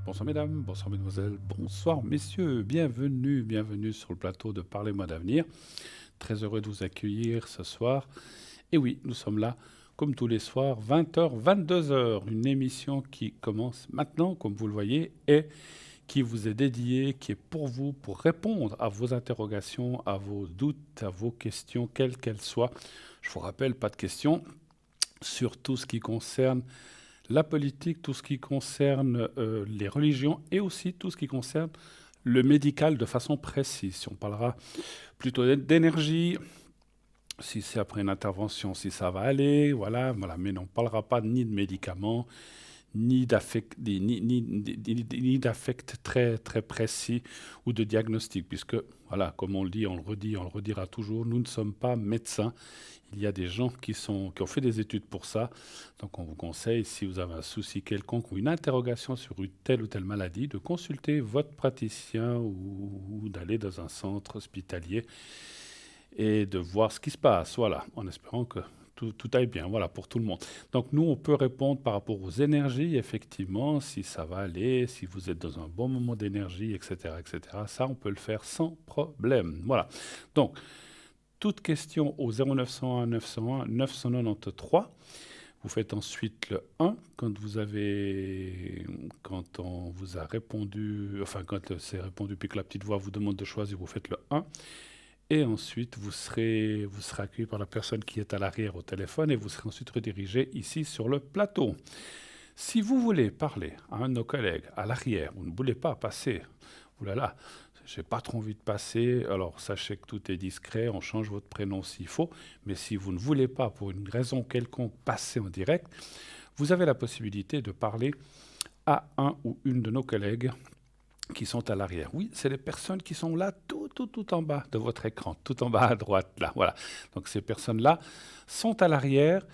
Bonsoir mesdames, bonsoir mesdemoiselles, bonsoir messieurs, bienvenue sur le plateau de Parlez-moi d'avenir. Très heureux de vous accueillir ce soir. Et oui, nous sommes là comme tous les soirs, 20h, 22h, une émission qui commence maintenant, comme vous le voyez, et qui vous est dédiée, qui est pour vous, pour répondre à vos interrogations, à vos doutes, à vos questions, quelles qu'elles soient. Je vous rappelle, pas de questions sur tout ce qui concerne la politique, tout ce qui concerne les religions et aussi tout ce qui concerne le médical de façon précise. Si on parlera plutôt d'énergie, si c'est après une intervention, si ça va aller, voilà. Mais on ne parlera pas ni de médicaments, ni d'affect très, très précis ou de diagnostic, puisque, voilà, comme on le dit, on le redit, on le redira toujours, nous ne sommes pas médecins. Il y a des gens qui ont fait des études pour ça. Donc on vous conseille, si vous avez un souci quelconque ou une interrogation sur une telle ou telle maladie, de consulter votre praticien ou d'aller dans un centre hospitalier et de voir ce qui se passe, voilà, en espérant que tout aille bien, voilà, pour tout le monde. Donc nous, on peut répondre par rapport aux énergies, effectivement, si ça va aller, si vous êtes dans un bon moment d'énergie, etc., etc. Ça, on peut le faire sans problème, voilà. Donc, toute question au 0901 901 993. Vous faites ensuite le 1 quand on vous a répondu, enfin quand c'est répondu puis que la petite voix vous demande de choisir, vous faites le 1. Et ensuite, vous serez accueilli par la personne qui est à l'arrière au téléphone et vous serez ensuite redirigé ici sur le plateau. Si vous voulez parler à un de nos collègues à l'arrière, vous ne voulez pas passer, oulala, j'ai pas trop envie de passer, alors sachez que tout est discret, on change votre prénom s'il faut, mais si vous ne voulez pas, pour une raison quelconque, passer en direct, vous avez la possibilité de parler à un ou une de nos collègues qui sont à l'arrière. Oui, c'est les personnes qui sont là tout en bas de votre écran, tout en bas à droite, là, voilà. Donc ces personnes-là sont à l'arrière,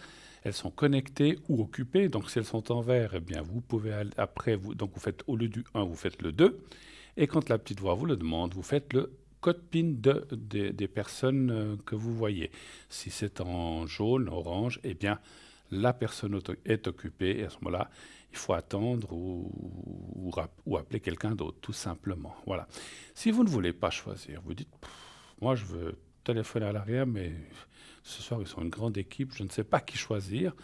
elles sont connectées ou occupées, donc si elles sont en vert, eh bien vous pouvez après, donc vous faites au lieu du 1, vous faites le 2, et quand la petite voix vous le demande, vous faites le code PIN des personnes que vous voyez. Si c'est en jaune, orange, eh bien la personne est occupée, et à ce moment-là, il faut attendre ou appeler quelqu'un d'autre, tout simplement. Voilà. Si vous ne voulez pas choisir, vous dites, moi je veux téléphoner à l'arrière, mais ce soir ils sont une grande équipe, je ne sais pas qui choisir.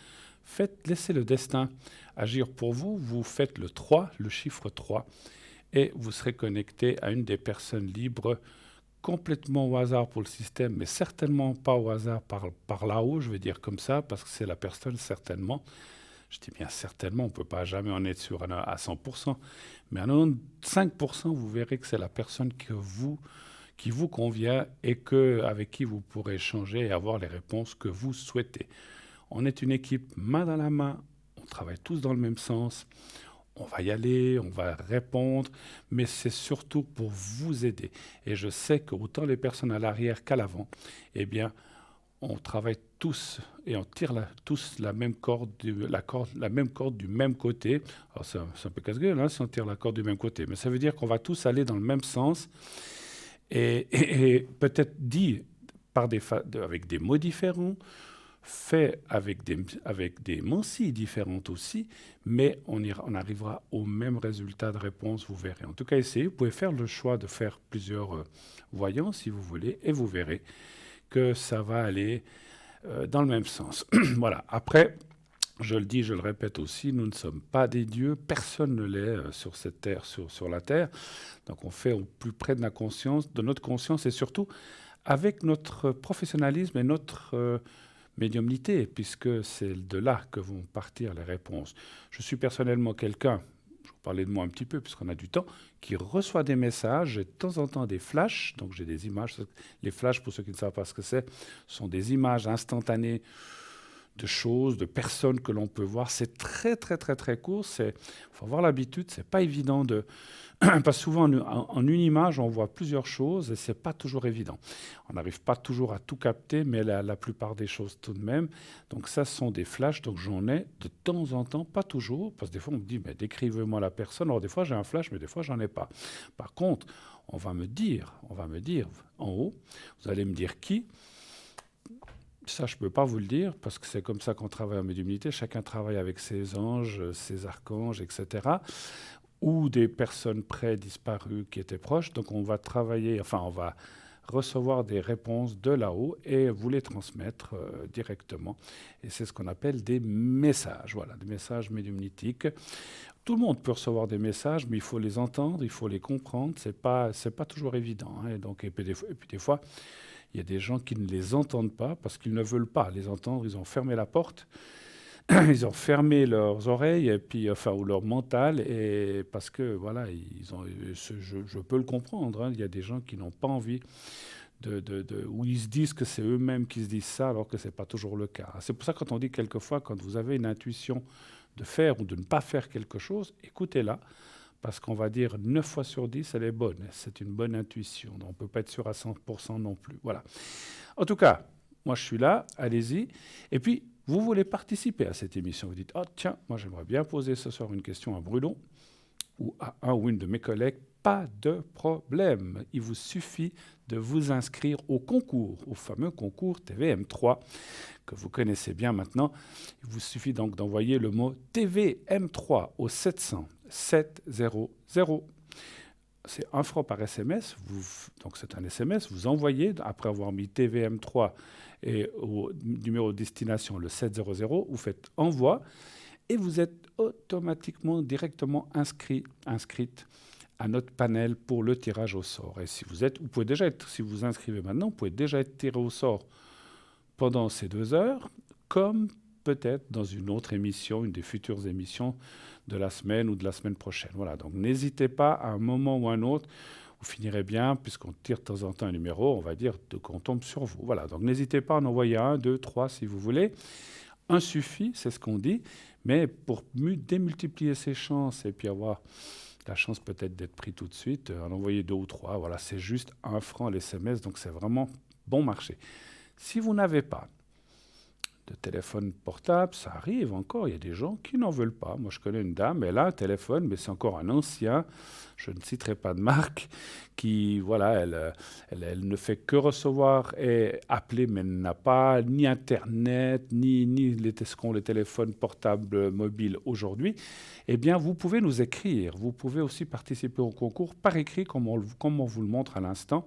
Laissez le destin agir pour vous, vous faites le 3, le chiffre 3, et vous serez connecté à une des personnes libres complètement au hasard pour le système, mais certainement pas au hasard par là-haut, je vais dire comme ça, parce que c'est la personne certainement. Je dis bien certainement, on ne peut pas jamais en être sûr à 100%, mais à 95%, vous verrez que c'est la personne qui vous convient et avec qui vous pourrez échanger et avoir les réponses que vous souhaitez. On est une équipe main dans la main, on travaille tous dans le même sens, on va y aller, on va répondre, mais c'est surtout pour vous aider. Et je sais que autant les personnes à l'arrière qu'à l'avant, eh bien, on travaille tous et on tire tous la même corde, la même corde du même côté. Alors c'est un peu casse-gueule si on tire la corde du même côté, mais ça veut dire qu'on va tous aller dans le même sens et peut-être dit avec des mots différents, fait avec des mensies différentes aussi, mais on arrivera au même résultat de réponse, vous verrez. En tout cas, essayez, vous pouvez faire le choix de faire plusieurs voyants si vous voulez, et vous verrez que ça va aller dans le même sens. Voilà. Après, je le dis, je le répète aussi, nous ne sommes pas des dieux, personne ne l'est sur cette terre, sur la terre. Donc on fait au plus près de notre conscience et surtout avec notre professionnalisme et notre médiumnité, puisque c'est de là que vont partir les réponses. Je suis personnellement quelqu'un, je vous parlais de moi un petit peu puisqu'on a du temps, qui reçoit des messages, j'ai de temps en temps des flashs, donc j'ai des images. Les flashs, pour ceux qui ne savent pas ce que c'est, sont des images instantanées de choses, de personnes que l'on peut voir. C'est très très très très court, il faut avoir l'habitude, c'est pas évident de... Parce que souvent en une image, on voit plusieurs choses et c'est pas toujours évident. On n'arrive pas toujours à tout capter, mais la plupart des choses tout de même. Donc ça, ce sont des flashs, donc j'en ai de temps en temps, pas toujours, parce que des fois on me dit, mais décrivez-moi la personne. Alors des fois j'ai un flash, mais des fois j'en ai pas. Par contre, on va me dire en haut, vous allez me dire qui. Ça, je ne peux pas vous le dire, parce que c'est comme ça qu'on travaille en médiumnité. Chacun travaille avec ses anges, ses archanges, etc. ou des personnes près disparues qui étaient proches. Donc on va travailler, enfin on va recevoir des réponses de là-haut et vous les transmettre directement. Et c'est ce qu'on appelle des messages, voilà, des messages médiumnitiques. Tout le monde peut recevoir des messages, mais il faut les entendre, il faut les comprendre. C'est pas toujours évident, hein. Et puis des fois, il y a des gens qui ne les entendent pas parce qu'ils ne veulent pas les entendre. Ils ont fermé la porte, ils ont fermé leurs oreilles et puis, enfin, ou leur mental, et parce que voilà, je peux le comprendre, hein. Il y a des gens qui n'ont pas envie où ils se disent que c'est eux-mêmes qui se disent ça, alors que c'est pas toujours le cas. C'est pour ça que quand on dit quelquefois, quand vous avez une intuition de faire ou de ne pas faire quelque chose, écoutez-la, parce qu'on va dire 9 fois sur 10, elle est bonne. C'est une bonne intuition. Donc on ne peut pas être sûr à 100% non plus. Voilà. En tout cas, moi je suis là, allez-y. Et puis, vous voulez participer à cette émission. Vous dites, oh tiens, moi j'aimerais bien poser ce soir une question à Bruno ou à un ou une de mes collègues. Pas de problème. Il vous suffit de vous inscrire au concours, au fameux concours TVM3 que vous connaissez bien maintenant. Il vous suffit donc d'envoyer le mot TVM3 au 700 700. C'est 1 franc par SMS. Donc c'est un SMS. Vous envoyez, après avoir mis TVM3 et au numéro de destination le 700, vous faites envoi et vous êtes automatiquement, directement inscrite à notre panel pour le tirage au sort. Et si vous pouvez déjà être, si vous vous inscrivez maintenant, vous pouvez déjà être tiré au sort pendant ces 2 heures, comme peut-être dans une autre émission, une des futures émissions de la semaine ou de la semaine prochaine. Voilà, donc n'hésitez pas à un moment ou à un autre, vous finirez bien, puisqu'on tire de temps en temps un numéro, on va dire qu'on tombe sur vous. Voilà, donc n'hésitez pas à en envoyer 1, 2, 3 si vous voulez. Un suffit, c'est ce qu'on dit, mais pour démultiplier ses chances et puis avoir la chance peut-être d'être pris tout de suite, en envoyer 2 ou 3, voilà, c'est juste 1 franc l'SMS, donc c'est vraiment bon marché. Si vous n'avez pas de téléphone portable, ça arrive encore, il y a des gens qui n'en veulent pas. Moi, je connais une dame, elle a un téléphone, mais c'est encore un ancien, je ne citerai pas de marque, qui, voilà, elle ne fait que recevoir et appeler, mais elle n'a pas ni Internet, ni les téléphones portables mobiles aujourd'hui. Eh bien, vous pouvez nous écrire. Vous pouvez aussi participer au concours par écrit, comme on vous le montre à l'instant.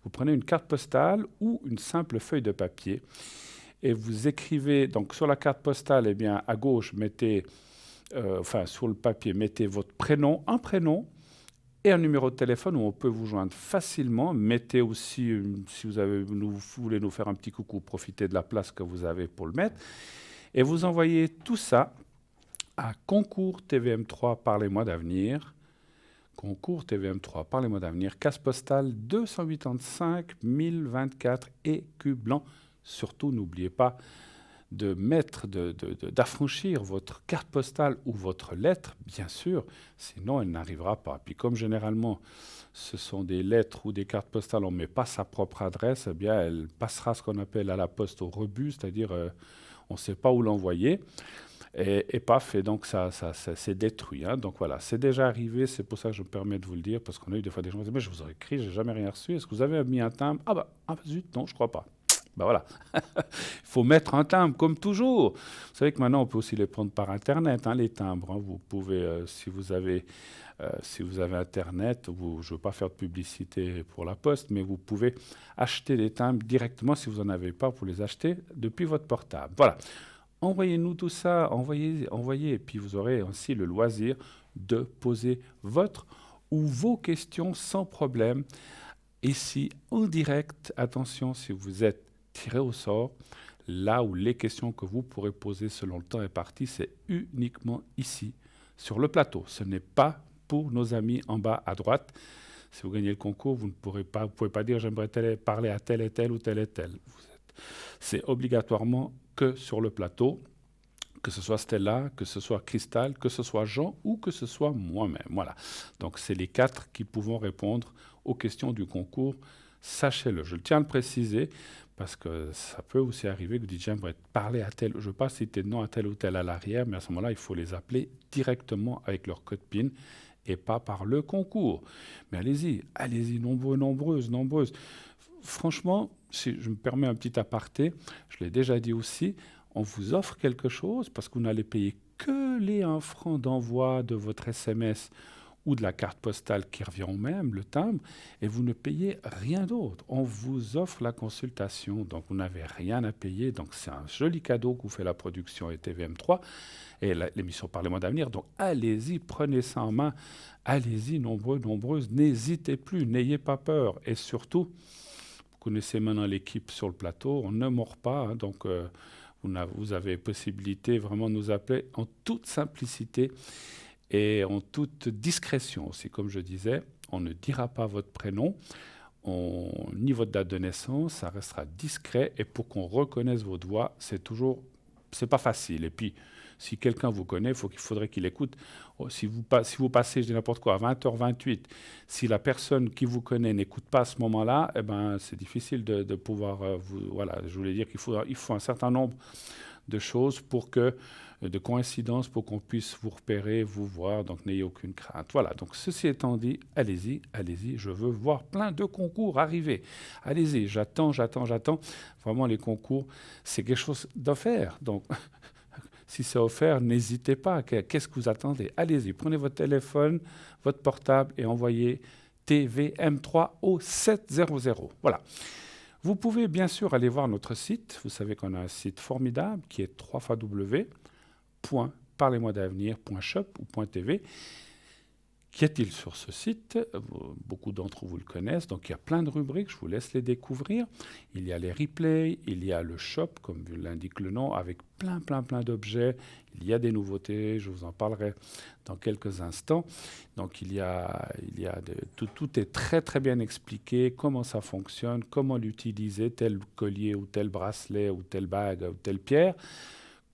Vous prenez une carte postale ou une simple feuille de papier et vous écrivez, donc sur la carte postale, eh bien, à gauche, mettez, enfin sur le papier, mettez votre prénom, un prénom et un numéro de téléphone où on peut vous joindre facilement. Mettez aussi, si vous voulez nous faire un petit coucou, profitez de la place que vous avez pour le mettre. Et vous envoyez tout ça à Concours TVM3 par les mois d'avenir. Concours TVM3 par les mois d'avenir, case postale 285 024 écus blancs. Surtout, n'oubliez pas de d'affranchir votre carte postale ou votre lettre, bien sûr, sinon elle n'arrivera pas. Puis comme généralement, ce sont des lettres ou des cartes postales, on ne met pas sa propre adresse, eh bien, elle passera ce qu'on appelle à la poste au rebut, c'est-à-dire on ne sait pas où l'envoyer. Et paf, et donc ça c'est détruit. Hein. Donc voilà, c'est déjà arrivé, c'est pour ça que je me permets de vous le dire, parce qu'on a eu des fois des gens qui disent, mais je vous aurais écrit, j'ai jamais rien reçu, est-ce que vous avez mis un timbre? Ah zut, non, je crois pas. Ben voilà, il faut mettre un timbre comme toujours. Vous savez que maintenant on peut aussi les prendre par Internet, hein, les timbres. Hein. Vous pouvez, si vous avez Internet, je ne veux pas faire de publicité pour la poste, mais vous pouvez acheter des timbres directement si vous n'en avez pas, pour les acheter depuis votre portable. Voilà. Envoyez-nous tout ça, envoyez, et puis vous aurez aussi le loisir de poser votre ou vos questions sans problème. Ici, en direct, attention, si vous êtes tiré au sort, là où les questions que vous pourrez poser selon le temps est parti, c'est uniquement ici, sur le plateau. Ce n'est pas pour nos amis en bas à droite. Si vous gagnez le concours, vous ne pouvez pas dire « j'aimerais parler à tel et tel ou tel et tel ». C'est obligatoirement que sur le plateau, que ce soit Stella, que ce soit Cristal, que ce soit Jean ou que ce soit moi-même. Voilà. Donc c'est les 4 qui pouvons répondre aux questions du concours. Sachez-le, je tiens à le préciser, parce que ça peut aussi arriver que vous dites j'aimerais parler à tel, je ne veux pas citer de nom à tel ou tel à l'arrière, mais à ce moment-là, il faut les appeler directement avec leur code PIN et pas par le concours. Mais allez-y, nombreuses. Franchement, si je me permets un petit aparté, je l'ai déjà dit aussi, on vous offre quelque chose parce que vous n'allez payer que les 1 franc d'envoi de votre SMS ou de la carte postale qui revient au même, le timbre, et vous ne payez rien d'autre. On vous offre la consultation, donc vous n'avez rien à payer. Donc c'est un joli cadeau que vous fait la production et TVM3 et l'émission Parlez-moi d'avenir. Donc allez-y, prenez ça en main. Allez-y, nombreux, nombreuses, n'hésitez plus, n'ayez pas peur. Et surtout, vous connaissez maintenant l'équipe sur le plateau, on ne mord pas, hein, donc vous avez possibilité vraiment de nous appeler en toute simplicité et en toute discrétion aussi, comme je disais. On ne dira pas votre prénom, ni votre date de naissance, ça restera discret. Et pour qu'on reconnaisse votre voix, c'est pas facile. Et puis, si quelqu'un vous connaît, il faudrait qu'il écoute. Si vous passez, je dis n'importe quoi, à 20h28, si la personne qui vous connaît n'écoute pas à ce moment-là, eh ben, c'est difficile de pouvoir voilà, je voulais dire qu'il faut un certain nombre de choses de coïncidences pour qu'on puisse vous repérer, vous voir, donc n'ayez aucune crainte. Voilà, donc ceci étant dit, allez-y, je veux voir plein de concours arriver. Allez-y, j'attends. Vraiment, les concours, c'est quelque chose d'offert, donc... Si c'est offert, n'hésitez pas. Qu'est-ce que vous attendez? Allez-y, prenez votre téléphone, votre portable et envoyez TVM3 au 700. Voilà. Vous pouvez bien sûr aller voir notre site. Vous savez qu'on a un site formidable qui est www.parlez-moi-d'avenir.shop ou .tv. Qu'y a-t-il sur ce site? Beaucoup d'entre vous le connaissent, donc il y a plein de rubriques, je vous laisse les découvrir. Il y a les replays, il y a le shop, comme l'indique le nom, avec plein d'objets. Il y a des nouveautés, je vous en parlerai dans quelques instants. Donc tout est très bien expliqué, comment ça fonctionne, comment l'utiliser, tel collier ou tel bracelet ou telle bague ou telle pierre,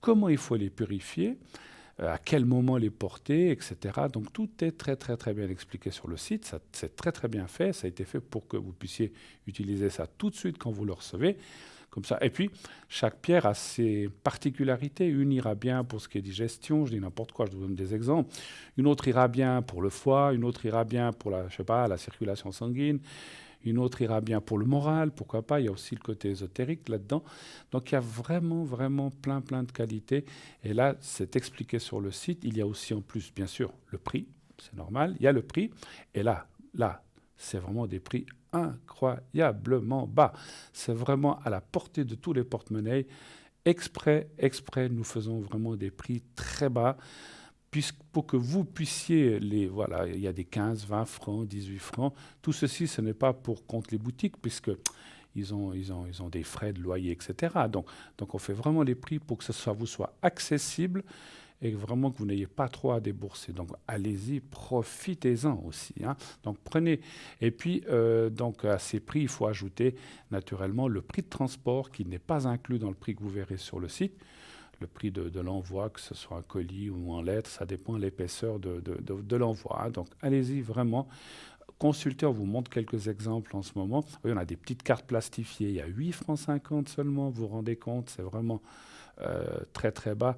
comment il faut les purifier, à quel moment les porter, etc. Donc tout est très bien expliqué sur le site. C'est très bien fait. Ça a été fait pour que vous puissiez utiliser ça tout de suite quand vous le recevez. Comme ça. Et puis, chaque pierre a ses particularités. Une ira bien pour ce qui est digestion, je dis n'importe quoi, je vous donne des exemples. Une autre ira bien pour le foie, une autre ira bien pour la circulation sanguine. Une autre ira bien pour le moral, pourquoi pas. Il y a aussi le côté ésotérique là-dedans. Donc, il y a vraiment plein de qualités. Et là, c'est expliqué sur le site. Il y a aussi en plus, bien sûr, le prix. C'est normal. Il y a le prix. Et là, c'est vraiment des prix incroyablement bas. C'est vraiment à la portée de tous les porte-monnaies. Exprès, nous faisons vraiment des prix très bas. Pour que vous puissiez voilà, il y a des 15, 20 francs, 18 francs. Tout ceci, ce n'est pas pour contre les boutiques, puisque ils ont des frais de loyer, etc. Donc on fait vraiment les prix pour que vous soit accessible et vraiment que vous n'ayez pas trop à débourser. Donc allez-y, profitez-en aussi, hein. Donc prenez. Et puis donc à ces prix, il faut ajouter naturellement le prix de transport qui n'est pas inclus dans le prix que vous verrez sur le site. Le prix de l'envoi, que ce soit en colis ou en lettres, ça dépend de l'épaisseur de l'envoi, hein. Donc allez-y vraiment, consultez, on vous montre quelques exemples en ce moment. Oui, on a des petites cartes plastifiées, il y a 8 francs 50 seulement, vous vous rendez compte, c'est vraiment très bas.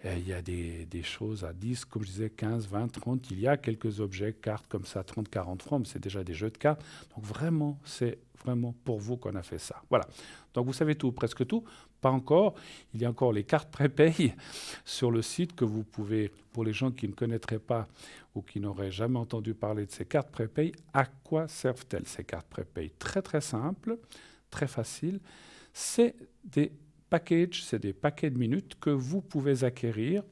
Et il y a des choses à 10, comme je disais, 15, 20, 30. Il y a quelques objets, cartes comme ça, 30, 40 francs, mais c'est déjà des jeux de cartes. Donc vraiment, c'est vraiment pour vous qu'on a fait ça. Voilà. Donc vous savez tout, presque tout. Pas encore. Il y a encore les cartes prépay sur le site que vous pouvez, pour les gens qui ne connaîtraient pas ou qui n'auraient jamais entendu parler de ces cartes prépay, à quoi servent-elles ces cartes prépay? Très simple, très facile. C'est des packages, c'est des paquets de minutes que vous pouvez acquérir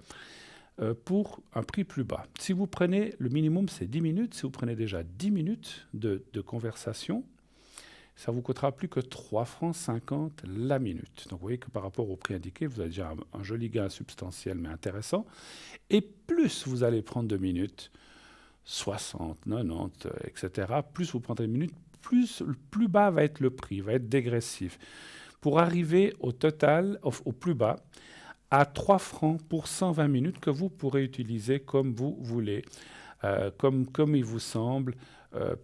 pour un prix plus bas. Si vous prenez, le minimum c'est 10 minutes, si vous prenez déjà 10 minutes de conversation, ça vous coûtera plus que 3 francs 50 la minute. Donc vous voyez que par rapport au prix indiqué, vous avez déjà un joli gain substantiel mais intéressant. Et plus vous allez prendre de minutes, 60, 90, etc., plus vous prendrez de minutes, plus bas va être le prix, va être dégressif. Pour arriver au total, au plus bas, à 3 francs pour 120 minutes que vous pourrez utiliser comme vous voulez, comme il vous semble,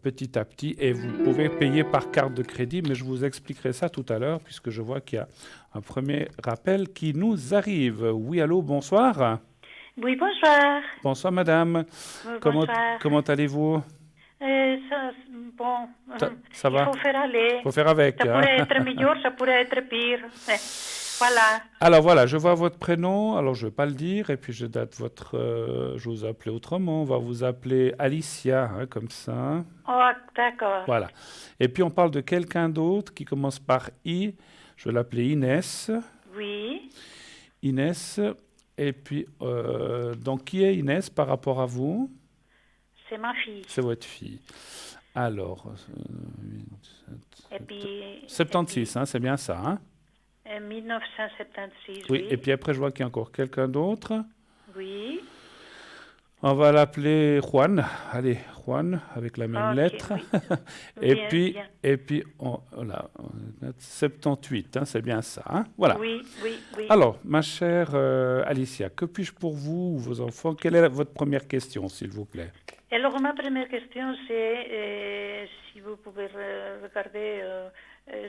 petit à petit. Et vous pouvez payer par carte de crédit, mais je vous expliquerai ça tout à l'heure, puisque je vois qu'il y a un premier rappel qui nous arrive. Oui, allô, bonsoir. Oui, bonsoir. Bonsoir, madame. Bonsoir. Comment allez-vous? Bon, ça va? il faut faire aller. Il faut faire avec. Ça pourrait être meilleur, ça pourrait être pire. Voilà. Alors voilà, je vois votre prénom, alors je ne vais pas le dire, et puis je date votre... je vous appelais autrement, on va vous appeler Alicia, hein, comme ça. Oh, d'accord. Voilà. Et puis on parle de quelqu'un d'autre qui commence par I, je vais l'appeler Inès. Oui, Inès, et puis, donc qui est Inès par rapport à vous? c'est ma fille. C'est votre fille. Alors, Et puis, 76, hein, c'est bien ça, hein? 1976, Oui, oui. et puis après, je vois qu'il y a encore quelqu'un d'autre. Oui. On va l'appeler Juan. Allez, Juan, avec la même Ok, lettre. oui. Bien, bien. Et puis, voilà, 78, hein, c'est bien ça, hein? Voilà. Oui, oui, oui. Alors, ma chère Alicia, que puis-je pour vous ou vos enfants? Quelle est votre première question, s'il vous plaît? Alors, ma première question, c'est si vous pouvez regarder,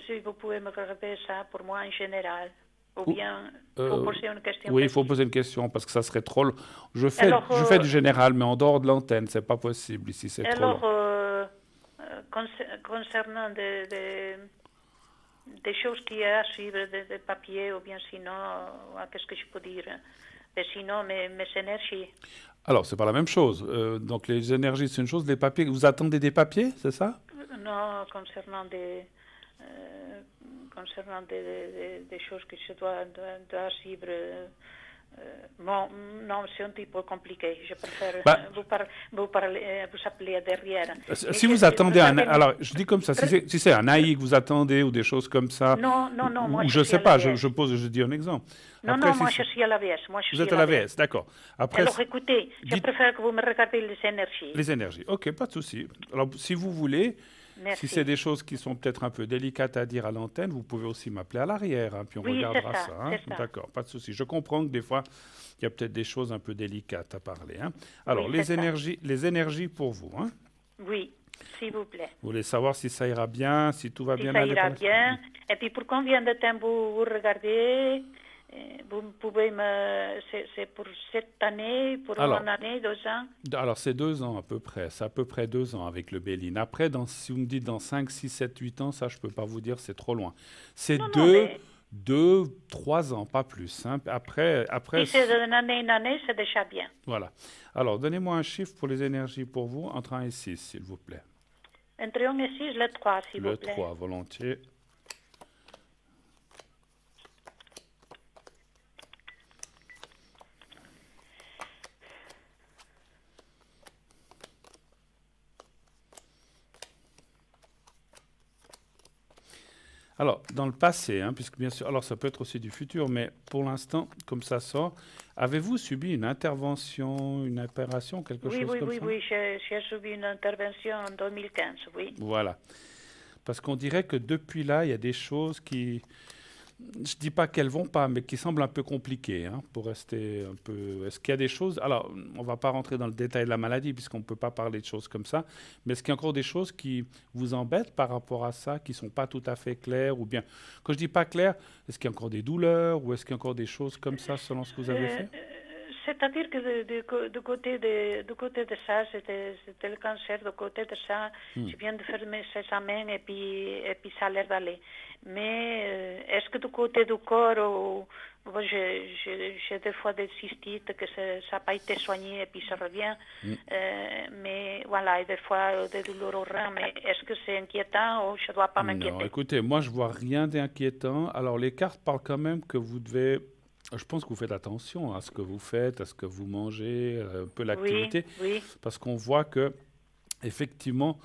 si vous pouvez me regarder ça pour moi en général. Ou bien, il faut poser une question. Oui, il faut poser une question parce que ça serait trop long. Je Alors, fais du général, mais en dehors de l'antenne, c'est pas possible ici, c'est trop long. Alors, concernant des choses qu'il y a à suivre, des papiers, ou bien sinon, qu'est-ce que je peux dire? Mais sinon, mes énergies. Alors, c'est pas la même chose. Donc, les énergies, c'est une chose. Les papiers, vous attendez des papiers, c'est ça? Non, concernant des choses que je dois suivre. Bon, non, c'est un petit peu compliqué. Je préfère vous appeler derrière. Si vous attendez alors, je dis comme ça, si c'est un AI que vous attendez ou des choses comme ça, non, moi ou je sais pas, je dis un exemple. Non, Après, moi je suis à l'AVS. Vous êtes à l'AVS, d'accord. Après, alors écoutez, je préfère que vous me regardiez les énergies. Les énergies, ok, pas de souci. Alors, si vous voulez, si c'est des choses qui sont peut-être un peu délicates à dire à l'antenne, vous pouvez aussi m'appeler à l'arrière, hein, puis on regardera ça. Hein. D'accord, pas de souci. Je comprends que des fois, il y a peut-être des choses un peu délicates à parler. Hein. Alors, les énergies pour vous. Hein. Oui, s'il vous plaît. Vous voulez savoir si ça ira bien, si tout va bien? Si ça ira bien. Et puis, pour combien de temps vous regardez? Vous pouvez c'est pour cette année, pour une année, 2 ans? Alors, c'est 2 ans à peu près. C'est à peu près 2 ans avec le Béline. Après, si vous me dites dans 5, 6, 7, 8 ans, ça, je ne peux pas vous dire, c'est trop loin. C'est 2, 3 ans, pas plus. Hein. Après, si c'est d'une année, c'est déjà bien. Voilà. Alors, donnez-moi un chiffre pour les énergies pour vous, entre 1 et 6, s'il vous plaît. Entre 1 et 6, le 3, s'il vous plaît. Le 3, volontiers. Alors, dans le passé, hein, puisque bien sûr, alors ça peut être aussi du futur, mais pour l'instant, comme ça sort, avez-vous subi une intervention, une opération, quelque chose comme ça? Oui, j'ai subi une intervention en 2015, oui. Voilà. Parce qu'on dirait que depuis là, il y a des choses qui, je ne dis pas qu'elles vont pas, mais qui semblent un peu compliquées, hein, pour rester un peu... Est-ce qu'il y a des choses... Alors, on ne va pas rentrer dans le détail de la maladie, puisqu'on ne peut pas parler de choses comme ça, mais est-ce qu'il y a encore des choses qui vous embêtent par rapport à ça, qui ne sont pas tout à fait claires, ou bien, quand je dis pas claires, est-ce qu'il y a encore des douleurs, ou est-ce qu'il y a encore des choses comme ça, selon ce que vous avez fait? C'est-à-dire que du côté de ça, c'était le cancer, du côté de ça, je viens de faire mes examens et puis ça a l'air d'aller. Mais est-ce que du côté du corps, j'ai des fois des cystites que ça n'a pas été soigné et puis ça revient. Mais voilà, et des fois des douleurs au rein. Mais est-ce que c'est inquiétant ou je ne dois pas m'inquiéter? Non, écoutez, moi je vois rien d'inquiétant. Alors les cartes parlent quand même que vous devez... Je pense que vous faites attention à ce que vous faites, à ce que vous mangez, un peu l'activité. Oui. Parce qu'on voit que, effectivement,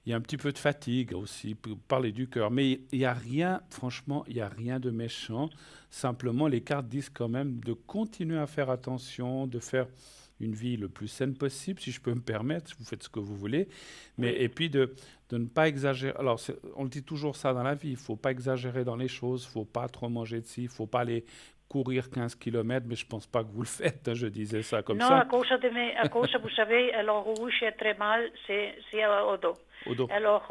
il y a un petit peu de fatigue aussi, pour parler du cœur. Mais il n'y a rien, franchement, il n'y a rien de méchant. Simplement, les cartes disent quand même de continuer à faire attention, de faire une vie le plus saine possible, si je peux me permettre. Vous faites ce que vous voulez. Et puis de ne pas exagérer. Alors, on le dit toujours ça dans la vie. Il ne faut pas exagérer dans les choses. Il ne faut pas trop manger de ci. Il ne faut pas aller courir 15 km, mais je ne pense pas que vous le faites, hein, je disais ça comme ça. Non, à cause, vous savez, alors où j'ai très mal, c'est au dos. Alors,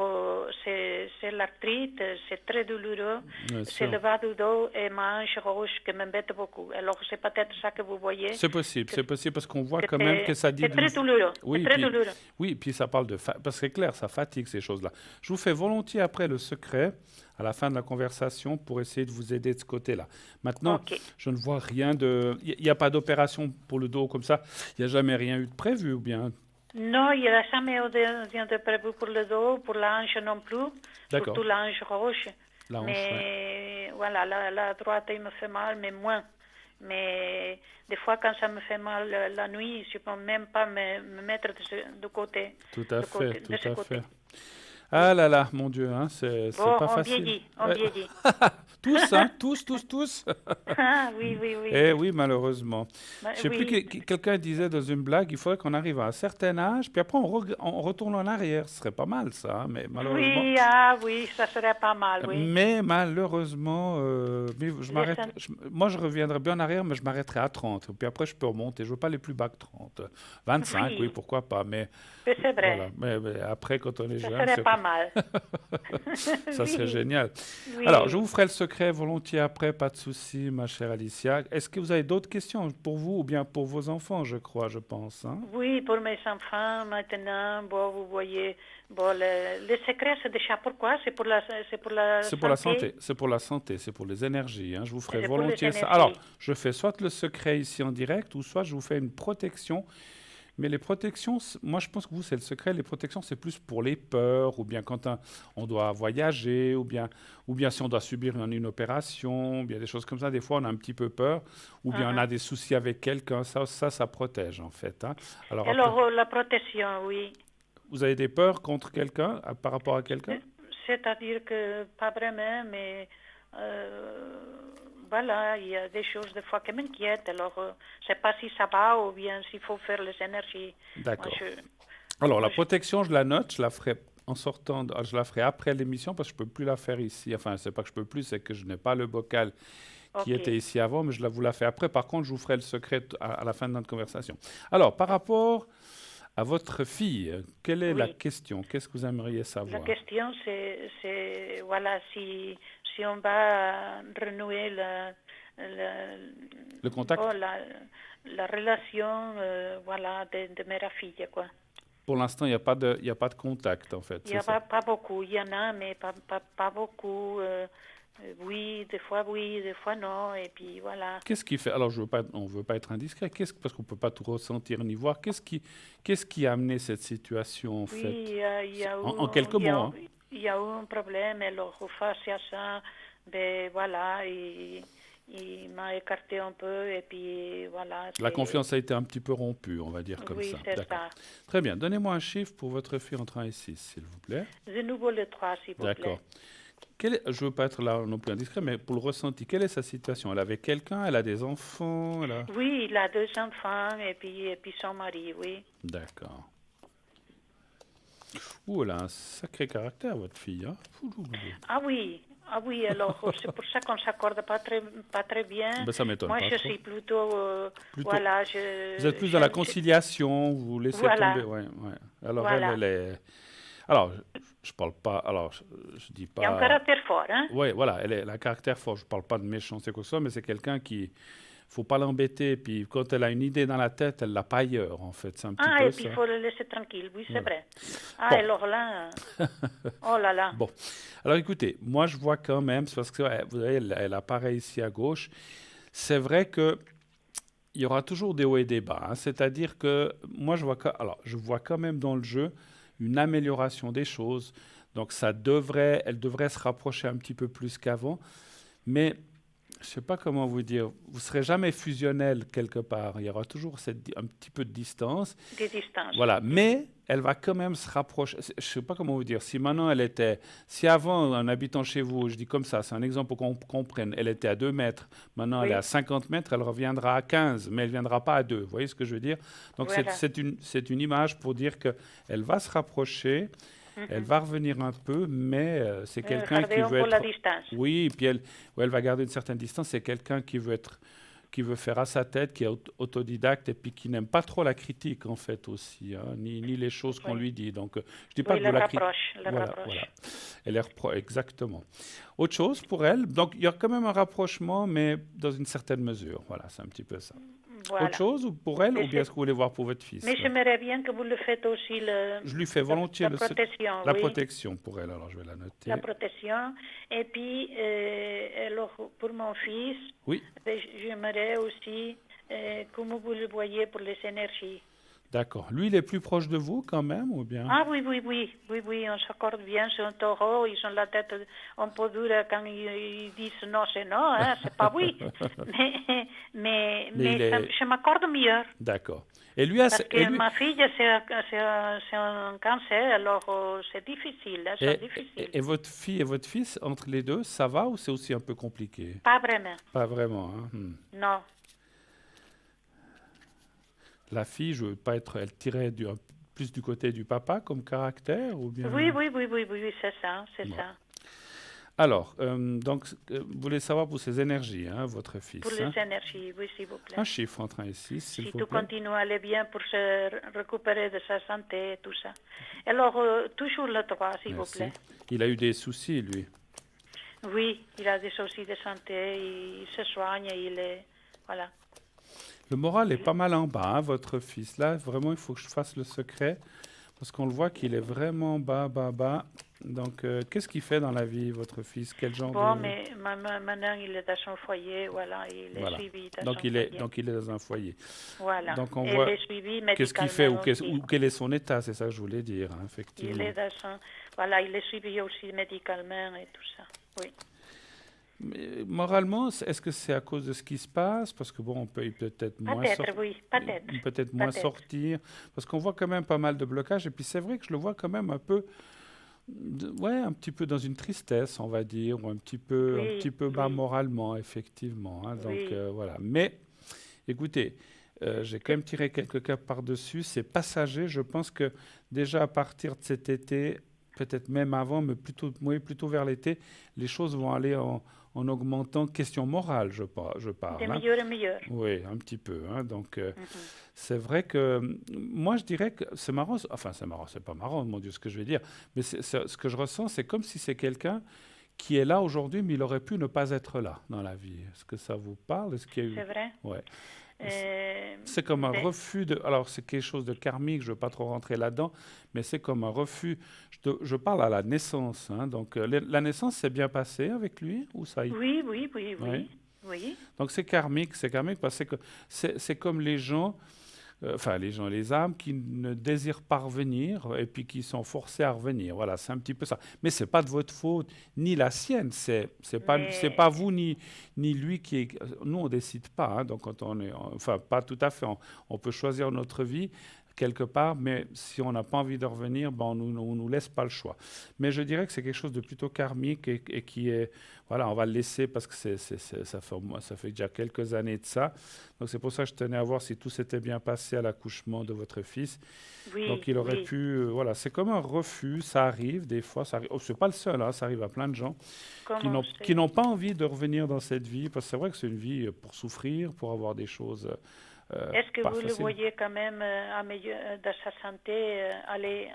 c'est l'arthrite, c'est très douloureux, c'est le bas du dos et ma hanche gauche qui m'embête beaucoup. Alors, c'est peut-être ça que vous voyez. C'est possible parce qu'on voit quand même que ça dit... C'est très douloureux, douloureux. Oui, puis ça parle de... Parce que c'est clair, ça fatigue ces choses-là. Je vous fais volontiers après le secret à la fin de la conversation pour essayer de vous aider de ce côté-là. Maintenant, Ok. je ne vois rien de... Il n'y a pas d'opération pour le dos comme ça. Il n'y a jamais rien eu de prévu ou bien... Non, il n'y a jamais rien de prévu pour le dos, pour la hanche non plus, D'accord. surtout la hanche gauche. La hanche, ouais. Mais voilà, la droite, il me fait mal, mais moins. Mais des fois, quand ça me fait mal la nuit, je ne peux même pas me mettre de côté, Tout à fait, de tout ce à côté. fait. Ah là là, mon Dieu, hein, c'est Bon, pas on facile. vieillit, on Ouais. vieillit. Tous, hein, tous. Ah, oui, oui, oui. Eh oui, malheureusement. Je sais plus, Oui, quelqu'un disait dans une blague, il faudrait qu'on arrive à un certain âge, puis après on retourne en arrière. Ce serait pas mal ça, hein, mais malheureusement. oui, ah oui, ça serait pas mal, oui. Mais malheureusement, mais Les cent- moi je reviendrai bien en arrière, mais je m'arrêterai à 30. Puis après je peux remonter. Je veux pas aller plus bas que 30. 25, oui, Oui, pourquoi pas. Mais c'est voilà. vrai, Mais après, quand on est ça jeune, serait pas mal. ça serait Oui, génial. Alors, je oui. vous ferai le secret volontiers après, pas de souci, ma chère Alicia. Est-ce que vous avez d'autres questions pour vous ou bien pour vos enfants, je crois, je pense, hein? Oui, pour mes enfants, maintenant, bon, vous voyez, bon, le secret, c'est déjà pourquoi? C'est pour la C'est pour la santé, santé, c'est pour la santé, c'est pour les énergies, hein. Je vous ferai c'est pour les volontiers ça. Alors, énergies. je fais soit le secret ici en direct, ou soit je vous fais une protection. Mais les protections, moi je pense que vous, c'est le secret. Les protections, c'est plus pour les peurs, ou bien quand on doit voyager, ou bien si on doit subir une opération, ou bien des choses comme ça. Des fois, on a un petit peu peur, ou bien on a Uh-huh. des soucis avec quelqu'un. Ça protège en fait, hein. Alors après, Alors, la protection, oui. vous avez des peurs contre quelqu'un, par rapport à quelqu'un? C'est-à-dire que pas vraiment, mais euh, voilà, il y a des choses des fois qui m'inquiètent. Alors, je sais pas si ça va ou bien s'il faut faire les énergies. Moi, D'accord. je, Alors la moi, je, protection, je la note, je la ferai en sortant, je la ferai après l'émission parce que je peux plus la faire ici. Enfin, c'est pas que je peux plus, c'est que je n'ai pas le bocal qui ok, était ici avant, mais vous la fais après. Par contre, je vous ferai le secret à la fin de notre conversation. Alors, par rapport à votre fille, quelle est la oui. question? Qu'est-ce que vous aimeriez La savoir? question, voilà, si on va renouer la, Le bon, contact? la relation, voilà, de mère à fille, quoi. Pour l'instant, il y a pas de contact, en fait, Il n'y c'est a ça. pas beaucoup, il y en a, mais pas beaucoup. Oui, des fois non, et puis voilà. Qu'est-ce qui fait, alors on ne veut pas être indiscret, parce qu'on ne peut pas tout ressentir ni voir, qu'est-ce qui a amené cette situation, en Oui, fait? En quelques il y mots, a, hein. il y a eu un problème, alors face à ça, ben voilà, il m'a écarté un peu, et puis voilà, La confiance a été un petit peu rompue, on va dire comme oui, ça. c'est D'accord. ça. Très bien. Donnez-moi un chiffre pour votre fille entre 1 et 6, s'il vous plaît. De nouveau le 3, s'il vous plaît. D'accord. Je ne veux pas être là non plus indiscret, mais pour le ressenti, quelle est sa situation? Elle avait quelqu'un? Elle a des enfants? Oui, il a 2 enfants, et puis son mari, oui. D'accord. Ouh, elle a un sacré caractère, votre fille, hein? Oulouloulou. Ah oui, alors c'est pour ça qu'on s'accorde pas très bien. Ben, ça m'étonne Moi, pas je trop. suis plutôt, Plutôt, voilà, vous êtes plus dans la conciliation, vous laissez tomber. voilà, Ouais, ouais. Alors elle voilà. est. Alors, je parle pas. Alors, je dis Il y a un pas. caractère fort, hein? Oui, voilà, elle a un caractère fort. Je ne parle pas de méchanceté quoi que ce soit, mais c'est quelqu'un qui, faut pas l'embêter. Puis quand elle a une idée dans la tête, elle l'a pas ailleurs, en fait. C'est un petit Ah, et peu puis il ça. faut le laisser tranquille, oui, c'est Voilà. vrai. Ah, Bon, alors là, oh là là, bon. Alors écoutez, moi je vois quand même, c'est parce que vous voyez, elle apparaît ici à gauche. C'est vrai que il y aura toujours des hauts et des bas, hein. C'est-à-dire que moi alors je vois quand même dans le jeu une amélioration des choses. Donc elle devrait se rapprocher un petit peu plus qu'avant. Mais je ne sais pas comment vous dire, vous ne serez jamais fusionnel quelque part. Il y aura toujours un petit peu de distance. des distances. Voilà, mais elle va quand même se rapprocher. Je ne sais pas comment vous dire. Si avant, en habitant chez vous, je dis comme ça, c'est un exemple pour qu'on comprenne, elle était à 2 mètres, maintenant elle est à Oui, 50 mètres, elle reviendra à 15, mais elle ne viendra pas à 2. Vous voyez ce que je veux dire? Donc voilà. c'est une image pour dire qu'elle va se rapprocher, elle Mhm. va revenir un peu, mais c'est quelqu'un qui Garder un veut peu la être... distance. Oui, et puis elle va garder une certaine distance. C'est quelqu'un qui veut faire à sa tête, qui est autodidacte et puis qui n'aime pas trop la critique en fait aussi, hein, ni les choses qu'on Oui, lui dit. Donc, je dis pas oui, que vous la critiquez. le Voilà. rapproche. Exactement. Autre chose pour elle, donc il y a quand même un rapprochement, mais dans une certaine mesure. Voilà, c'est un petit peu ça. Autre Voilà. chose ou pour elle, Mais, ou bien est-ce que vous voulez voir pour votre fils mais là? j'aimerais bien que vous le faites aussi, Je lui fais volontiers la protection, la oui. protection pour elle, alors je vais la noter. La protection. Et puis, alors, pour mon fils, Oui, j'aimerais aussi, comment vous le voyez pour les énergies. d'accord. Lui, il est plus proche de vous quand même, ou bien? Ah oui, oui, oui, oui, oui, on s'accorde bien, c'est un taureau, ils ont la tête un peu dure quand ils disent non, c'est non, hein, c'est pas oui. Mais il Mais est... je m'accorde mieux. D'accord. Et lui, Parce et que lui, ma fille, c'est un cancer, alors c'est difficile, hein, c'est difficile. et votre fille et votre fils, entre les deux, ça va ou c'est aussi un peu compliqué? Pas vraiment, Pas vraiment, hein. non. La fille, je veux pas être, elle tirait plus du côté du papa comme caractère, ou bien? Oui, oui, oui, oui, oui, oui, c'est ça, c'est Ouais. ça. Alors, donc, vous voulez savoir pour ses énergies, hein, votre Pour fils, les hein? énergies, oui, s'il vous plaît. Un chiffre entre 1 et 6, s'il Si vous tout plaît. continue à aller bien pour se récupérer de sa santé et tout ça. Alors, toujours le 3, s'il vous Merci. plaît. Il a eu des soucis, lui. Oui, il a des soucis de santé, il se soigne, il est... Voilà. Le moral est pas mal en bas, hein, votre fils. Là, vraiment, il faut que je fasse le secret, parce qu'on le voit qu'il est vraiment bas, bas, bas. Donc, qu'est-ce qu'il fait dans la vie, votre fils? Quel genre Bon, de... mais maintenant, il est dans son foyer, voilà, il est Voilà. suivi dans Donc, son foyer. il est dans un foyer. Voilà. Donc, on Et voit il est suivi qu'est-ce qu'il fait médicalement aussi. ou quel est son état, c'est ça que je voulais dire, hein, Il effectivement. est dans son... Voilà, il est suivi aussi médicalement et tout ça. Oui. Mais moralement, est-ce que c'est à cause de ce qui se passe? Parce que bon, on peut peut-être moins Peut-être, oui, peut-être. peut-être moins Peut-être. sortir, parce qu'on voit quand même pas mal de blocages. Et puis c'est vrai que je le vois quand même un peu, ouais, un petit peu dans une tristesse, on va dire, ou un Oui, petit peu bas oui, moralement, effectivement, hein. Donc oui. voilà. Mais écoutez, j'ai quand même tiré quelques cas par-dessus. C'est passager. Je pense que déjà à partir de cet été, peut-être même avant, mais plutôt, oui, plutôt vers l'été, les choses vont aller en augmentant. Question morale, je De parle, hein. meilleur en meilleur. Oui, un petit peu, hein. Donc, Mhm. c'est vrai que moi, je dirais que c'est marrant. Enfin, c'est marrant, c'est pas marrant, mon Dieu, ce que je vais dire. Mais ce que je ressens, c'est comme si c'est quelqu'un qui est là aujourd'hui, mais il aurait pu ne pas être là dans la vie. Est-ce que ça vous parle? Est-ce qu'il y a eu... C'est vrai. Ouais. Euh, C'est comme un mais refus de... Alors, c'est quelque chose de karmique, je ne veux pas trop rentrer là-dedans, mais c'est comme un refus. Je parle à la naissance, hein. Donc, la naissance s'est bien passée avec lui, ou ça y... oui, oui, oui, Ouais. oui, oui. Donc, c'est karmique parce que c'est comme les gens, enfin, les âmes qui ne désirent pas revenir et puis qui sont forcés à revenir. Voilà, c'est un petit peu ça. Mais c'est pas de votre faute, ni la sienne. C'est pas Mais vous ni lui qui est. Nous, on décide pas, hein. Donc, quand on est, enfin, pas tout à fait. On peut choisir notre vie quelque part, mais si on n'a pas envie de revenir, ben on nous laisse pas le choix. Mais je dirais que c'est quelque chose de plutôt karmique et qui est, voilà, on va le laisser parce que ça fait déjà quelques années de ça. Donc c'est pour ça que je tenais à voir si tout s'était bien passé à l'accouchement de votre fils. Donc oui, il aurait oui. pu, voilà, c'est comme un refus, ça arrive des fois, ça arrive. Oh, c'est pas le seul, hein, ça arrive à plein de gens Comment qui c'est? n'ont pas envie de revenir dans cette vie, parce que c'est vrai que c'est une vie pour souffrir, pour avoir des choses Est-ce que pas vous le faciles. voyez quand même de sa santé aller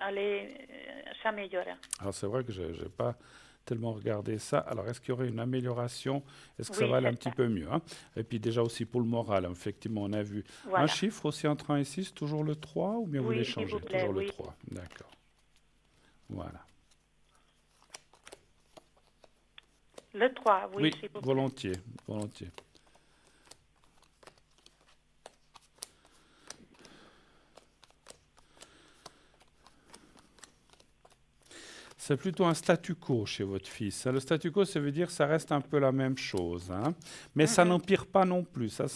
s'améliorer? Alors c'est vrai que je n'ai pas tellement regardé ça. Alors est-ce qu'il y aurait une amélioration? Est-ce que ça Oui, va aller un c'est petit ça. peu mieux, hein? Et puis déjà aussi pour le moral, hein, effectivement, on a vu un Voilà. chiffre aussi entre 1 et 6, toujours le 3, ou bien vous voulez Oui, s'il changer? vous plaît, Toujours le oui. 3, d'accord. Voilà. Le 3, oui, Oui, s'il vous plaît. volontiers, volontiers. C'est plutôt un statu quo chez votre fils, hein. Le statu quo, ça veut dire que ça reste un peu la même chose, hein. Mais ça Mhm. n'empire pas non plus. Ça,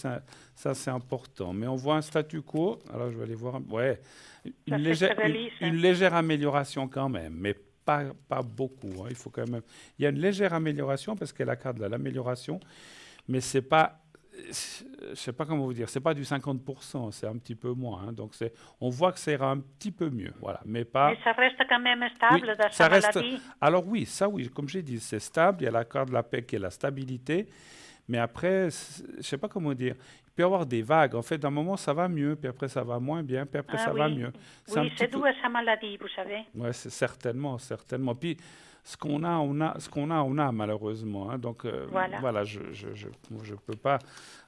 c'est important. Mais on voit un statu quo. Alors, je vais aller voir. Ouais, Ça, c'est très joli, ça. une légère amélioration quand même, mais pas beaucoup, hein. Il faut quand même. Il y a une légère amélioration parce qu'elle accorde l'amélioration, mais c'est pas. Je sais pas comment vous dire. C'est pas du 50%, c'est un petit peu moins, hein. Donc, on voit que ça ira un petit peu mieux. Voilà, mais pas. Mais ça reste quand même Oui, stable dans ça sa reste. maladie. Alors oui, ça oui, comme j'ai dit, c'est stable. Il y a l'accord de la paix qui est la stabilité. Mais après, je sais pas comment dire. Il peut y avoir des vagues. En fait, d'un moment, ça va mieux, puis après, ça va moins bien, puis après, Ah ça va oui. mieux. C'est un Oui, petit c'est peu. d'où est sa maladie, vous savez. Ouais, c'est certainement, certainement. Puis, on a malheureusement, hein. Donc Voilà. voilà, je peux pas,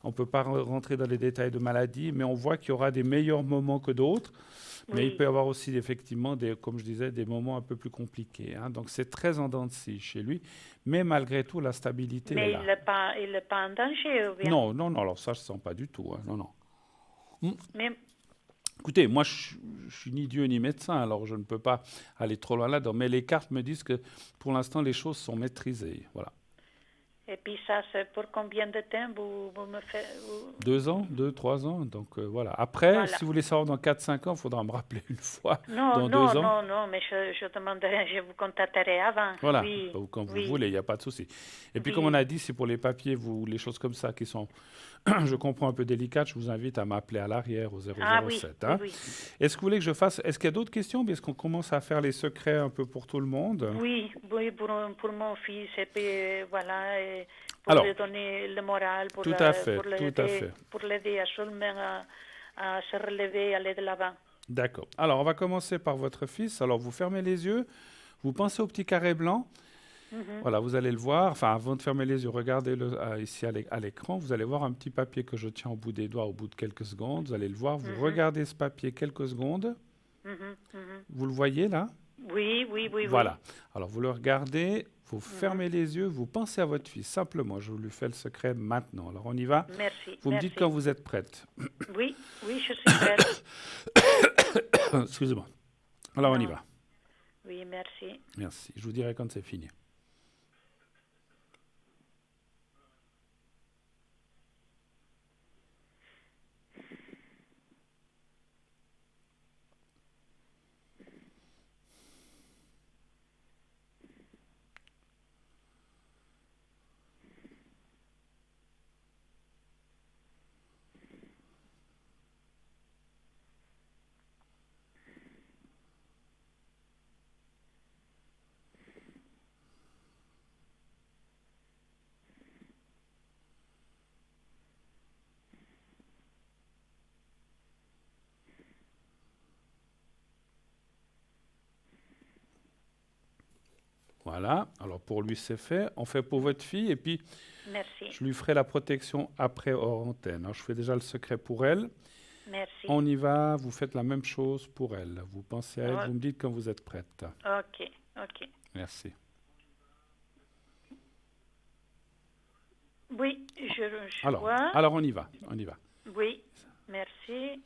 on peut pas rentrer dans les détails de maladie, mais on voit qu'il y aura des meilleurs moments que d'autres. Mais il Oui. peut y avoir aussi effectivement, comme je disais, des moments un peu plus compliqués, hein. Donc c'est très en dents de scie chez lui, mais malgré tout, la stabilité est Mais là. il n'est pas en danger, ou bien? Non, non, non, alors ça, je sens pas du tout, hein. Non, non. Hmm. Mais, Écoutez, moi, je suis ni Dieu ni médecin, alors je ne peux pas aller trop loin là-dedans. Mais les cartes me disent que pour l'instant, les choses sont maîtrisées. Voilà. et puis ça, c'est pour combien de temps vous me faites... 2 ans, 2, 3 ans. Donc voilà. Après, Voilà. si vous voulez savoir dans 4, 5 ans, il faudra me rappeler une fois Non, dans non, 2 ans. non, non, mais je demanderai, je vous contacterai avant. Voilà, Oui, ou quand vous oui, voulez, il n'y a pas de souci. Et puis, comme on oui. a dit, c'est pour les papiers, les choses comme ça qui sont, je comprends, un peu délicates, je vous invite à m'appeler à l'arrière au Ah oui, 007. oui, Hein. oui. Est-ce que vous voulez que je fasse, est-ce qu'il y a d'autres questions? Est-ce qu'on commence à faire les secrets un peu pour tout le monde? Oui, oui, pour mon fils, et puis voilà, et pour Alors, lui donner le moral, tout à fait, tout à fait. pour l'aider à seulement à se relever et aller de l'avant. D'accord. Alors, on va commencer par votre fils. Alors, vous fermez les yeux, vous pensez au petit carré blanc. Mhm, Voilà, vous allez le voir. Enfin, avant de fermer les yeux, regardez-le ici à l'écran. Vous allez voir un petit papier que je tiens au bout des doigts au bout de quelques secondes. Vous allez le voir. Vous mhm, regardez ce papier quelques secondes. mhm, mhm. Vous le voyez là? Oui, oui, oui, oui. Voilà. Alors, vous le regardez, vous Mhm. fermez les yeux, vous pensez à votre fils. Simplement, je vous lui fais le secret maintenant. Alors, on y va. Merci, Vous me dites quand merci. vous êtes prête. Oui, oui, je suis prête. Excusez-moi. Alors, on y Non, va. oui, merci. Merci. Je vous dirai quand c'est fini. Voilà. Alors, pour lui, c'est fait. On fait pour votre fille et puis Merci, je lui ferai la protection après hors antenne. Alors, je fais déjà le secret pour elle. merci. On y va. Vous faites la même chose pour elle. Vous pensez à elle. O- Vous me dites quand vous êtes prête. Ok, ok. Merci. Oui, je Alors, vois. alors on y va. On y va. Oui, merci.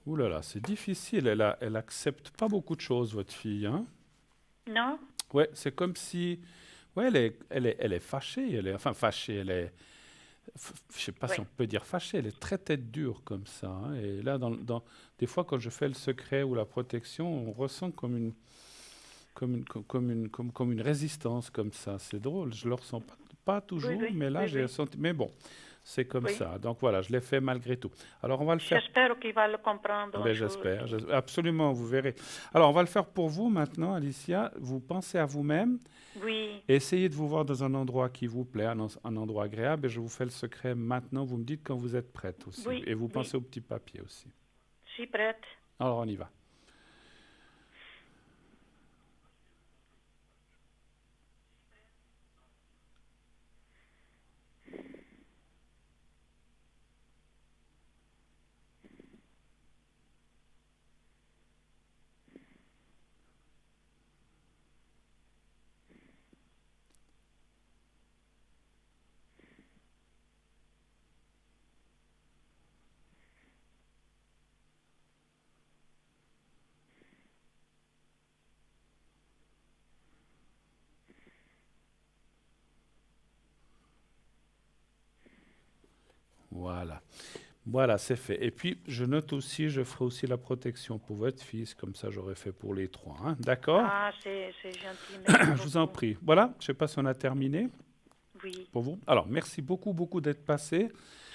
Ouh là là, c'est difficile. Elle accepte pas beaucoup de choses, votre fille, hein? Non? Ouais, c'est comme si, ouais, elle est fâchée. Enfin fâchée. Je sais pas si Oui, on peut dire fâchée. Elle est très tête dure comme ça, hein. Et là, des fois, quand je fais le secret ou la protection, on ressent comme une résistance comme ça. C'est drôle. Je le ressens pas oui, toujours, oui, mais là, oui, j'ai oui, senti. Mais bon, c'est comme oui. ça. Donc voilà, je l'ai fait malgré tout. Alors on va le faire. J'espère qu'il va le comprendre un Ben, jour. absolument, vous verrez. Alors, on va le faire pour vous maintenant, Alicia. Vous pensez à vous-même, Oui, essayez de vous voir dans un endroit qui vous plaît, un endroit agréable, et je vous fais le secret maintenant. Vous me dites quand vous êtes prête aussi. oui, Et vous oui. pensez au petit papier aussi. Je suis prête. Alors, on y va. Voilà. Voilà, c'est fait. Et puis, je note aussi, je ferai aussi la protection pour votre fils, comme ça j'aurais fait pour les trois. Hein. D'accord? Ah, c'est gentil, merci Je vous en beaucoup. prie. Voilà, je ne sais pas si on a terminé Oui, pour vous. Alors, merci beaucoup, beaucoup d'être passé,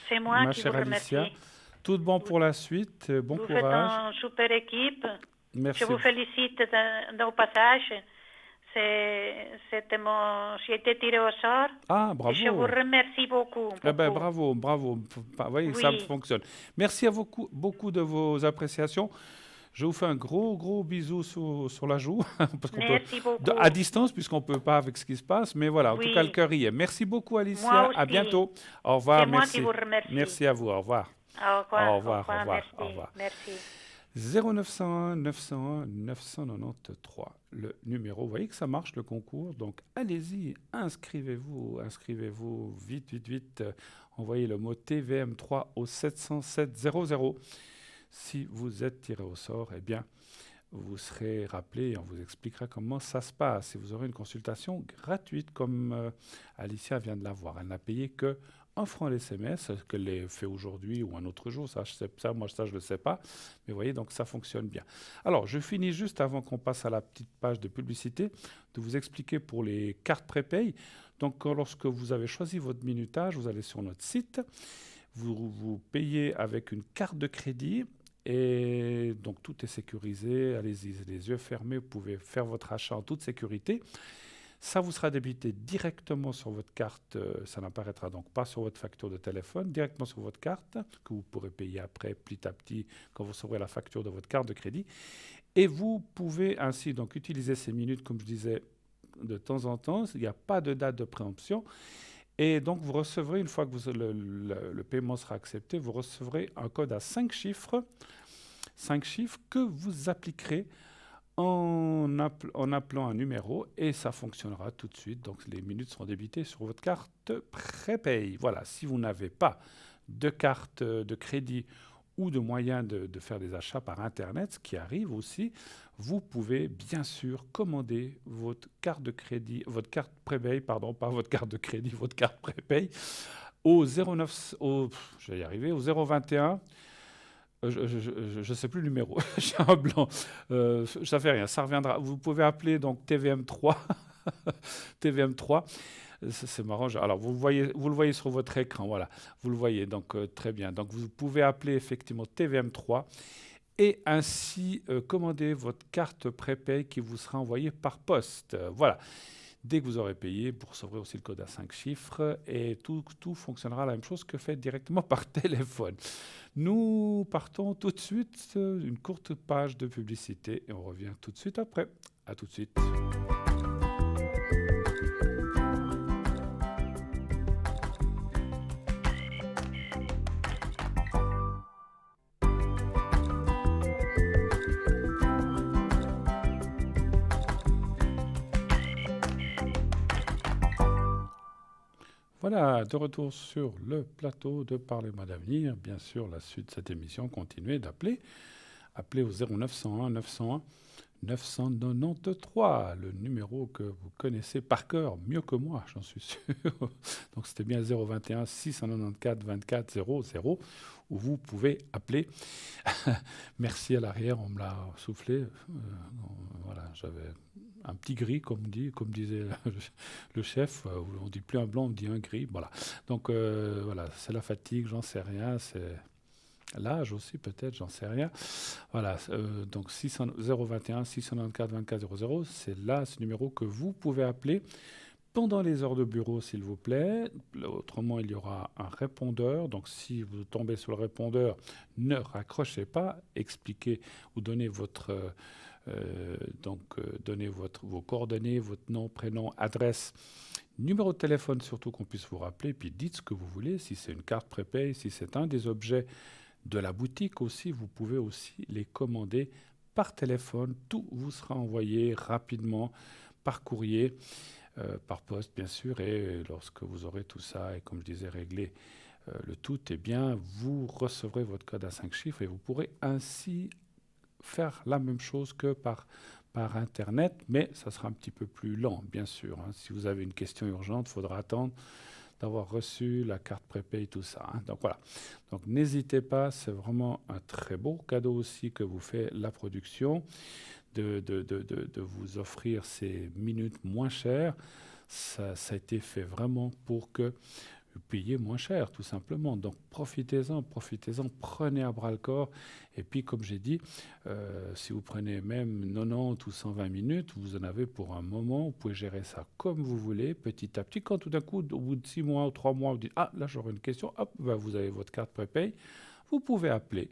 c'est moi ma qui vous chère Alicia. remercie. Tout de bon Vous, pour la suite. Bon vous faites courage. une super équipe. Je Merci. vous félicite au passage. J'ai été tiré au sort Ah, et je vous bravo. remercie beaucoup, Eh ben, beaucoup. bravo, bravo. Vous voyez, ça Oui, fonctionne. Merci à beaucoup, beaucoup de vos appréciations. Je vous fais un gros, gros bisou sur la joue, parce qu'on peut, merci à beaucoup. distance, puisqu'on ne peut pas avec ce qui se passe. Mais voilà, en tout cas, le Oui, cœur y est. Merci beaucoup, moi Alicia. À aussi. bientôt. Au C'est revoir, moi qui merci. vous remercie. Merci à vous. Au revoir. Au Au revoir, revoir, au merci, revoir. merci. 0901 901 993. Le numéro, vous voyez que ça marche le concours, donc allez-y, inscrivez-vous, inscrivez-vous vite, vite, vite. Envoyez le mot TVM3 au 707 00. Si vous êtes tiré au sort, eh bien, vous serez rappelé et on vous expliquera comment ça se passe. Et vous aurez une consultation gratuite comme Alicia vient de l'avoir. Elle n'a payé que 1 franc l'SMS, ce qu'elle ait fait aujourd'hui ou un autre jour, moi je ne le sais pas. Mais vous voyez, donc ça fonctionne bien. Alors, je finis juste avant qu'on passe à la petite page de publicité, de vous expliquer pour les cartes prépay. Donc, lorsque vous avez choisi votre minutage, vous allez sur notre site, vous payez avec une carte de crédit. Et donc tout est sécurisé, allez-y les yeux fermés, vous pouvez faire votre achat en toute sécurité. Ça vous sera débité directement sur votre carte, ça n'apparaîtra donc pas sur votre facture de téléphone, directement sur votre carte, que vous pourrez payer après petit à petit quand vous recevrez la facture de votre carte de crédit. Et vous pouvez ainsi donc utiliser ces minutes, comme je disais, de temps en temps. Il n'y a pas de date de préemption. Et donc, vous recevrez, une fois que le paiement sera accepté, vous recevrez un code à 5 chiffres, 5 chiffres que vous appliquerez en appelant un numéro et ça fonctionnera tout de suite. Donc, les minutes seront débitées sur votre carte prépay. Voilà, si vous n'avez pas de carte de crédit ou de moyens de faire des achats par Internet, ce qui arrive aussi, vous pouvez bien sûr commander votre carte de crédit, votre carte prépay, pardon, pas votre carte de crédit, votre carte prépay, au 09, je vais y arriver, au 021. Je ne sais plus le numéro, j'ai un blanc. Ça fait rien, ça reviendra. Vous pouvez appeler donc TVM3. TVM3. C'est marrant. Alors, vous le voyez sur votre écran. Voilà, vous le voyez. Donc, très bien. Donc, vous pouvez appeler effectivement TVM3 et ainsi commander votre carte prépay qui vous sera envoyée par poste. Voilà. Dès que vous aurez payé, vous recevrez aussi le code à 5 chiffres et tout fonctionnera la même chose que fait directement par téléphone. Nous partons tout de suite, une courte page de publicité et on revient tout de suite après. À tout de suite. Voilà, de retour sur le plateau de Parlez-moi d'avenir. Bien sûr, la suite de cette émission, continuez d'appeler. Appelez au 0901 901 993, le numéro que vous connaissez par cœur, mieux que moi, j'en suis sûr. Donc c'était bien 021 694 24 00, où vous pouvez appeler. Merci à l'arrière, on me l'a soufflé. Voilà, j'avais un petit gris, comme disait le chef. On dit plus un blanc, on dit un gris. Voilà. Donc voilà, c'est la fatigue, j'en sais rien. C'est l'âge aussi, peut-être, j'en sais rien. Voilà, donc 021 694 24 00, c'est là ce numéro que vous pouvez appeler pendant les heures de bureau, s'il vous plaît. Autrement, il y aura un répondeur. Donc, si vous tombez sur le répondeur, ne raccrochez pas. Expliquez ou donnez vos coordonnées, votre nom, prénom, adresse, numéro de téléphone, surtout qu'on puisse vous rappeler. Puis dites ce que vous voulez. Si c'est une carte prépay, si c'est un des objets de la boutique aussi, vous pouvez aussi les commander par téléphone. Tout vous sera envoyé rapidement par courrier, par poste bien sûr. Et lorsque vous aurez tout ça et comme je disais réglé le tout, eh bien vous recevrez votre code à 5 chiffres et vous pourrez ainsi faire la même chose que par Internet, mais ça sera un petit peu plus lent bien sûr. Si vous avez une question urgente, il faudra attendre d'avoir reçu la carte prépay, tout ça, hein. Donc voilà. Donc n'hésitez pas, c'est vraiment un très beau cadeau aussi que vous fait la production de vous offrir ces minutes moins chères. Ça a été fait vraiment pour que vous payiez moins cher, tout simplement. Donc profitez-en, prenez à bras le corps. Et puis, comme j'ai dit, si vous prenez même 90 ou 120 minutes, vous en avez pour un moment. Vous pouvez gérer ça comme vous voulez, petit à petit. Quand tout d'un coup, au bout de 6 mois ou 3 mois, vous dites « Ah, là, j'aurais une question », hop, ben, vous avez votre carte prépay. Vous pouvez appeler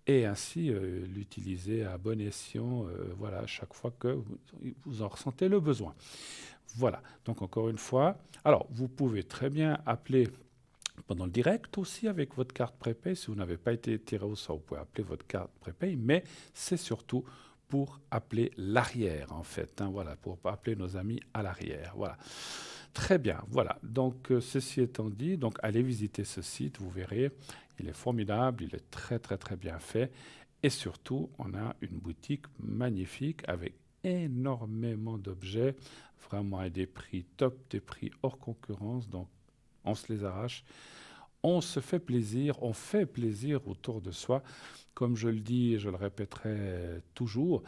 et ainsi l'utiliser à bon escient, voilà, à chaque fois que vous en ressentez le besoin. Voilà, donc encore une fois, alors vous pouvez très bien appeler pendant le direct aussi avec votre carte prépay. Si vous n'avez pas été tiré au sort, vous pouvez appeler votre carte prépay, mais c'est surtout pour appeler l'arrière en fait, hein, voilà, pour appeler nos amis à l'arrière, voilà. Très bien, voilà. Donc, ceci étant dit, donc allez visiter ce site, vous verrez, il est formidable, il est très, très, très bien fait. Et surtout, on a une boutique magnifique avec énormément d'objets, vraiment à des prix top, des prix hors concurrence. Donc, on se les arrache. On se fait plaisir, on fait plaisir autour de soi. Comme je le dis et je le répéterai toujours,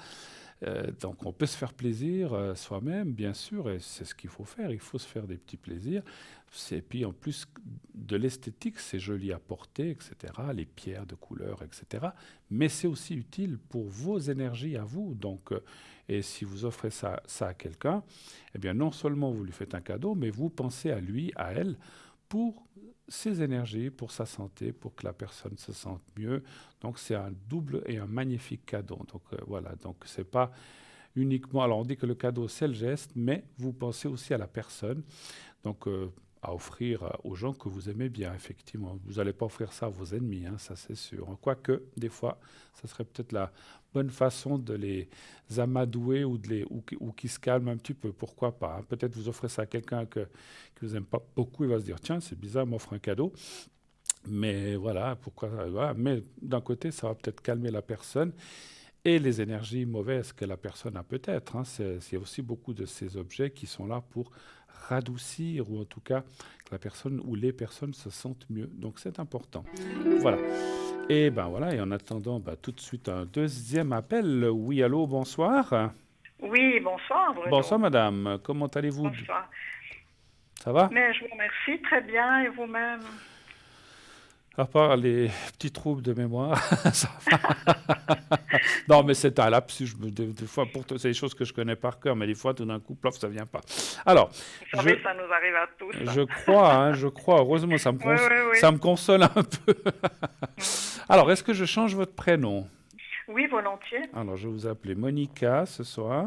donc on peut se faire plaisir soi-même, bien sûr, et c'est ce qu'il faut faire. Il faut se faire des petits plaisirs. Et puis en plus de l'esthétique, c'est joli à porter, etc. Les pierres de couleur, etc. Mais c'est aussi utile pour vos énergies à vous. Donc, et si vous offrez ça à quelqu'un, eh bien non seulement vous lui faites un cadeau, mais vous pensez à lui, à elle, pour ses énergies, pour sa santé, pour que la personne se sente mieux. Donc c'est un double et un magnifique cadeau. Donc voilà, donc c'est pas uniquement... Alors on dit que le cadeau c'est le geste, mais vous pensez aussi à la personne. Donc à offrir aux gens que vous aimez bien, effectivement. Vous n'allez pas offrir ça à vos ennemis, hein, ça c'est sûr. Quoique, des fois, ça serait peut-être la bonne façon de les amadouer ou qui se calment un petit peu, pourquoi pas, hein. Peut-être vous offrez ça à quelqu'un que vous n'aimez pas beaucoup, il va se dire, tiens, c'est bizarre, il m'offre un cadeau. Mais voilà, pourquoi voilà. Mais d'un côté, ça va peut-être calmer la personne et les énergies mauvaises que la personne a peut-être, hein. C'est aussi beaucoup de ces objets qui sont là pour radoucir ou en tout cas que la personne ou les personnes se sentent mieux. Donc c'est important. Voilà. Et ben voilà, et en attendant tout de suite un deuxième appel. Oui, allô, bonsoir. Oui, bonsoir Bruno. Bonsoir madame, comment allez-vous? Bonsoir. Ça va? Mais je vous remercie, très bien, et vous-même? À part les petits troubles de mémoire, ça va. Non, mais c'est un lapsus. Des fois, c'est des choses que je connais par cœur, mais des fois, tout d'un coup, plof, ça vient pas. Alors, vous savez, ça nous arrive à tous. Je crois. Heureusement, ça me console un peu. Alors, est-ce que je change votre prénom? Oui, volontiers. Alors, je vais vous appeler Monica ce soir.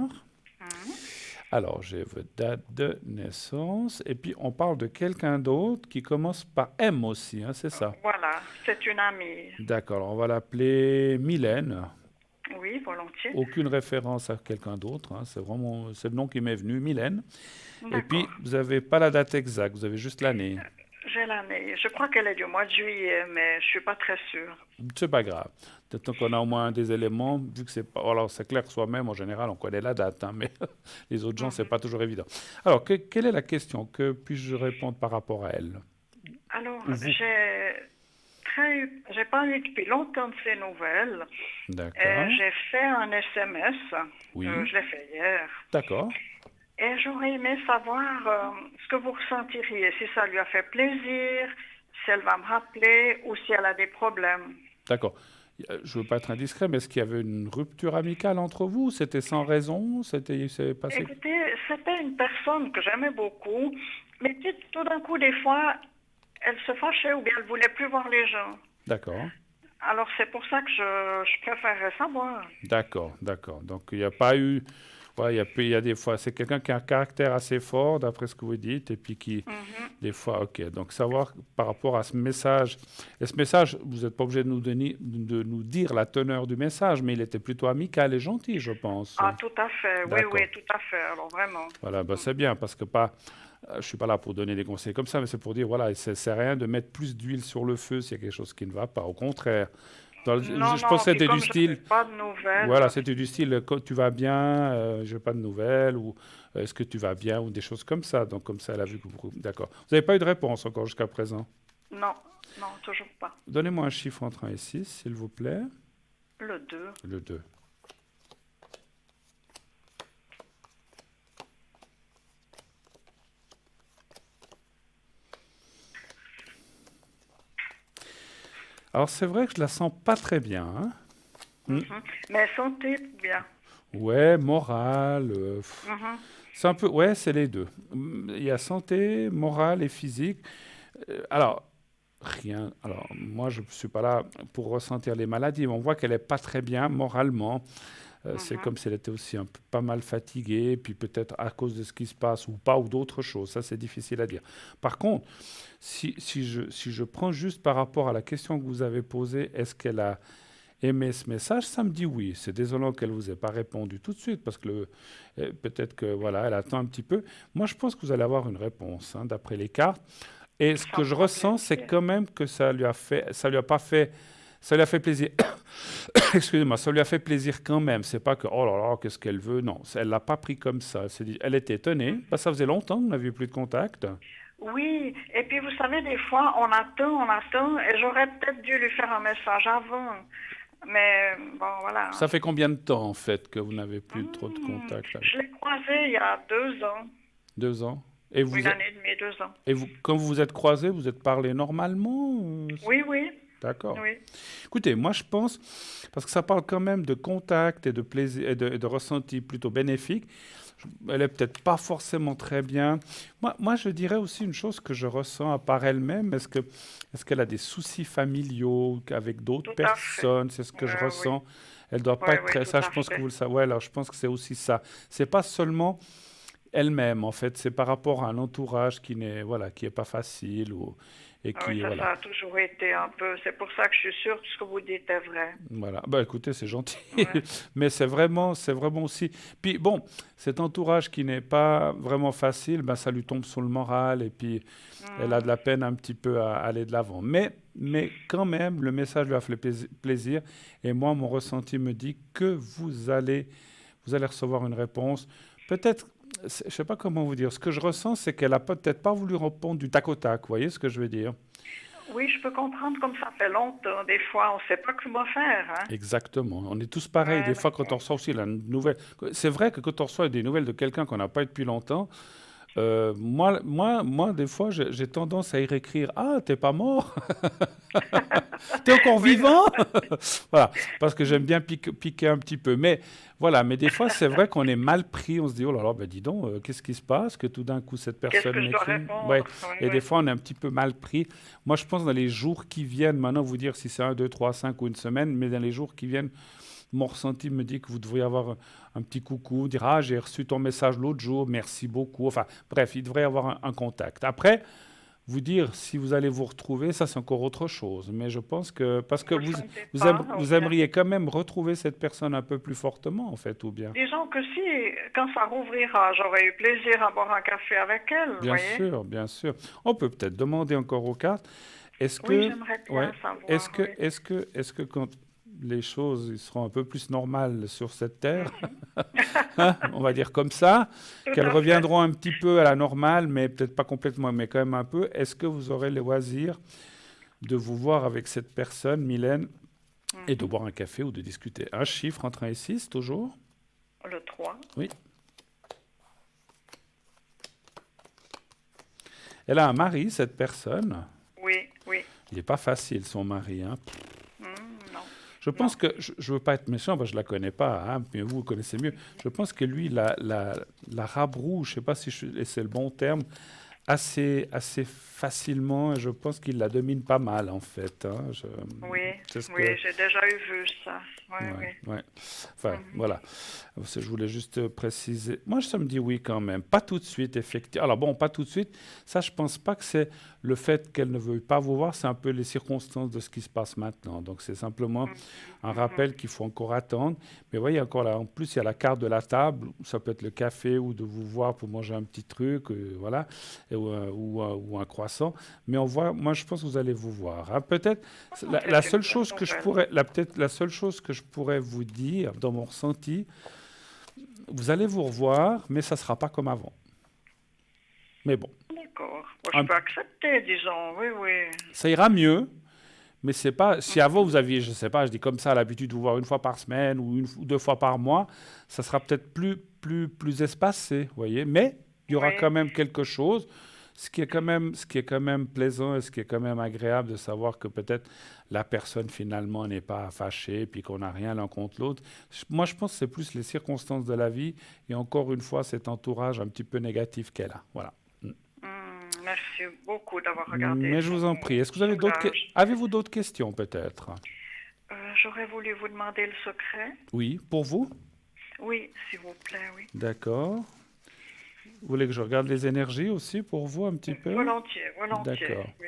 Alors, j'ai votre date de naissance. Et puis, on parle de quelqu'un d'autre qui commence par M aussi, hein, c'est ça? Voilà, c'est une amie. D'accord, on va l'appeler Mylène. Oui, volontiers. Aucune référence à quelqu'un d'autre, hein, c'est le nom qui m'est venu, Mylène. Et puis, vous n'avez pas la date exacte, vous avez juste l'année. J'ai l'année. Je crois qu'elle est du mois de juillet, mais je ne suis pas très sûre. C'est pas grave. Tant qu'on a au moins des éléments, vu que c'est pas... Alors, c'est clair que soi-même, en général, on connaît la date, hein, mais les autres gens, c'est pas toujours évident. Alors, quelle est la question? Que puis-je répondre par rapport à elle? Alors, j'ai pas eu depuis longtemps de ces nouvelles. D'accord. J'ai fait un SMS. Oui. Je l'ai fait hier. D'accord. Et j'aurais aimé savoir ce que vous ressentiriez, si ça lui a fait plaisir, si elle va me rappeler ou si elle a des problèmes. D'accord. Je ne veux pas être indiscret, mais est-ce qu'il y avait une rupture amicale entre vous? C'était sans raison? C'est passé... Écoutez, c'était une personne que j'aimais beaucoup, mais tout d'un coup, des fois, elle se fâchait ou bien elle ne voulait plus voir les gens. D'accord. Alors, c'est pour ça que je préférerais savoir. D'accord. Donc, il n'y a pas eu... Ouais, il y a des fois, c'est quelqu'un qui a un caractère assez fort, d'après ce que vous dites, et puis qui, des fois, ok. Donc, savoir par rapport à ce message, et ce message, vous n'êtes pas obligé de nous dire la teneur du message, mais il était plutôt amical et gentil, je pense. Ah, tout à fait, oui, tout à fait, alors vraiment. Voilà, c'est bien, parce que je ne suis pas là pour donner des conseils comme ça, mais c'est pour dire, voilà, c'est rien de mettre plus d'huile sur le feu s'il y a quelque chose qui ne va pas. Au contraire, Non, Je pense non, que puis c'était du comme je n'ai style, pas de nouvelles, voilà, c'était du style, tu vas bien, je n'ai pas de nouvelles, ou est-ce que tu vas bien, ou des choses comme ça. Donc, comme ça, elle a vu que vous... D'accord. Vous n'avez pas eu de réponse encore jusqu'à présent. non, non, toujours pas. Donnez-moi un chiffre entre 1 et 6, s'il vous plaît. Le 2. Le 2. Alors, c'est vrai que je la sens pas très bien, hein. Hmm. Mais santé, bien. Ouais, morale. Mhm. C'est un peu, ouais, c'est les deux. Il y a santé, morale et physique. Alors, rien. Alors, moi, je ne suis pas là pour ressentir les maladies, mais on voit qu'elle n'est pas très bien moralement. C'est Mhm. comme si elle était aussi pas mal fatiguée, puis peut-être à cause de ce qui se passe ou pas, ou d'autres choses. Ça, c'est difficile à dire. Par contre, si je prends juste par rapport à la question que vous avez posée, est-ce qu'elle a aimé ce message? Ça me dit oui. C'est désolant qu'elle ne vous ait pas répondu tout de suite, parce que peut-être que voilà, elle attend un petit peu. Moi, je pense que vous allez avoir une réponse, hein, d'après les cartes. Et ce Ça que me je fera ressens, c'est plaisir. quand même que ça lui a pas fait, ça lui a fait plaisir. Excusez-moi, ça lui a fait plaisir quand même. C'est pas que, oh là là, qu'est-ce qu'elle veut. Non, elle l'a pas pris comme ça. Elle s'est dit, elle était étonnée. Bah, ça faisait longtemps qu'on n'avait plus de contact. Oui, et puis vous savez, des fois, on attend, et j'aurais peut-être dû lui faire un message avant. Mais bon, voilà. Ça fait combien de temps, en fait, que vous n'avez plus trop de Hmm, contact avec? Je l'ai croisé il y a 2 ans, 2 ans. Et vous, une année et demie, 2 ans. et vous, quand vous vous êtes croisés, vous êtes parlé normalement? Oui, oui, D'accord. oui. Écoutez, moi je pense, parce que ça parle quand même de contact et de plaisir et de ressenti plutôt bénéfique, elle est peut-être pas forcément très bien. Moi, je dirais aussi une chose que je ressens à part elle-même. Est-ce qu'elle a des soucis familiaux avec d'autres Tout à fait. personnes? C'est ce que je Oui, ressens. Elle doit oui, pas être oui, très. tout Ça, je à pense que fait. vous le savez. Ouais, alors je pense que c'est aussi ça. C'est pas seulement elle-même, en fait. C'est par rapport à un entourage qui n'est, voilà, qui est pas facile et Ah oui, qui, voilà. ça a toujours été un peu. C'est pour ça que je suis sûre que ce que vous dites est vrai. Voilà. Bah écoutez, c'est gentil, Ouais. mais c'est vraiment aussi. Puis bon, cet entourage qui n'est pas vraiment facile, ben ça lui tombe sur le moral et puis elle a de Hmm. la peine un petit peu à aller de l'avant. Mais quand même, le message lui a fait plaisir et moi, mon ressenti me dit que vous allez recevoir une réponse. Peut-être, je sais pas comment vous dire. Ce que je ressens, c'est qu'elle a peut-être pas voulu répondre du tac au tac. Vous voyez ce que je veux dire? Oui, je peux comprendre comme ça fait longtemps. Des fois, on ne sait pas comment faire, hein. Exactement. On est tous pareils. Ouais, Des fois, quand on ouais. reçoit aussi la nouvelle. C'est vrai que quand on reçoit des nouvelles de quelqu'un qu'on n'a pas eu depuis longtemps, moi, des fois, j'ai tendance à y réécrire: Ah, t'es pas mort? T'es encore Oui, vivant? Voilà. Parce que j'aime bien piquer un petit peu. Mais voilà. Mais des fois, c'est vrai qu'on est mal pris. On se dit: Oh là là, ben dis donc, qu'est-ce qui se passe? Que tout d'un coup, cette qu'est-ce personne que je dois m'écrit. Ouais. répondre? Oui, Et oui. des fois, on est un petit peu mal pris. Moi, je pense dans les jours qui viennent, maintenant, vous dire si c'est un, deux, trois, cinq ou une semaine, mais dans les jours qui viennent, mon ressenti me dit que vous devriez avoir un petit coucou, dire: Ah, j'ai reçu ton message l'autre jour, merci beaucoup. Enfin, bref, il devrait y avoir un contact. Après, vous dire si vous allez vous retrouver, ça c'est encore autre chose. Mais je pense que, parce que Vous le sentez vous, pas, ou vous bien? aimeriez quand même retrouver cette personne un peu plus fortement, en fait, ou bien? Disons que si, quand ça rouvrira, j'aurais eu plaisir à boire un café avec elle, vous Bien voyez? sûr, bien sûr. On peut peut-être demander encore aux cartes. Est-ce Oui, que, j'aimerais ouais, bien savoir, oui. est-ce que quand les choses ils seront un peu plus normales sur cette terre, Mhm. hein, on va dire comme ça, Tout qu'elles à fait. reviendront un petit peu à la normale, mais peut-être pas complètement, mais quand même un peu, est-ce que vous aurez le loisir de vous voir avec cette personne, Mylène, et de Mhm. boire un café ou de discuter? Un chiffre entre 1 et 6, toujours? Le 3. Oui. Elle a un mari, cette personne. Oui, oui. Il n'est pas facile, son mari, hein. Non, Je non. pense que, je ne veux pas être méchant, parce que je ne la connais pas, hein, mais vous le connaissez mieux. Je pense que lui, la rabroue, je ne sais pas si c'est le bon terme, assez facilement, et je pense qu'il la domine pas mal, en fait, hein. Oui, C'est ce oui, que... j'ai déjà eu vu ça. Oui, oui. Ouais, ouais. Enfin, Mhm. voilà. Je voulais juste préciser. Moi, ça me dit oui quand même. Pas tout de suite, effectivement. Alors bon, pas tout de suite. Ça, je pense pas que c'est le fait qu'elle ne veuille pas vous voir. C'est un peu les circonstances de ce qui se passe maintenant. Donc, c'est simplement Mhm. un Mhm. rappel qu'il faut encore attendre. Mais vous voyez, encore là, en plus, il y a la carte de la table. Ça peut être le café ou de vous voir pour manger un petit truc. Voilà. ou un croissant. Mais moi, je pense que vous allez vous voir, hein. Peut-être la, C'est la une seule bonne chose que je nouvelle. pourrais, peut-être la seule chose que je pourrais vous dire dans mon ressenti, vous allez vous revoir, mais ça sera pas comme avant. Mais bon, D'accord. Bon, je un- peux accepter, disons. Oui, oui. ça ira mieux. Mais c'est pas. Si avant Mhm. vous aviez, je sais pas, je dis comme ça, l'habitude de vous voir une fois par semaine ou 2 fois par mois, ça sera peut-être plus espacé, vous voyez. Mais il y aura quand Oui, même quelque chose, ce qui est quand même plaisant et ce qui est quand même agréable de savoir que peut-être la personne finalement n'est pas fâchée, puis qu'on n'a rien l'un contre l'autre. Moi, je pense que c'est plus les circonstances de la vie et encore une fois cet entourage un petit peu négatif qu'elle a. Voilà. merci beaucoup d'avoir regardé Mais je vous en prie. Est-ce que vous avez sondage. avez-vous d'autres questions peut-être? J'aurais voulu vous demander le secret. Oui, pour vous? Oui, s'il vous plaît, oui. D'accord. Vous voulez que je regarde les énergies aussi pour vous un petit peu? Volontiers, volontiers, D'accord. oui.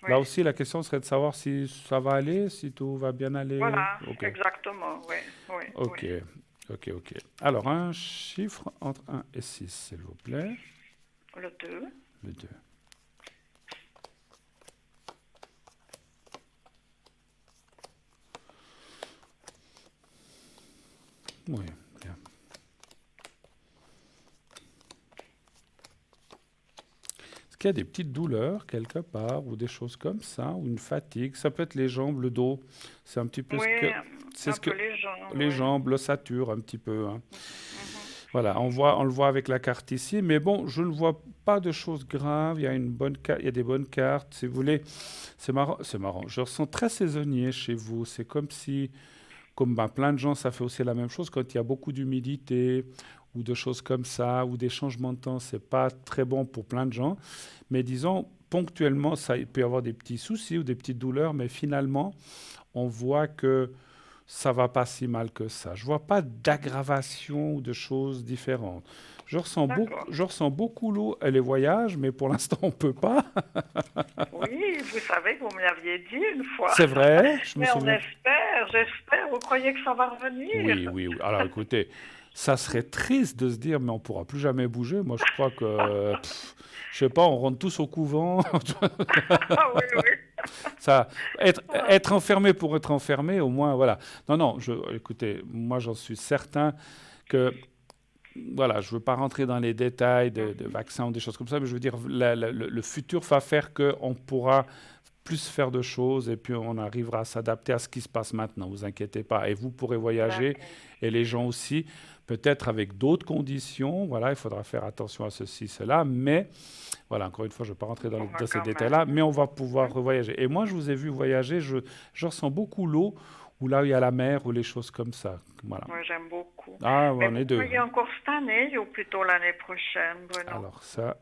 Oui. Là aussi, la question serait de savoir si ça va aller, si tout va bien aller. Voilà, Ok. exactement, oui, oui, oui. Ok. Ok, ok. Alors, un chiffre entre 1 et 6, s'il vous plaît. Le 2. Le 2. Oui, bien. Est-ce qu'il y a des petites douleurs quelque part ou des choses comme ça, ou une fatigue? Ça peut être les jambes, le dos. C'est un petit peu ce Oui, que, c'est un ce que peu les jambes, les oui. jambes, l'ossature un petit peu, hein. Mhm. Voilà, on le voit avec la carte ici, mais bon, je ne vois pas de choses graves. Il y a il y a des bonnes cartes, si vous voulez. C'est marrant, c'est marrant. Je ressens très saisonnier chez vous. C'est comme si, comme ben, plein de gens, ça fait aussi la même chose quand il y a beaucoup d'humidité ou de choses comme ça, ou des changements de temps. C'est pas très bon pour plein de gens. Mais disons, ponctuellement, ça il peut y avoir des petits soucis ou des petites douleurs, mais finalement, on voit que ça va pas si mal que ça. Je vois pas d'aggravation ou de choses différentes. D'accord. Je ressens beaucoup l'eau et les voyages, mais pour l'instant, on peut pas. Oui, vous savez que vous me l'aviez dit une fois. C'est vrai, je me Mais on souviens. espère, j'espère. Vous croyez que ça va revenir? Oui, oui, oui. Alors écoutez, ça serait triste de se dire, mais on pourra plus jamais bouger. Moi, je crois que, je sais pas, on rentre tous au couvent. Ah oui, oui. Ça, être, Ah, être enfermé pour être enfermé, au moins, voilà. Non, non, écoutez, moi, j'en suis certain que voilà, je ne veux pas rentrer dans les détails de vaccins ou des choses comme ça, mais je veux dire, le futur va faire qu'on pourra plus faire de choses et puis on arrivera à s'adapter à ce qui se passe maintenant, vous inquiétez pas. Et vous pourrez voyager d'accord. et les gens aussi, peut-être avec d'autres conditions, voilà, il faudra faire attention à ceci, cela, mais voilà, encore une fois, je ne vais pas rentrer On va dans ces quand même. détails-là, mais on va pouvoir revoyager. Et moi, je vous ai vu voyager, je ressens beaucoup l'eau, ou là où il y a la mer, ou les choses comme ça. Voilà. Moi, j'aime beaucoup. Ah, Mais on vous est deux, croyez hein. encore cette année ou plutôt l'année prochaine, Bruno? Alors ça,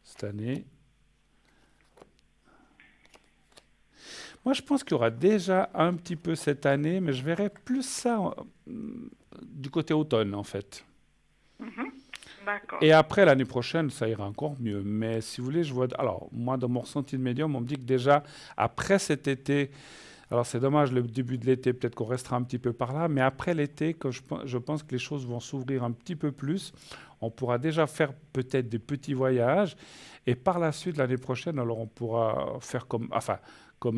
cette année. Moi, je pense qu'il y aura déjà un petit peu cette année, mais je verrai plus ça du côté automne, en fait. Mhm. D'accord. Et après, l'année prochaine, ça ira encore mieux. Mais si vous voulez, je vois. Alors, moi, dans mon ressenti de médium, on me dit que déjà, après cet été, alors c'est dommage, le début de l'été, peut-être qu'on restera un petit peu par là, mais après l'été, quand je pense que les choses vont s'ouvrir un petit peu plus, on pourra déjà faire peut-être des petits voyages, et par la suite, l'année prochaine, alors on pourra faire comme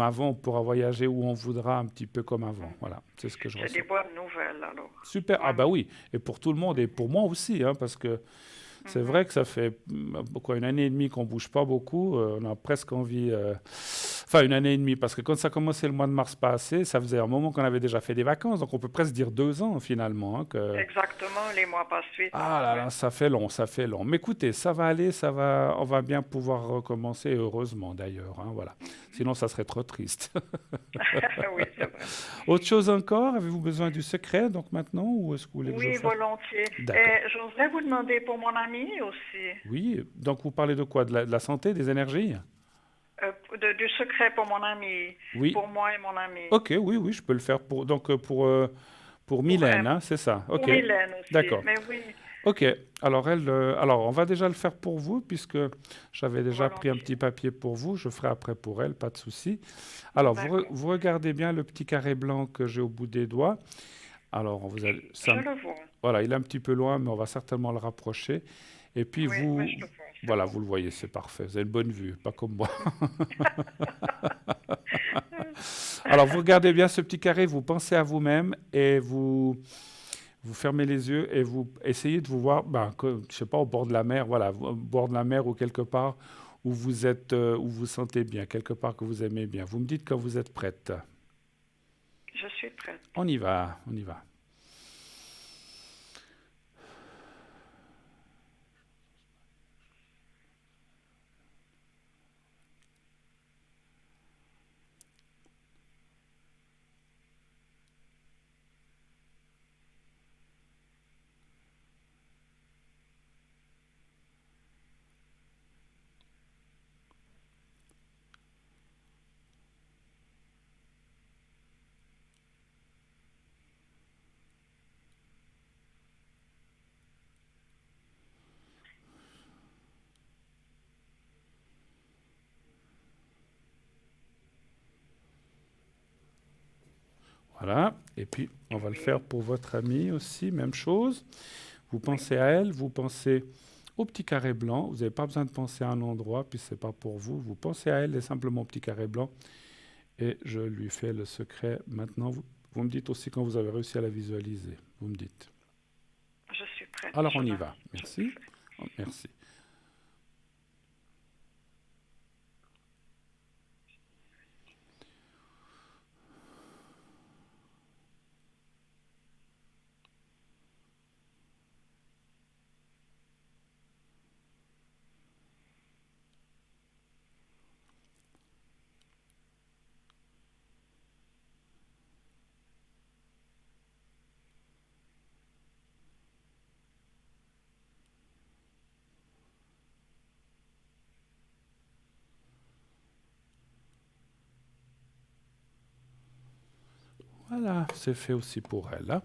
avant, on pourra voyager où on voudra, un petit peu comme avant. Voilà, c'est ce que je C'est des ressens. bonnes nouvelles alors. Super, ah bah Vraiment. oui, et pour tout le monde, et pour moi aussi, hein, parce que c'est Mhm. vrai que ça fait quoi, 1 année et demie qu'on bouge pas beaucoup. On a presque envie. Enfin, 1 année et demie, parce que quand ça a commencé le mois de mars passé, ça faisait un moment qu'on avait déjà fait des vacances. Donc on peut presque dire 2 ans finalement, hein, que... Exactement, les mois passent vite. Ah là Oui. là, ça fait long, ça fait long. Mais écoutez, ça va aller, on va bien pouvoir recommencer, heureusement d'ailleurs, hein, voilà. Sinon, ça serait trop triste. Oui, c'est vrai. Autre chose encore, avez-vous besoin du secret donc maintenant, ou est-ce que vous voulez que je Oui, fasse? volontiers. D'accord. Et j'oserais vous demander pour mon ami aussi, Oui, donc vous parlez de quoi? De la santé, des énergies? du secret pour mon ami, Oui. pour moi et mon ami, Ok, oui, oui, je peux le faire pour pour Mylène, M, hein, c'est ça. pour Ok, Mylène aussi. d'accord. Mais oui, Ok, alors on va déjà le faire pour vous, puisque j'avais déjà pris un volontiers. petit papier pour vous. Je ferai après pour elle, pas de souci. Alors, D'accord. vous regardez bien le petit carré blanc que j'ai au bout des doigts. Alors, Je le vois. voilà, il est un petit peu loin, mais on va certainement le rapprocher. Et puis, Oui, mais je le vois. Voilà, vous le voyez, c'est parfait. Vous avez une bonne vue, pas comme moi. Alors, vous regardez bien ce petit carré, vous pensez à vous-même et vous fermez les yeux et vous essayez de vous voir, je sais pas, au bord de la mer, voilà, au bord de la mer ou quelque part où vous êtes, où vous sentez bien, quelque part que vous aimez bien. Vous me dites quand vous êtes prête. Je suis prête. On y va, on y va. Voilà, et puis on va le faire pour votre amie aussi, même chose. Vous pensez à elle, vous pensez au petit carré blanc. Vous n'avez pas besoin de penser à un endroit, puis ce n'est pas pour vous. Vous pensez à elle et simplement au petit carré blanc. Et je lui fais le secret maintenant. Vous me dites aussi quand vous avez réussi à la visualiser. Vous me dites. Je suis prête. Alors on y va. Merci. Merci. Voilà, c'est fait aussi pour elle, hein.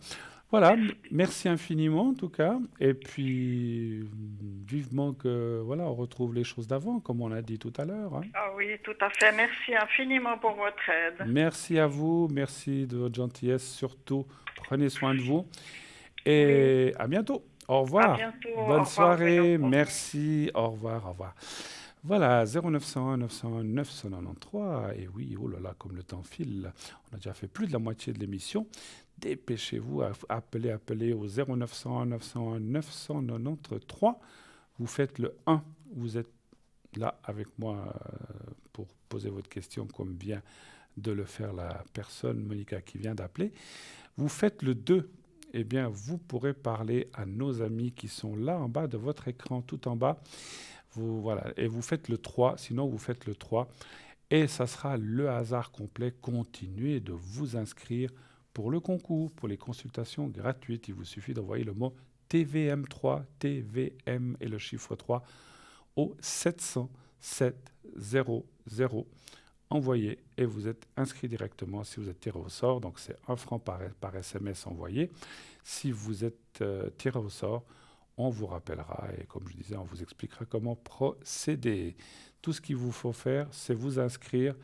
Voilà, merci infiniment en tout cas. Et puis, vivement que voilà, on retrouve les choses d'avant, comme on a dit tout à l'heure, hein. Ah oui, tout à fait. Merci infiniment pour votre aide. Merci à vous, merci de votre gentillesse. Surtout, prenez soin de vous. Et à bientôt. Au revoir. À bientôt. Au Bonne revoir, soirée. Bruno. Merci. Au revoir. Au revoir. Voilà, 0901 901 993. Et oui, oh là là, comme le temps file. On a déjà fait plus de la moitié de l'émission. Dépêchez-vous, appelez au 0901 901 993. Vous faites le 1. Vous êtes là avec moi pour poser votre question comme vient de le faire la personne, Monica, qui vient d'appeler. Vous faites le 2. Eh bien, vous pourrez parler à nos amis qui sont là en bas de votre écran, tout en bas. Voilà. Et vous faites le 3, sinon vous faites le 3. Et ça sera le hasard complet. Continuez de vous inscrire pour le concours, pour les consultations gratuites. Il vous suffit d'envoyer le mot TVM3, TVM et le chiffre 3 au 700 700. Envoyez et vous êtes inscrit directement si vous êtes tiré au sort. Donc c'est 1 franc par SMS envoyé. Si vous êtes tiré au sort, on vous rappellera et comme je disais, on vous expliquera comment procéder. Tout ce qu'il vous faut faire, c'est vous inscrire.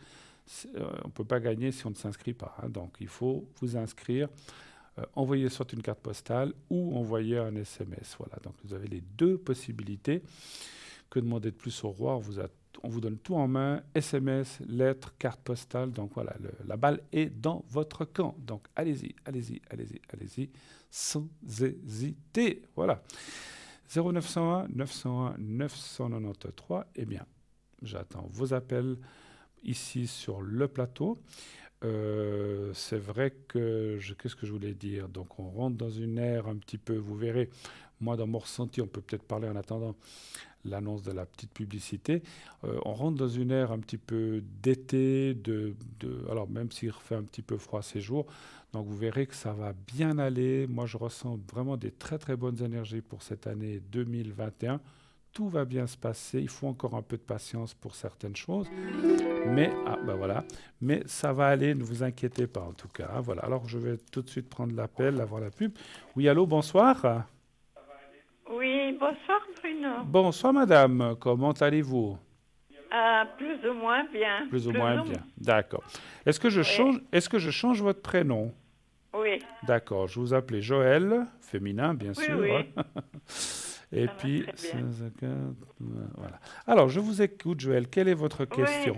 On ne peut pas gagner si on ne s'inscrit pas, hein. Donc il faut vous inscrire, envoyer soit une carte postale ou envoyer un SMS. Voilà, donc vous avez les deux possibilités. Que demander de plus au roi? On vous donne tout en main, SMS, lettres, carte postale. Donc voilà, la balle est dans votre camp. Donc allez-y, allez-y, allez-y, allez-y, sans hésiter. Voilà. 0901 901 993. Eh bien, j'attends vos appels ici sur le plateau. C'est vrai que, qu'est-ce que je voulais dire? Donc on rentre dans une ère un petit peu, vous verrez, moi dans mon ressenti, on peut peut-être parler en attendant l'annonce de la petite publicité. On rentre dans une ère un petit peu d'été, alors même s'il fait un petit peu froid ces jours, donc vous verrez que ça va bien aller. Moi je ressens vraiment des très très bonnes énergies pour cette année 2021. Tout va bien se passer, il faut encore un peu de patience pour certaines choses, mais voilà, mais ça va aller, ne vous inquiétez pas en tout cas, hein, voilà. Alors je vais tout de suite prendre l'appel avant la pub. Oui, allô, bonsoir. Oui, bonsoir Bruno. Bonsoir madame, comment allez-vous? Plus ou moins bien. Plus ou moins bien, d'accord. Est-ce que je change votre prénom? Oui. D'accord, je vous appelais Joël, féminin bien sûr. Oui. Hein. Et Ça va puis, très bien. voilà. Alors, je vous écoute, Joël. Quelle est votre question?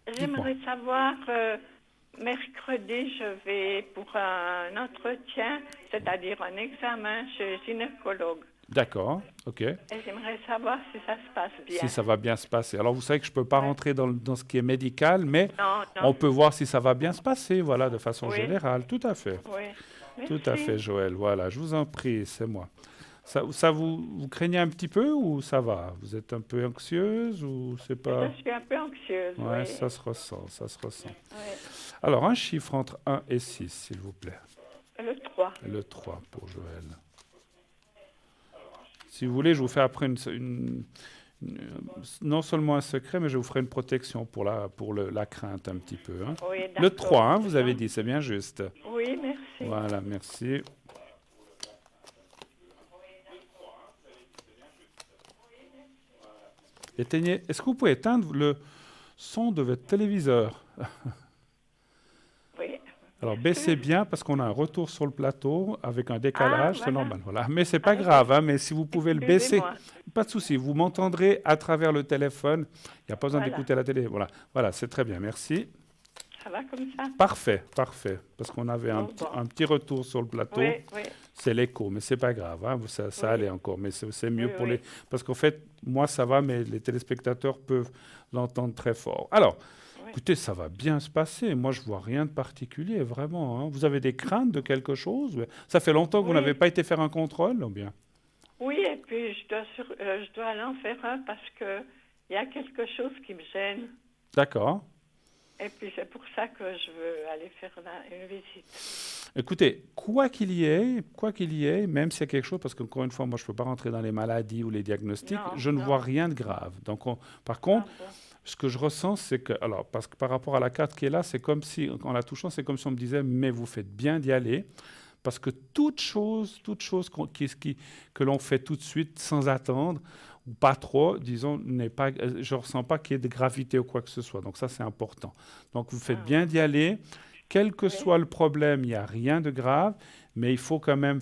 Oui, j'aimerais savoir, mercredi, je vais pour un entretien, c'est-à-dire un examen chez le gynécologue. D'accord, ok. Et j'aimerais savoir si ça se passe Si bien. ça va bien se passer. Alors, vous savez que je ne peux pas Ouais. rentrer dans ce qui est médical, mais Non, on non. peut voir si ça va bien se passer, voilà, de façon Oui, générale. Tout à fait. oui. Tout à fait, Merci. Joël. Voilà, je vous en prie, c'est moi. Ça vous craignez un petit peu ou ça va? Vous êtes un peu anxieuse ou c'est pas... Je suis un peu anxieuse, Ouais, oui. ça se ressent, ça se ressent. Oui. Alors, un chiffre entre 1 et 6, s'il vous plaît. Le 3. Le 3 pour Joël. Si vous voulez, je vous fais après non seulement un secret, mais je vous ferai une protection pour la crainte un petit peu. Hein. Oui, Le d'accord. 3, hein, vous avez dit, c'est bien juste. Oui, merci. Voilà, merci. Est-ce que vous pouvez éteindre le son de votre téléviseur? Oui. Alors, baissez bien parce qu'on a un retour sur le plateau avec un Ah, décalage, c'est voilà. normal. Voilà. Mais c'est pas Ah, grave, hein, mais si vous pouvez le baisser, excusez-moi. pas de souci. Vous m'entendrez à travers le téléphone. Il n'y a pas besoin Voilà. d'écouter la télé. Voilà, voilà, c'est très bien. Merci. Ça va comme ça? Parfait, parfait. Parce qu'on avait Bon. un petit retour sur le plateau. Oui, oui. C'est l'écho, mais c'est pas grave. Hein, ça Oui. allait encore, mais c'est mieux Oui, pour oui. les. Parce qu'en fait, moi ça va, mais les téléspectateurs peuvent l'entendre très fort. Alors. Oui. Écoutez, ça va bien se passer. Moi, je vois rien de particulier, vraiment. Hein. Vous avez des craintes de quelque chose? Ça fait longtemps que vous Oui. n'avez pas été faire un contrôle, ou bien? Oui, et puis je dois aller en faire un parce que il y a quelque chose qui me gêne. D'accord. Et puis c'est pour ça que je veux aller faire une visite. Écoutez, quoi qu'il y ait, même s'il y a quelque chose, parce qu'encore une fois, moi, je ne peux pas rentrer dans les maladies ou les diagnostics, Non, je ne non. vois rien de grave. Donc, par Ah, contre, bon. ce que je ressens, c'est que, alors, parce que par rapport à la carte qui est là, c'est comme si, en la touchant, c'est comme si on me disait, mais vous faites bien d'y aller, parce que toute chose que l'on fait tout de suite, sans attendre, ou pas trop, disons, je ne ressens pas qu'il y ait de gravité ou quoi que ce soit. Donc ça, c'est important. Donc vous faites Ah, bien d'y aller. Quel que oui. soit le problème, il n'y a rien de grave, mais il faut quand même,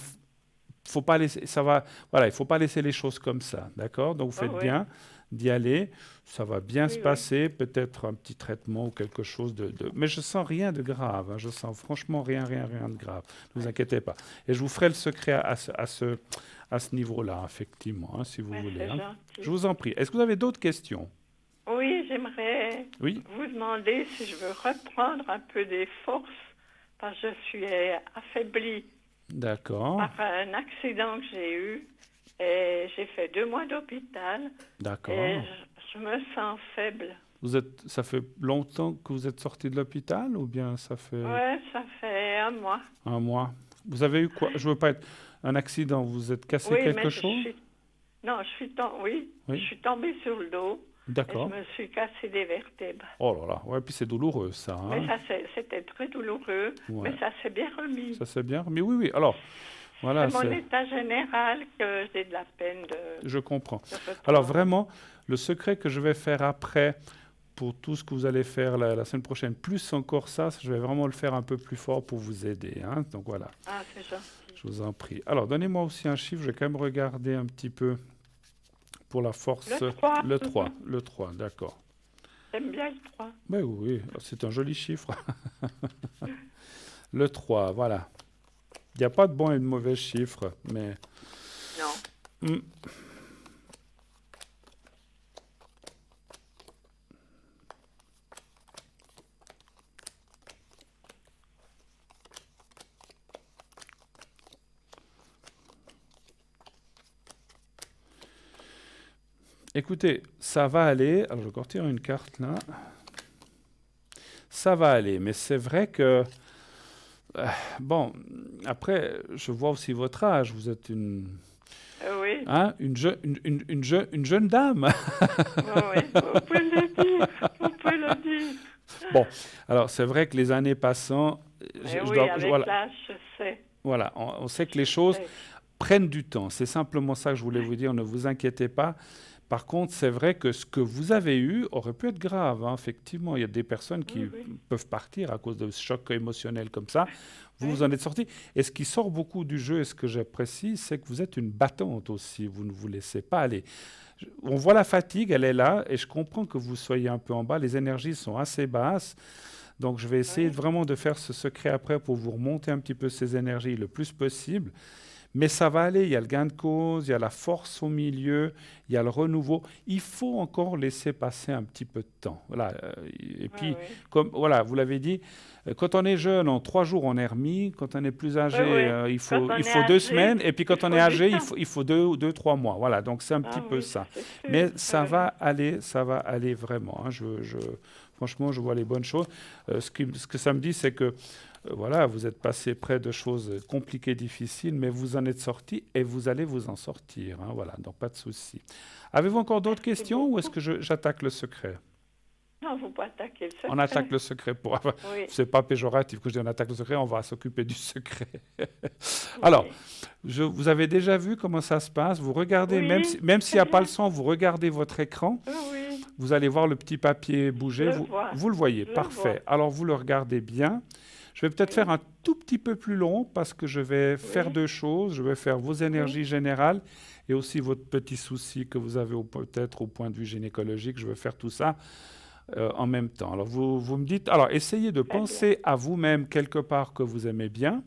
faut pas laisser, ça va, voilà, il faut pas laisser les choses comme ça, d'accord? Donc vous faites oui. bien d'y aller, ça va bien se Oui. passer, peut-être un petit traitement ou quelque chose mais je sens rien de grave, hein, je sens franchement rien de grave, ne vous inquiétez pas. Et je vous ferai le secret à ce niveau-là, effectivement, hein, si vous Ouais, voulez. c'est Hein. gentil. Je vous en prie. Est-ce que vous avez d'autres questions? Oui, j'aimerais Oui. vous demander si je veux reprendre un peu des forces parce que je suis affaiblie D'accord, par un accident que j'ai eu et j'ai fait 2 mois d'hôpital d'accord. et je me sens faible. Ça fait longtemps que vous êtes sorti de l'hôpital ou bien ça fait Ouais, ça fait 1 mois. un mois? Vous avez eu quoi? Je veux pas être un accident, vous êtes cassé Oui, quelque mais chose? Non, oui, Oui. je suis tombée sur le dos et D'accord. je me suis cassé des vertèbres. Oh là là, ouais, puis c'est douloureux ça. Hein? Mais c'était très douloureux, Ouais. mais ça s'est bien remis. Ça c'est bien. Mais oui, alors, voilà, C'est mon état général que j'ai de la peine je comprends. de reprendre. Alors vraiment, le secret que je vais faire après, pour tout ce que vous allez faire la semaine prochaine, plus encore ça, je vais vraiment le faire un peu plus fort pour vous aider. Hein? Donc voilà, Ah, c'est gentil. je vous en prie. Alors, donnez-moi aussi un chiffre, je vais quand même regarder un petit peu pour la force. Le 3. Le 3, d'accord. J'aime bien le 3. Ben oui, c'est un joli chiffre. Le 3, voilà. Il n'y a pas de bons et de mauvais chiffres, mais... Non. Écoutez, ça va aller. Alors, je vais retirer une carte là. Ça va aller, mais c'est vrai que... bon, après, je vois aussi votre âge. Vous êtes une jeune dame. Oui, vous pouvez le dire. Vous pouvez le dire. Bon, alors c'est vrai que les années passant, Avec l'âge, je sais. voilà, on sait que les choses, prennent du temps. C'est simplement ça que je voulais vous dire, ne vous inquiétez pas. Par contre, c'est vrai que ce que vous avez eu aurait pu être grave, hein. Effectivement, il y a des personnes qui peuvent partir à cause de chocs émotionnels comme ça. Vous en êtes sorti. Et ce qui sort beaucoup du jeu, et ce que j'apprécie, c'est que vous êtes une battante aussi. Vous ne vous laissez pas aller. On voit la fatigue, elle est là, et je comprends que vous soyez un peu en bas. Les énergies sont assez basses. Donc, je vais essayer vraiment de faire ce secret après pour vous remonter un petit peu ces énergies le plus possible. Mais ça va aller, il y a le gain de cause, il y a la force au milieu, il y a le renouveau. Il faut encore laisser passer un petit peu de temps. Voilà. Et puis, comme voilà, vous l'avez dit, quand on est jeune, en 3 jours, on est remis. Quand on est plus âgé, il faut 2 semaines. Et puis, quand on est âgé, il faut 2, 3 mois. Voilà, donc c'est un petit peu ça. Mais ça va aller vraiment, hein. Franchement, je vois les bonnes choses. Ce que ça me dit, c'est que voilà, vous êtes passé près de choses compliquées, difficiles, mais vous en êtes sorti et vous allez vous en sortir, hein, voilà, donc pas de souci. Avez-vous encore d'autres questions ou est-ce que j'attaque le secret? Non, vous pouvez attaquer le secret. On attaque le secret. C'est pas péjoratif que je dis on attaque le secret, on va s'occuper du secret. Alors, vous avez déjà vu comment ça se passe. Vous regardez, même s'il n'y a pas le son, vous regardez votre écran. Vous allez voir le petit papier bouger. Vous le voyez, parfait. Alors, vous le regardez bien. Je vais peut-être faire un tout petit peu plus long parce que je vais faire 2 choses. Je vais faire vos énergies générales et aussi votre petit souci que vous avez peut-être au point de vue gynécologique. Je vais faire tout ça en même temps. Alors, vous me dites... Alors, essayez de penser à vous-même quelque part que vous aimez bien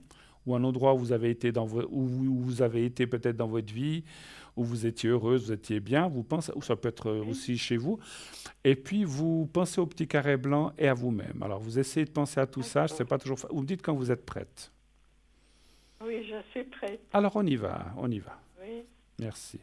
ou un endroit où vous avez été, où vous avez été peut-être dans votre vie, où vous étiez heureuse, vous étiez bien, vous pensez, ou ça peut être aussi chez vous, et puis vous pensez au petit carré blanc et à vous-même. Alors vous essayez de penser à tout ça, c'est pas toujours vous me dites quand vous êtes prête. Oui, je suis prête. Alors on y va. Oui. Merci.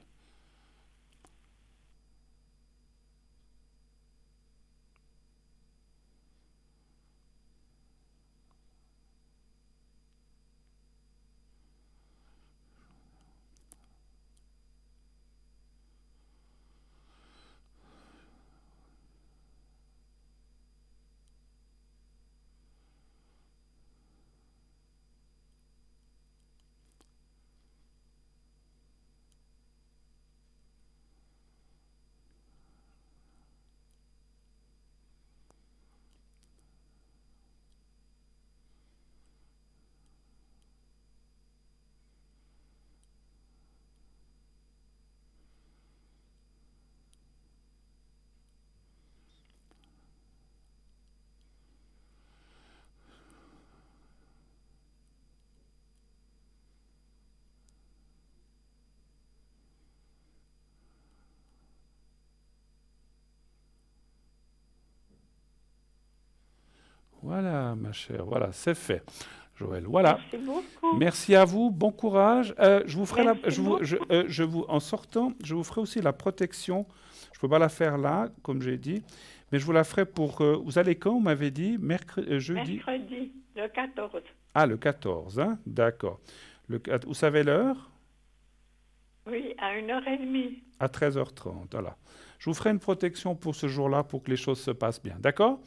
Voilà, ma chère, voilà, c'est fait. Joël, voilà. Merci beaucoup. Merci à vous, bon courage. Je vous ferai en sortant, je vous ferai aussi la protection. Je ne peux pas la faire là, comme j'ai dit, mais je vous la ferai pour... vous allez quand, vous m'avez dit jeudi. Mercredi, le 14. Ah, le 14, hein, d'accord. Vous savez l'heure? Oui, à 1h30. À 13h30, voilà. Je vous ferai une protection pour ce jour-là, pour que les choses se passent bien, d'accord?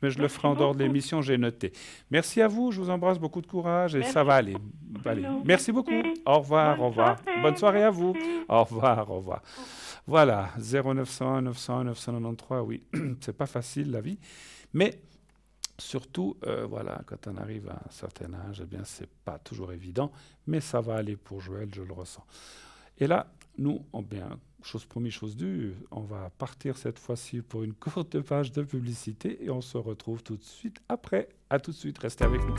Mais je le ferai en dehors de l'émission, j'ai noté. Merci à vous, je vous embrasse, beaucoup de courage et ça va aller. Allez. Merci beaucoup. Au revoir, au revoir. Bonne soirée à vous. Au revoir, au revoir. Voilà, 0901 901 993, oui, c'est pas facile la vie, mais surtout, voilà, quand on arrive à un certain âge, eh bien, c'est pas toujours évident, mais ça va aller pour Joël, je le ressens. Et là, nous, chose promise, chose due, on va partir cette fois-ci pour une courte page de publicité et on se retrouve tout de suite après. À tout de suite, restez avec nous.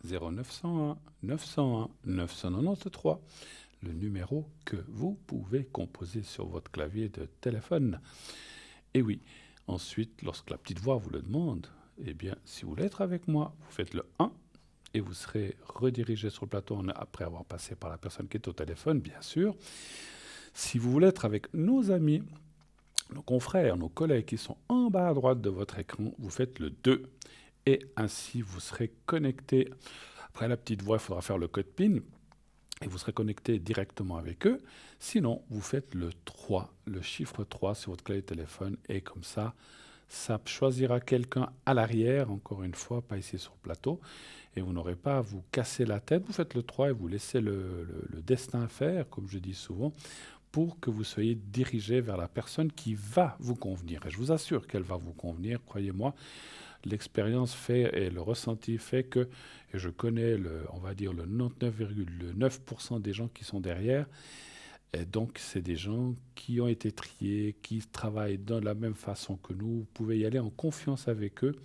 « 0901 901 993 », le numéro que vous pouvez composer sur votre clavier de téléphone. Et oui, ensuite, lorsque la petite voix vous le demande, eh bien, si vous voulez être avec moi, vous faites le 1 et vous serez redirigé sur le plateau après avoir passé par la personne qui est au téléphone, bien sûr. Si vous voulez être avec nos amis, nos confrères, nos collègues qui sont en bas à droite de votre écran, vous faites le 2. Et ainsi, vous serez connecté Après la petite voix, il faudra faire le code PIN et vous serez connecté directement avec eux. Sinon, vous faites le 3, le chiffre 3 sur votre clé de téléphone et comme ça choisira quelqu'un à l'arrière, encore une fois, pas ici sur le plateau, et vous n'aurez pas à vous casser la tête. Vous faites le 3 et vous laissez le destin faire, comme je dis souvent, pour que vous soyez dirigé vers la personne qui va vous convenir. Et je vous assure qu'elle va vous convenir, croyez-moi. L'expérience fait et le ressenti fait que, et je connais on va dire le 99,9% des gens qui sont derrière, et donc c'est des gens qui ont été triés, qui travaillent de la même façon que nous. Vous pouvez y aller en confiance avec eux,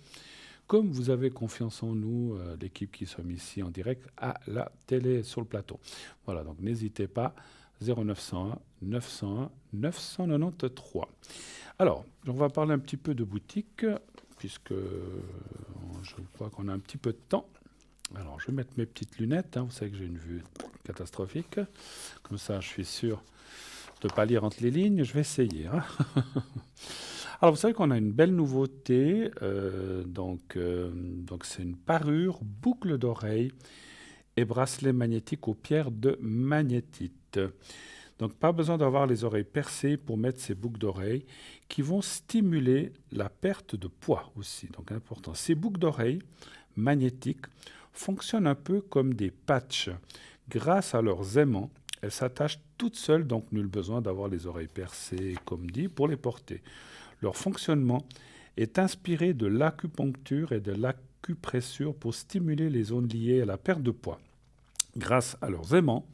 comme vous avez confiance en nous, l'équipe qui sommes ici en direct à la télé sur le plateau. Voilà, donc n'hésitez pas, 0901 901 993. Alors, on va parler un petit peu de boutique, puisque je crois qu'on a un petit peu de temps. Alors, je vais mettre mes petites lunettes. Vous savez que j'ai une vue catastrophique. Comme ça, je suis sûr de ne pas lire entre les lignes. Je vais essayer. Alors, vous savez qu'on a une belle nouveauté. Donc, c'est une parure, boucle d'oreille et bracelet magnétique aux pierres de magnétite. Donc, pas besoin d'avoir les oreilles percées pour mettre ces boucles d'oreilles qui vont stimuler la perte de poids aussi. Donc, important. Ces boucles d'oreilles magnétiques fonctionnent un peu comme des patchs. Grâce à leurs aimants, elles s'attachent toutes seules, donc nul besoin d'avoir les oreilles percées, comme dit, pour les porter. Leur fonctionnement est inspiré de l'acupuncture et de l'acupressure pour stimuler les zones liées à la perte de poids. Grâce à leurs aimants,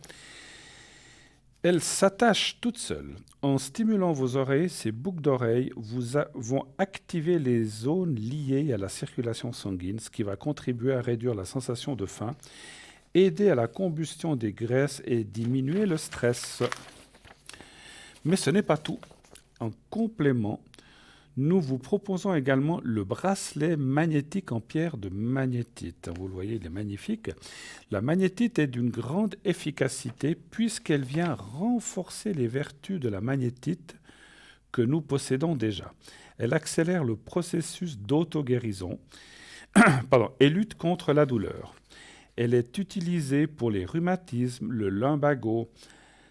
elles s'attachent toutes seules. En stimulant vos oreilles, ces boucles d'oreilles vont activer les zones liées à la circulation sanguine, ce qui va contribuer à réduire la sensation de faim, aider à la combustion des graisses et diminuer le stress. Mais ce n'est pas tout. En complément, nous vous proposons également le bracelet magnétique en pierre de magnétite. Vous le voyez, il est magnifique. La magnétite est d'une grande efficacité puisqu'elle vient renforcer les vertus de la magnétite que nous possédons déjà. Elle accélère le processus d'auto-guérison et lutte contre la douleur. Elle est utilisée pour les rhumatismes, le lumbago,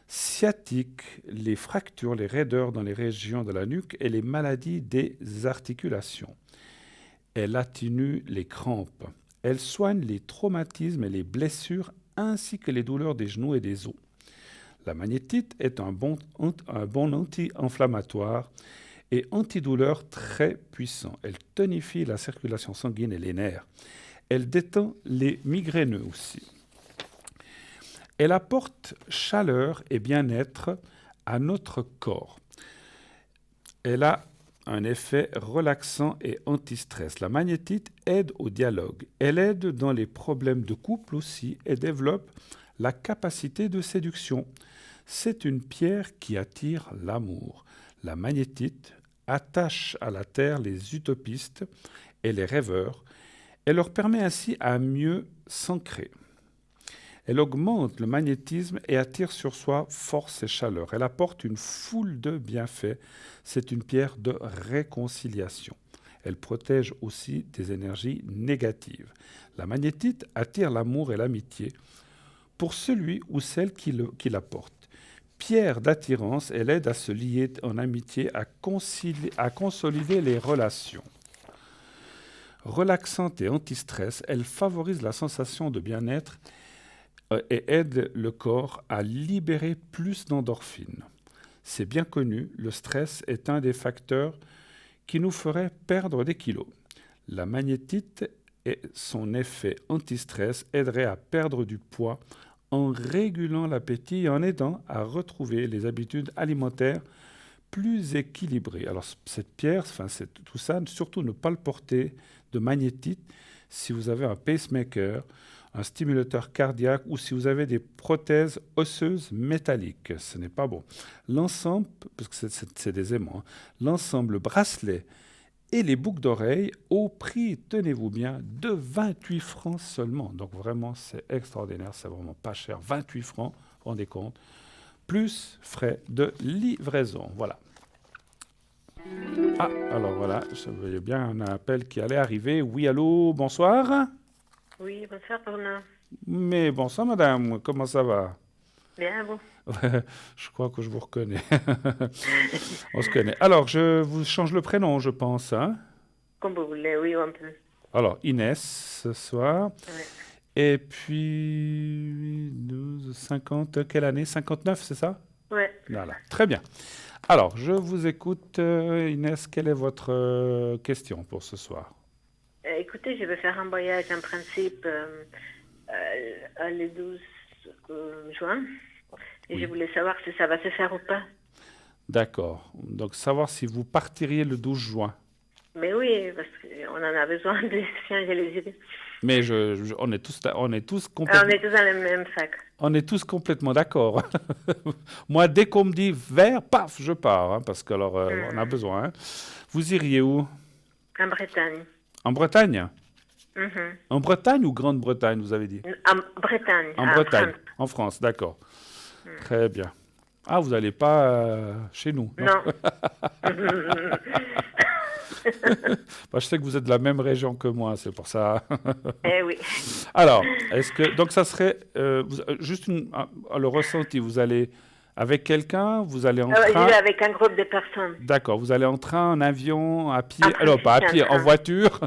sciatique, les fractures, les raideurs dans les régions de la nuque et les maladies des articulations. Elle atténue les crampes. Elle soigne les traumatismes et les blessures ainsi que les douleurs des genoux et des os. La magnétite est un bon anti-inflammatoire et antidouleur très puissant. Elle tonifie la circulation sanguine et les nerfs. Elle détend les migraineux aussi. Elle apporte chaleur et bien-être à notre corps. Elle a un effet relaxant et anti-stress. La magnétite aide au dialogue. Elle aide dans les problèmes de couple aussi et développe la capacité de séduction. C'est une pierre qui attire l'amour. La magnétite attache à la terre les utopistes et les rêveurs. Elle leur permet ainsi à mieux s'ancrer. Elle augmente le magnétisme et attire sur soi force et chaleur. Elle apporte une foule de bienfaits. C'est une pierre de réconciliation. Elle protège aussi des énergies négatives. La magnétite attire l'amour et l'amitié pour celui ou celle qui la porte. Pierre d'attirance, elle aide à se lier en amitié, à consolider les relations. Relaxante et anti-stress, elle favorise la sensation de bien-être et aide le corps à libérer plus d'endorphines. C'est bien connu, le stress est un des facteurs qui nous ferait perdre des kilos. La magnétite et son effet anti-stress aideraient à perdre du poids en régulant l'appétit et en aidant à retrouver les habitudes alimentaires plus équilibrées. Alors cette pierre, tout ça, surtout ne pas le porter de magnétite si vous avez un pacemaker, un stimulateur cardiaque ou si vous avez des prothèses osseuses métalliques. Ce n'est pas bon. L'ensemble, parce que c'est des aimants, l'ensemble bracelet et les boucles d'oreilles au prix, tenez-vous bien, de 28 francs seulement. Donc vraiment, c'est extraordinaire, c'est vraiment pas cher. 28 francs, vous vous rendez compte, plus frais de livraison. Voilà. Ah, alors voilà, je voyais bien un appel qui allait arriver. Oui, allô, bonsoir. Oui, bonsoir, Bruno. Mais bon, ça, madame, comment ça va? Bien, bon. Je crois que je vous reconnais. On se connaît. Alors, je vous change le prénom, je pense, hein? Comme vous voulez, oui, on peut. Alors, Inès, ce soir. Ouais. Et puis, 12, 50, quelle année? 59, c'est ça? Ouais. Voilà, très bien. Alors, je vous écoute, Inès. Quelle est votre question pour ce soir? Écoutez, je vais faire un voyage en principe le 12 juin. Et je voulais savoir si ça va se faire ou pas. D'accord. Donc, savoir si vous partiriez le 12 juin. Mais oui, parce qu'on en a besoin de changer les idées. Mais on est tous On est complètement, tous dans le même sac. on est tous complètement d'accord. Moi, dès qu'on me dit vert, paf, je pars, hein, parce que alors, on a besoin. Hein. Vous iriez où? En Bretagne. En Bretagne? Mhm. En Bretagne ou Grande-Bretagne, vous avez dit? En Bretagne. En en Bretagne, France. en France, d'accord. Très bien. Ah, vous n'allez pas chez nous, non? Non. Bah, je sais que vous êtes de la même région que moi, c'est pour ça. Eh oui. Alors, donc ça serait juste le ressenti, vous allez avec quelqu'un, vous allez en J'y train, vais avec un groupe de personnes. d'accord, vous allez en train, en avion, à pied, En train, alors pas à en pied, en train. voiture,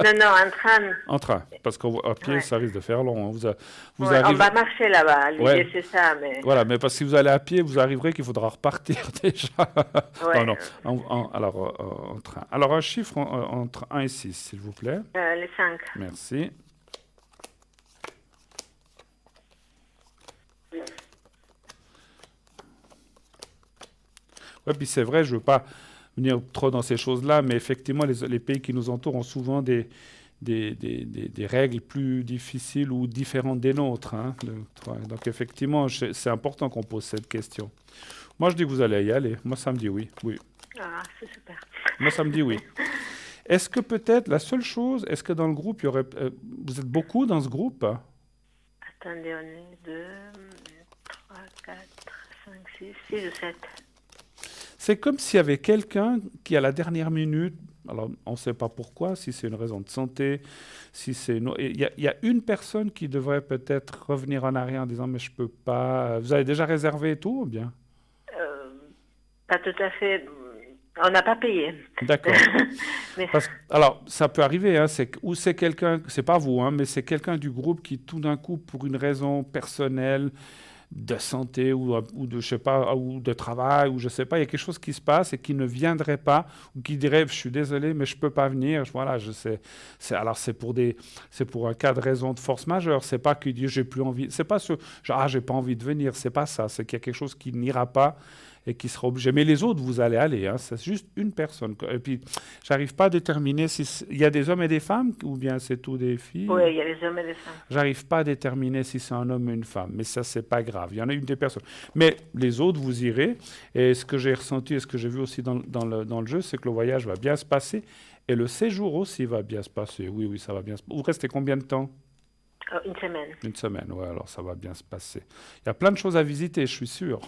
Non, en train. en train, parce qu'à pied, Ouais. ça risque de faire long. Hein. Vous Ouais, on arrivez, va marcher là-bas. L'idée, Ouais. c'est ça. Mais... voilà, mais parce que si vous allez à pied, vous arriverez qu'il faudra repartir déjà. Ouais. Non, alors en train. Alors un chiffre entre 1 et 6, s'il vous plaît. Les 5. Merci. Ouais, puis c'est vrai, je ne veux pas venir trop dans ces choses-là, mais effectivement, les pays qui nous entourent ont souvent des règles plus difficiles ou différentes des nôtres. Hein. Donc effectivement, c'est important qu'on pose cette question. Moi, je dis que vous allez y aller. Moi, ça me dit oui. Oui. Ah, c'est super. Moi, ça me dit oui. Est-ce que peut-être, la seule chose, est-ce que dans le groupe, il y aurait... vous êtes beaucoup dans ce groupe? Attendez, on est 2, 3, 4, 5, 6 ou 7. C'est comme s'il y avait quelqu'un qui, à la dernière minute, alors on ne sait pas pourquoi, si c'est une raison de santé, si c'est il y a une personne qui devrait peut-être revenir en arrière en disant mais je peux pas. Vous avez déjà réservé et tout ou bien? Pas tout à fait. On n'a pas payé. D'accord. Mais Alors ça peut arriver, hein, ou c'est quelqu'un, c'est pas vous, hein, mais c'est quelqu'un du groupe qui tout d'un coup, pour une raison personnelle, de santé ou de je sais pas ou de travail ou je sais pas, il y a quelque chose qui se passe et qui ne viendrait pas ou qui dirait je suis désolé mais je peux pas venir. Voilà, je sais. Alors c'est pour un cas de raison de force majeure. C'est pas qu'il dit j'ai plus envie. C'est pas ce genre j'ai pas envie de venir. C'est pas ça. C'est qu'il y a quelque chose qui n'ira pas et qui sera obligé. Mais les autres, vous allez aller. Hein. C'est juste une personne. Et puis, j'arrive pas à déterminer il y a des hommes et des femmes ou bien c'est tout des filles. oui, il y a les hommes et les femmes. J'arrive pas à déterminer si c'est un homme ou une femme. Mais ça, c'est pas grave. Il y en a une des personnes. Mais les autres, vous irez. Et ce que j'ai ressenti et ce que j'ai vu aussi dans le jeu, c'est que le voyage va bien se passer. Et le séjour aussi va bien se passer. Oui, oui, ça va bien se passer. Vous restez combien de temps? Une semaine. Une semaine, ouais, alors ça va bien se passer. Il y a plein de choses à visiter, je suis sûr.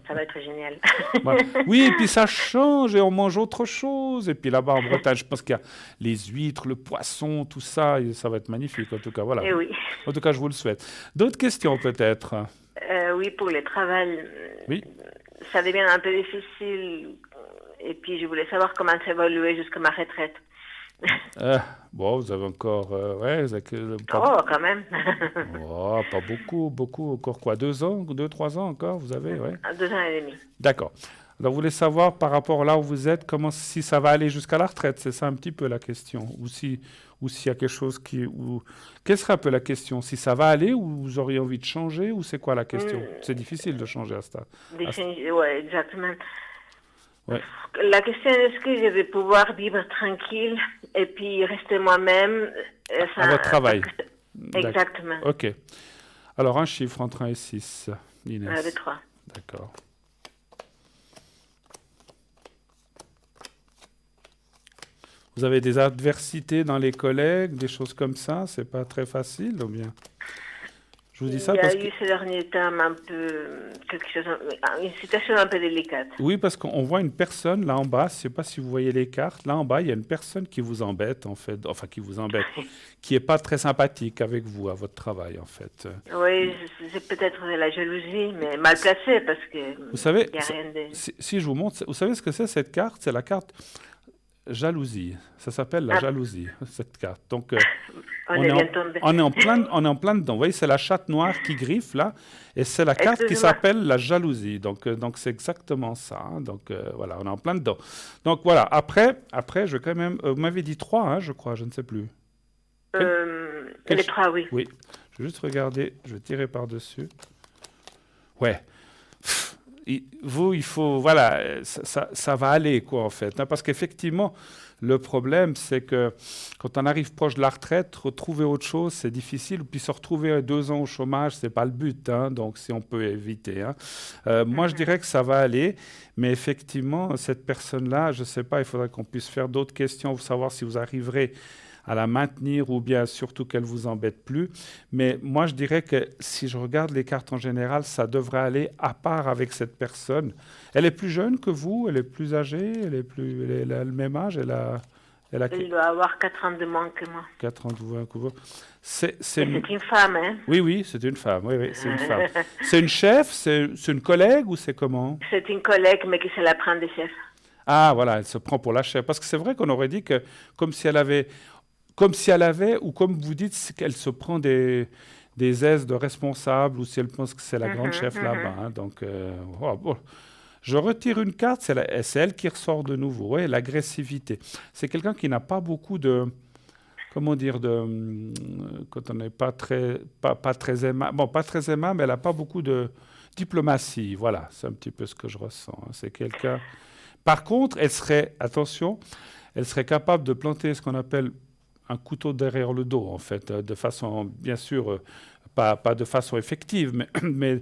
Ça va être génial. Ouais. Oui, et puis ça change et on mange autre chose. Et puis là-bas en Bretagne, je pense qu'il y a les huîtres, le poisson, tout ça. Et ça va être magnifique, en tout cas. Voilà. Et oui. En tout cas, je vous le souhaite. D'autres questions peut-être? Oui, pour le travail. Oui. Ça devient un peu difficile. Et puis, je voulais savoir comment ça va évoluer jusqu'à ma retraite. Bon, vous avez encore... ouais, vous avez Oh, quand même. Oh, pas beaucoup. Encore quoi? 2 ans? 2-3 ans encore, vous avez? Ouais. 2 ans et demi. D'accord. Alors, vous voulez savoir par rapport là où vous êtes, si ça va aller jusqu'à la retraite, c'est ça un petit peu la question. Ou s'il y a quelque chose qui... Quelle serait un peu la question? Si ça va aller ou vous auriez envie de changer ou c'est quoi la question? C'est difficile de changer à ce stade. Oui, exactement. Ouais. La question est-ce que je vais pouvoir vivre tranquille et puis rester moi-même À votre travail. Exactement. Ok. Alors, un chiffre entre 1 et 6, Inès. Le 3. D'accord. Vous avez des adversités dans les collègues, des choses comme ça? C'est pas très facile ou bien? Je vous dis Il ça y a parce eu ces derniers temps un peu une situation un peu délicate. Oui, parce qu'on voit une personne là en bas, je ne sais pas si vous voyez les cartes, là en bas, il y a une personne qui vous embête en fait, enfin qui vous embête, qui n'est pas très sympathique avec vous, à votre travail en fait. Oui, c'est peut-être de la jalousie, mais mal placée parce que Vous savez, il y a rien de... si je vous montre, vous savez ce que c'est cette carte? C'est la carte jalousie. Ça s'appelle la jalousie, cette carte. Donc, On est bien tombé. on est en plein dedans. Vous voyez, c'est la chatte noire qui griffe là, et c'est la carte qui Excusez-moi. s'appelle la jalousie. Donc c'est exactement ça. Hein. Donc voilà, on est en plein dedans. Donc voilà. Après, je vais quand même. Vous m'avez dit 3, hein, je crois, je ne sais plus. Les 3, oui. Oui. Je vais juste regarder. Je vais tirer par dessus. Ouais. Il faut, voilà, ça va aller, quoi, en fait. Hein, parce qu'effectivement, le problème, c'est que quand on arrive proche de la retraite, retrouver autre chose, c'est difficile. Puis se retrouver 2 ans au chômage, c'est pas le but. Hein, donc, si on peut éviter. Hein. Moi, je dirais que ça va aller. Mais effectivement, cette personne-là, je sais pas, il faudrait qu'on puisse faire d'autres questions pour savoir si vous arriverez à la maintenir ou bien surtout qu'elle ne vous embête plus. Mais moi, je dirais que si je regarde les cartes en général, ça devrait aller à part avec cette personne. Elle est plus jeune que vous, elle est plus âgée, elle a le même âge, elle a Il doit avoir 4 ans de moins que moi. 4 ans de moins que vous. C'est une femme, hein? Oui, c'est une femme. Oui, c'est une femme. C'est une chef, c'est une collègue ou c'est comment? C'est une collègue, mais qui se la prend des chefs. Ah, voilà, elle se prend pour la chef. Parce que c'est vrai qu'on aurait dit que comme si elle avait, ou comme vous dites, c'est qu'elle se prend des aises de responsable, ou si elle pense que c'est la grande chef là-bas. Hein. Donc, bon. Je retire une carte, c'est elle qui ressort de nouveau. Ouais, l'agressivité. C'est quelqu'un qui n'a pas beaucoup de... Comment dire, quand on n'est pas très aimable. Bon, pas très aimable, mais elle n'a pas beaucoup de diplomatie. Voilà, c'est un petit peu ce que je ressens. Hein. C'est quelqu'un... Par contre, elle serait capable de planter ce qu'on appelle un couteau derrière le dos, en fait, de façon, bien sûr, pas de façon effective, mais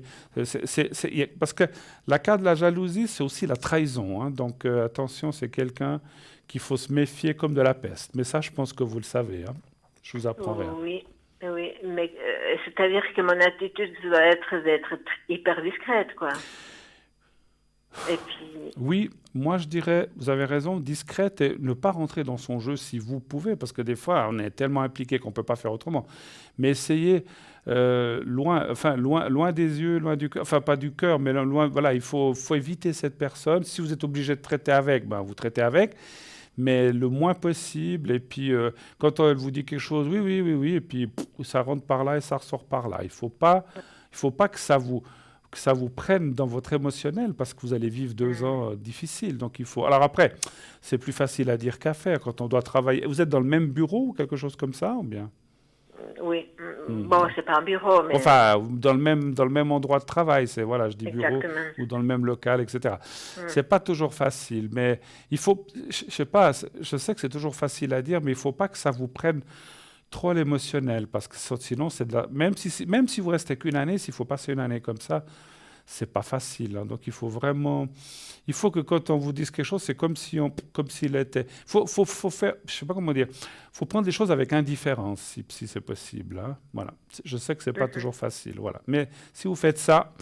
parce que la carte de la jalousie, c'est aussi la trahison. Hein, donc, attention, c'est quelqu'un qu'il faut se méfier comme de la peste. Mais ça, je pense que vous le savez. Hein. Je vous apprends rien. Oui, mais c'est-à-dire que mon attitude doit être d'être hyper discrète, quoi. Et puis... Oui, moi je dirais, vous avez raison, discrète et ne pas rentrer dans son jeu si vous pouvez, parce que des fois on est tellement impliqué qu'on ne peut pas faire autrement. Mais essayez loin des yeux, loin du cœur, enfin pas du cœur, mais loin, voilà, il faut éviter cette personne. Si vous êtes obligé de traiter avec, ben, vous traitez avec, mais le moins possible. Et puis quand elle vous dit quelque chose, oui, et puis ça rentre par là et ça ressort par là. Il faut pas que ça vous prenne dans votre émotionnel parce que vous allez vivre 2 ans difficiles. Donc il faut... Alors après, c'est plus facile à dire qu'à faire quand on doit travailler. Vous êtes dans le même bureau ou quelque chose comme ça ou bien? Oui. Bon, c'est pas un bureau, mais... Enfin, dans le même endroit de travail, c'est, voilà, je dis bureau, Exactement. ou dans le même local, etc. C'est pas toujours facile, mais il faut... Je sais pas, je sais que c'est toujours facile à dire, mais il faut pas que ça vous prenne trop à l'émotionnel, parce que sinon, c'est de la... même si vous restez qu'une année, s'il faut passer une année comme ça, c'est pas facile. Hein. Donc, il faut que quand on vous dise quelque chose, c'est comme s'il était... Faut faire, je sais pas comment dire, faut prendre les choses avec indifférence, si c'est possible. Hein. Voilà. Je sais que c'est pas toujours facile, voilà. Mais si vous faites ça,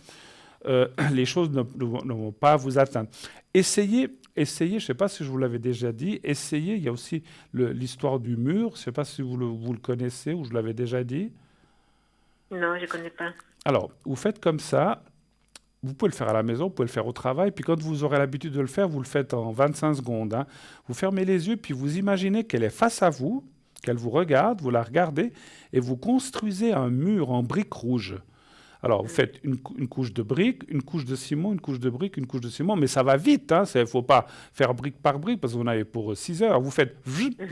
les choses ne vont pas vous atteindre. Essayez, je ne sais pas si je vous l'avais déjà dit, il y a aussi l'histoire du mur, je ne sais pas si vous le connaissez ou je l'avais déjà dit. Non, je ne connais pas. Alors, vous faites comme ça, vous pouvez le faire à la maison, vous pouvez le faire au travail, puis quand vous aurez l'habitude de le faire, vous le faites en 25 secondes. Hein. Vous fermez les yeux, puis vous imaginez qu'elle est face à vous, qu'elle vous regarde, vous la regardez, et vous construisez un mur en briques rouges. Alors, vous faites une couche de briques, une couche de ciment, une couche de briques, une couche de ciment, mais ça va vite. Il ne faut pas faire brique par brique parce que vous en avez pour 6 heures. Vous faites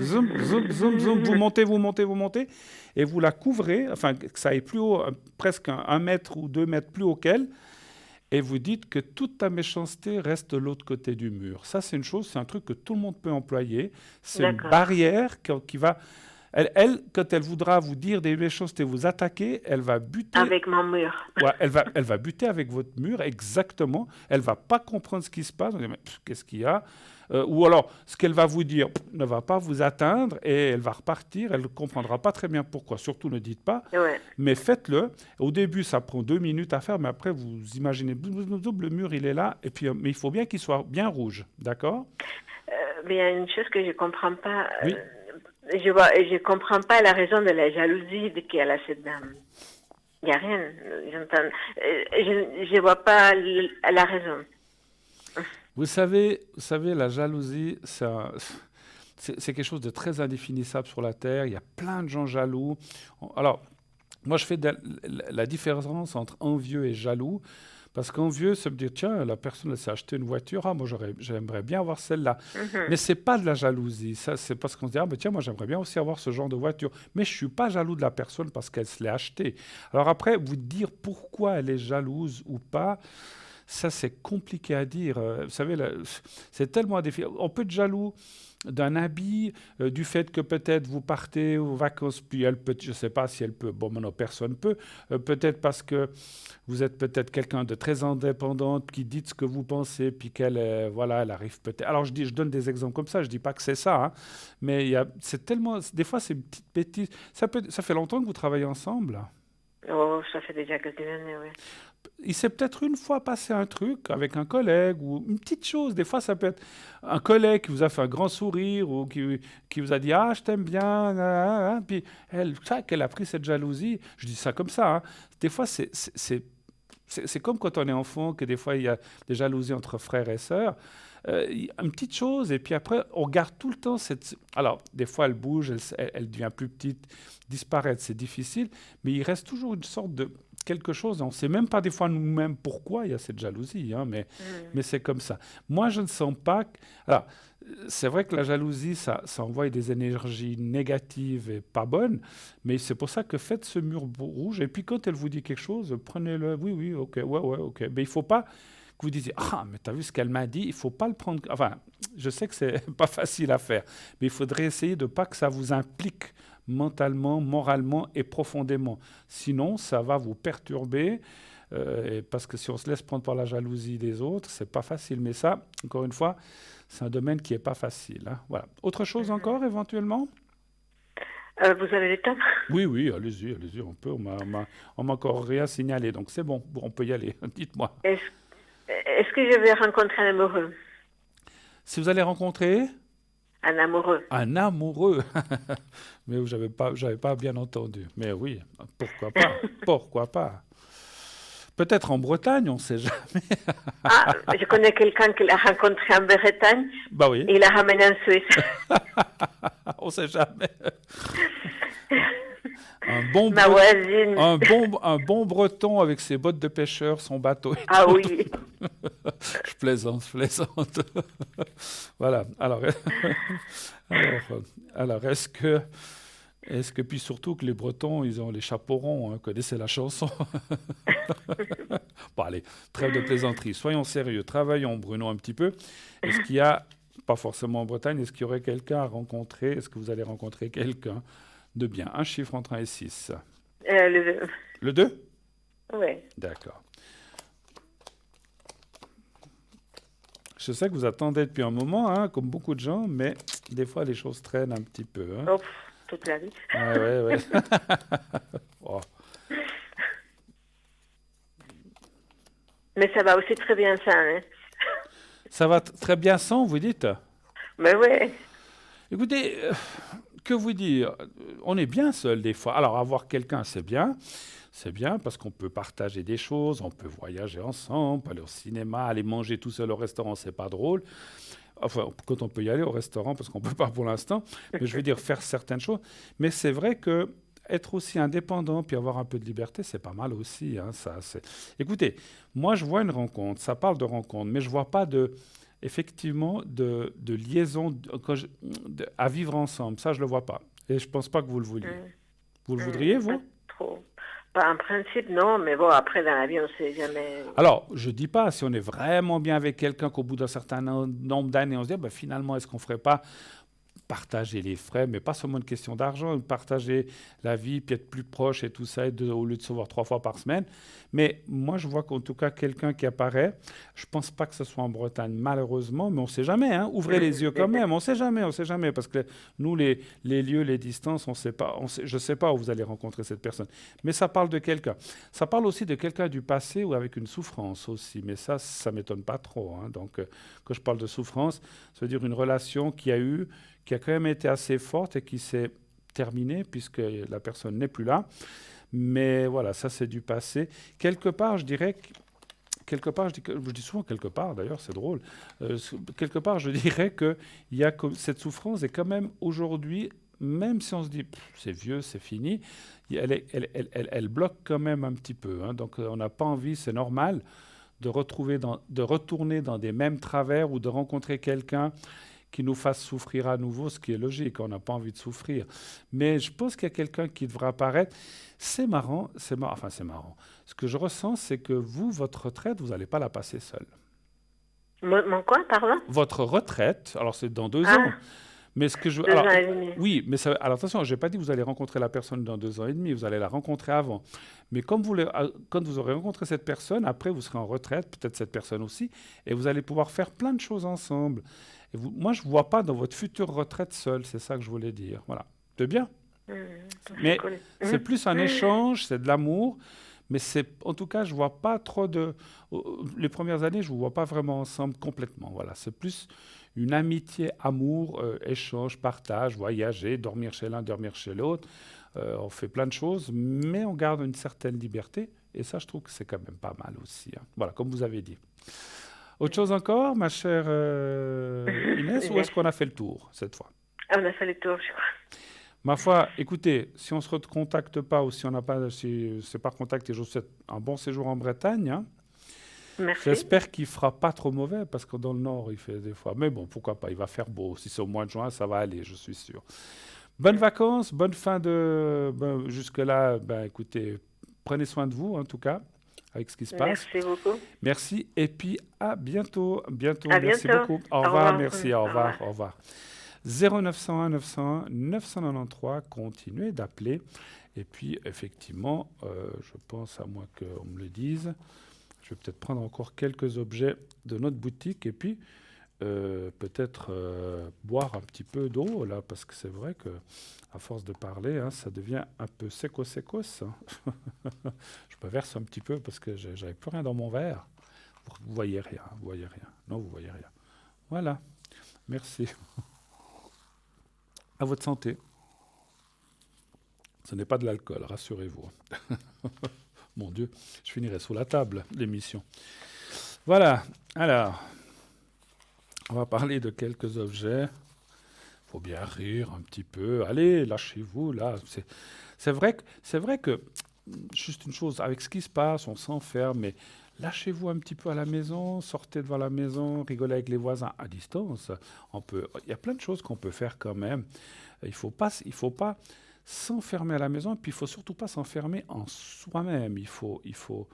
zoom, vous montez, et vous la couvrez, enfin que ça aille plus haut, presque 1 mètre ou 2 mètres plus haut qu'elle, et vous dites que toute ta méchanceté reste de l'autre côté du mur. Ça, c'est un truc que tout le monde peut employer. C'est une barrière qui va... Quand elle voudra vous dire des méchancetés, vous attaquer, elle va buter. Avec mon mur. Ouais, elle va buter avec votre mur, exactement. Elle va pas comprendre ce qui se passe. On va dire, mais qu'est-ce qu'il y a? Ou alors, ce qu'elle va vous dire ne va pas vous atteindre et elle va repartir. Elle ne comprendra pas très bien pourquoi. Surtout, ne dites pas. Ouais. Mais faites-le. Au début, ça prend 2 minutes à faire, mais après, vous imaginez, le mur, il est là. Et puis, mais il faut bien qu'il soit bien rouge. D'accord? Mais il y a une chose que je comprends pas. Oui. Je comprends pas la raison de la jalousie qu'elle a cette dame. Il n'y a rien. Je vois pas la raison. Vous savez, la jalousie, c'est quelque chose de très indéfinissable sur la Terre. Il y a plein de gens jaloux. Alors, moi, je fais la différence entre envieux et jaloux. Parce qu'envieux, ça veut dire, tiens, la personne elle s'est acheté une voiture, moi j'aimerais bien avoir celle-là. Mais ce n'est pas de la jalousie, ça, c'est parce qu'on se dit, tiens, moi j'aimerais bien aussi avoir ce genre de voiture. Mais je ne suis pas jaloux de la personne parce qu'elle se l'est achetée. Alors après, vous dire pourquoi elle est jalouse ou pas, ça c'est compliqué à dire. Vous savez, c'est tellement difficile. On peut être jaloux d'un habit, du fait que peut-être vous partez aux vacances, puis elle peut, je ne sais pas si elle peut, bon maintenant personne peut, peut-être parce que vous êtes peut-être quelqu'un de très indépendante qui dit ce que vous pensez, puis qu'elle, voilà, elle arrive peut-être. Alors je donne des exemples comme ça, je ne dis pas que c'est ça, hein, mais c'est tellement, des fois c'est une petite bêtise. Ça fait longtemps que vous travaillez ensemble? Oh, ça fait déjà quelques années, oui. Il s'est peut-être une fois passé un truc avec un collègue ou une petite chose. Des fois, ça peut être un collègue qui vous a fait un grand sourire ou qui vous a dit « Ah, je t'aime bien. » Puis qu'elle a pris cette jalousie. Je dis ça comme ça. Hein. Des fois, c'est comme quand on est enfant, que des fois, il y a des jalousies entre frères et sœurs. Une petite chose, et puis après, on garde tout le temps cette... Alors, des fois, elle bouge, elle devient plus petite, disparaître, c'est difficile, mais il reste toujours une sorte de quelque chose. On ne sait même pas des fois nous-mêmes pourquoi il y a cette jalousie, hein, mais c'est comme ça. Moi, je ne sens pas... Alors, c'est vrai que la jalousie, ça envoie des énergies négatives et pas bonnes, mais c'est pour ça que faites ce mur rouge, et puis quand elle vous dit quelque chose, prenez-le, oui, ok, ouais, ok. Mais il ne faut pas que vous disiez « Ah, mais tu as vu ce qu'elle m'a dit ?» Il ne faut pas le prendre... Enfin, je sais que ce n'est pas facile à faire, mais il faudrait essayer de ne pas que ça vous implique mentalement, moralement et profondément. Sinon, ça va vous perturber, parce que si on se laisse prendre par la jalousie des autres, ce n'est pas facile. Mais ça, encore une fois, c'est un domaine qui n'est pas facile. Hein. Voilà. Autre chose encore, éventuellement? Vous avez le temps? Oui, allez-y, on peut. On m'a encore rien signalé, donc c'est bon, on peut y aller. Dites-moi. Est-ce que je vais rencontrer un amoureux? Si vous allez rencontrer? Un amoureux. Un amoureux. Mais j'avais pas bien entendu. Mais oui, pourquoi pas? Pourquoi pas? Peut-être en Bretagne, on ne sait jamais. Ah, je connais quelqu'un qui l'a rencontré en Bretagne. Bah oui. Et il l'a ramené en Suisse. On ne sait jamais. Ma voisine. Un bon Breton avec ses bottes de pêcheur, son bateau. Ah oui. Je plaisante. Voilà. Alors, est-ce que puis surtout que les Bretons, ils ont les chapeaux ronds, hein, connaissez la chanson. Bon, allez, trêve de plaisanterie. Soyons sérieux. Travaillons, Bruno, un petit peu. Est-ce qu'il y a, pas forcément en Bretagne, est-ce qu'il y aurait quelqu'un à rencontrer? Est-ce que vous allez rencontrer quelqu'un de bien? Un chiffre entre 1 et 6. Le 2. Le 2? Oui. D'accord. Je sais que vous attendez depuis un moment, hein, comme beaucoup de gens, mais des fois, les choses traînent un petit peu. Hein. Oh, toute la vie. Ouais. Oh. Mais ça va aussi très bien ça, hein. Ça va très bien sans, vous dites? Mais oui. Écoutez, que vous dire? On est bien seul des fois. Alors, avoir quelqu'un, c'est bien. C'est bien parce qu'on peut partager des choses, on peut voyager ensemble, aller au cinéma, aller manger tout seul au restaurant, c'est pas drôle. Enfin, quand on peut y aller au restaurant, parce qu'on ne peut pas pour l'instant, mais je veux dire faire certaines choses. Mais c'est vrai que être aussi indépendant puis avoir un peu de liberté, c'est pas mal aussi. Hein, ça, écoutez, moi je vois une rencontre, ça parle de rencontre, mais je vois pas effectivement de liaison à vivre ensemble. Ça, je le vois pas. Et je pense pas que vous le vouliez. Vous le voudriez, vous? Pas trop. En principe, non, mais bon, après, dans la vie, on ne sait jamais. Alors, je ne dis pas, si on est vraiment bien avec quelqu'un, qu'au bout d'un certain nombre d'années, on se dit, finalement, est-ce qu'on ne ferait pas partager les frais, mais pas seulement une question d'argent, partager la vie, puis être plus proche et tout ça, au lieu de se voir 3 fois par semaine. Mais moi, je vois qu'en tout cas, quelqu'un qui apparaît, je ne pense pas que ce soit en Bretagne, malheureusement, mais on ne sait jamais. Hein. Ouvrez les yeux quand même, on ne sait jamais, parce que nous, les lieux, les distances, on sait pas, je ne sais pas où vous allez rencontrer cette personne. Mais ça parle de quelqu'un. Ça parle aussi de quelqu'un du passé ou avec une souffrance aussi, mais ça ne m'étonne pas trop. Hein. Donc, quand je parle de souffrance, ça veut dire une relation qui a quand même été assez forte et qui s'est terminée puisque la personne n'est plus là. Mais voilà, ça c'est du passé. Quelque part, je dis souvent quelque part, d'ailleurs, c'est drôle. Quelque part, je dirais que cette souffrance est quand même aujourd'hui, même si on se dit c'est vieux, c'est fini, elle bloque quand même un petit peu. Hein. Donc on n'a pas envie, c'est normal, de retourner dans des mêmes travers ou de rencontrer quelqu'un qui nous fasse souffrir à nouveau, ce qui est logique, on n'a pas envie de souffrir. Mais je pense qu'il y a quelqu'un qui devra apparaître. C'est marrant. Ce que je ressens, c'est que votre retraite, vous n'allez pas la passer seul. Mon quoi, pardon? Votre retraite, alors c'est dans 2 ans. Mais ce que je... 2 ans et demi. Oui, mais alors attention, je n'ai pas dit que vous allez rencontrer la personne dans 2 ans et demi, vous allez la rencontrer avant. Mais quand vous aurez rencontré cette personne, après vous serez en retraite, peut-être cette personne aussi, et vous allez pouvoir faire plein de choses ensemble. Et moi, je ne vois pas dans votre future retraite seule, c'est ça que je voulais dire. Voilà, c'est bien. Mais c'est plus un échange, c'est de l'amour. Mais en tout cas, je ne vois pas trop de... Les premières années, je ne vous vois pas vraiment ensemble complètement. Voilà, c'est plus une amitié, amour, échange, partage, voyager, dormir chez l'un, dormir chez l'autre. On fait plein de choses, mais on garde une certaine liberté. Et ça, je trouve que c'est quand même pas mal aussi. Hein. Voilà, comme vous avez dit. Autre chose encore, ma chère Inès, ou est-ce qu'on a fait le tour cette fois? On a fait le tour, je crois. Ma foi, écoutez, si on ne se recontacte pas ou si on n'a pas, si c'est par contact, et je vous souhaite un bon séjour en Bretagne. Hein. Merci. J'espère qu'il ne fera pas trop mauvais parce que dans le nord, il fait des fois. Mais bon, pourquoi pas, il va faire beau. Si c'est au mois de juin, ça va aller, je suis sûr. Bonnes vacances, bonne fin de... jusque-là, écoutez, prenez soin de vous en tout cas, avec ce qui se passe. Merci beaucoup. Merci et puis à bientôt. À Merci bientôt. beaucoup. Au revoir, merci, au revoir. 0901 901 993, continuez d'appeler. Et puis, effectivement, je pense, à moins qu'on me le dise, je vais peut-être prendre encore quelques objets de notre boutique et puis peut-être boire un petit peu d'eau, là, parce que c'est vrai que à force de parler, hein, ça devient un peu secos. Hein. Je me verse un petit peu parce que j'avais plus rien dans mon verre. Vous voyez rien. Non, vous voyez rien. Voilà. Merci. À votre santé. Ce n'est pas de l'alcool, rassurez-vous. Mon Dieu, je finirai sous la table, l'émission. Voilà, alors, on va parler de quelques objets. Il faut bien rire un petit peu. Allez, lâchez-vous, là. C'est vrai que, juste une chose, avec ce qui se passe, on s'enferme, mais lâchez-vous un petit peu à la maison, sortez devant la maison, rigolez avec les voisins à distance. Il y a plein de choses qu'on peut faire quand même. Il faut pas s'enfermer à la maison, et puis il ne faut surtout pas s'enfermer en soi-même. Il faut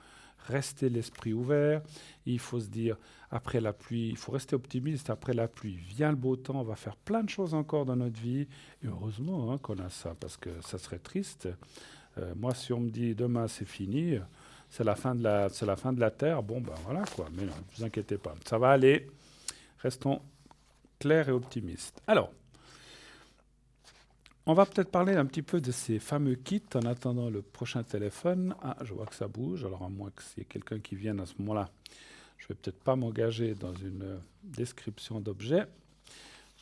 rester l'esprit ouvert, il faut se dire, après la pluie, il faut rester optimiste, après la pluie vient le beau temps, on va faire plein de choses encore dans notre vie. Et heureusement hein, qu'on a ça, parce que ça serait triste. Moi, si on me dit demain c'est fini, c'est la fin de la terre, bon ben voilà quoi, mais non, ne vous inquiétez pas, ça va aller, restons clairs et optimistes. Alors, on va peut-être parler un petit peu de ces fameux kits en attendant le prochain téléphone. Ah, je vois que ça bouge, alors à moins que s'il y ait quelqu'un qui vienne à ce moment-là, je ne vais peut-être pas m'engager dans une description d'objet,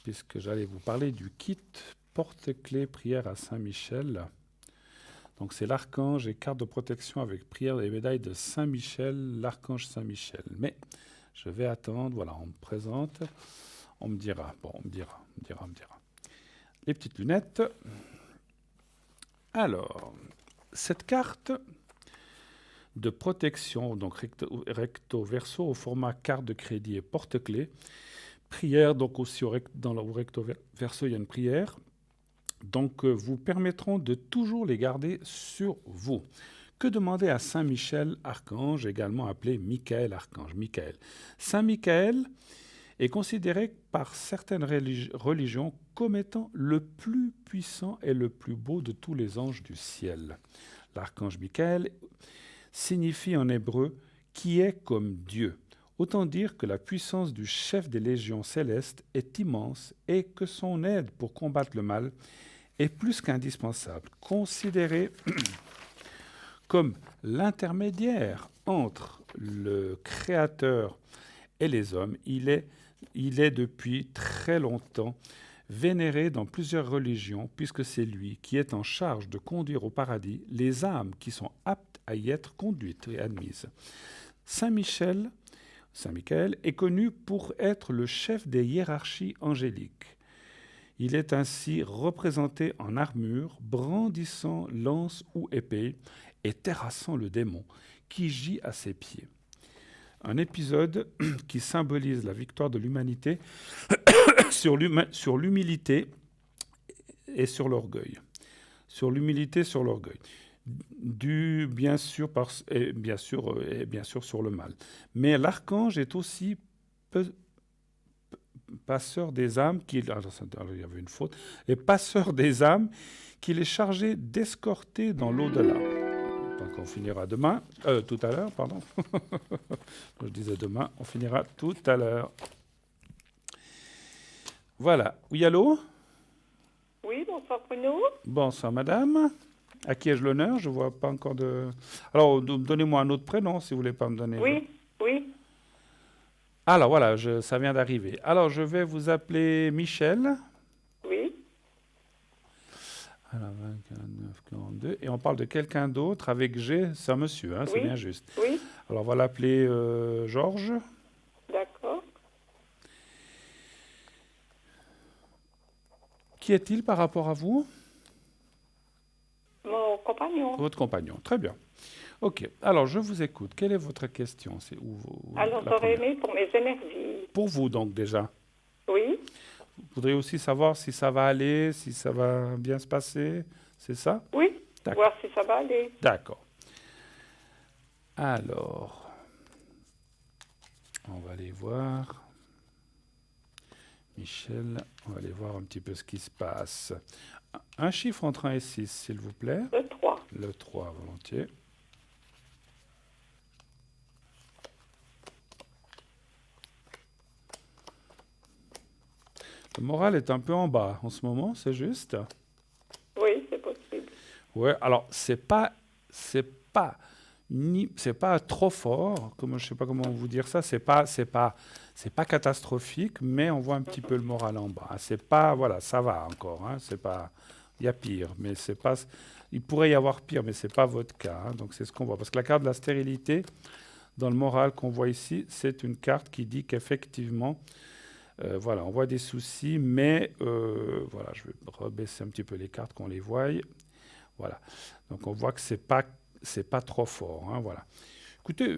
puisque j'allais vous parler du kit porte-clés prière à Saint-Michel. Donc c'est l'archange et carte de protection avec prière et médaille de Saint-Michel, l'archange Saint-Michel. Mais je vais attendre, voilà, on me présente, on me dira. Les petites lunettes. Alors, cette carte de protection, donc recto verso au format carte de crédit et porte-clés, prière, donc aussi dans le recto verso, il y a une prière. Donc, vous permettront de toujours les garder sur vous. Que demander à Saint Michel, archange, également appelé Michael, archange Michael? Saint Michael est considéré par certaines religions comme étant le plus puissant et le plus beau de tous les anges du ciel. L'archange Michael signifie en hébreu « qui est comme Dieu ». Autant dire que la puissance du chef des légions célestes est immense et que son aide pour combattre le mal est plus qu'indispensable. Considéré comme l'intermédiaire entre le Créateur et les hommes, il est depuis très longtemps vénéré dans plusieurs religions, puisque c'est lui qui est en charge de conduire au paradis les âmes qui sont aptes à y être conduites et admises. Saint Michael est connu pour être le chef des hiérarchies angéliques. Il est ainsi représenté en armure, brandissant lance ou épée et terrassant le démon qui gît à ses pieds. Un épisode qui symbolise la victoire de l'humanité sur l'humilité et sur l'orgueil. Sur l'humilité, sur l'orgueil. Dû bien sûr sur le mal. Mais l'archange est aussi passeur des âmes il y avait une faute, et passeur des âmes qu'il est chargé d'escorter dans l'au-delà. Donc on finira tout à l'heure, pardon. Je disais demain, on finira tout à l'heure. Voilà. Oui, allô? Oui, bonsoir Bruno. Bonsoir madame. À qui ai-je l'honneur? Je ne vois pas encore de... Alors, donnez-moi un autre prénom, si vous ne voulez pas me donner... Oui. Alors, voilà, ça vient d'arriver. Alors, je vais vous appeler Michel. Oui. Alors, 29, 42. Et on parle de quelqu'un d'autre avec G. C'est un monsieur, hein, c'est bien juste. Oui. Alors, on va l'appeler Georges. D'accord. Qui est-il par rapport à vous? Mon compagnon. Votre compagnon, très bien. Ok, alors je vous écoute. Quelle est votre question? Alors, j'aurais aimé pour mes énergies. Pour vous donc déjà? Oui. Vous voudriez aussi savoir si ça va aller, si ça va bien se passer, c'est ça? Oui, d'accord. Voir si ça va aller. D'accord. Alors, on va aller voir. Michel, on va aller voir un petit peu ce qui se passe. Un chiffre entre 1 et 6, s'il vous plaît. Le 3. Le 3, volontiers. Le moral est un peu en bas en ce moment, c'est juste? Oui, c'est possible. Ouais, alors c'est pas trop fort, je sais pas comment vous dire ça, c'est pas catastrophique, mais on voit un petit peu le moral en bas. C'est pas, voilà, ça va encore, hein, c'est pas, il y a pire, mais c'est pas, il pourrait y avoir pire, mais c'est pas votre cas, hein, donc c'est ce qu'on voit. Parce que la carte de la stérilité, dans le moral qu'on voit ici, c'est une carte qui dit qu'effectivement, voilà, on voit des soucis, mais voilà, je vais rebaisser un petit peu les cartes qu'on les voie. Voilà, donc on voit que c'est pas trop fort, hein, voilà. Écoutez,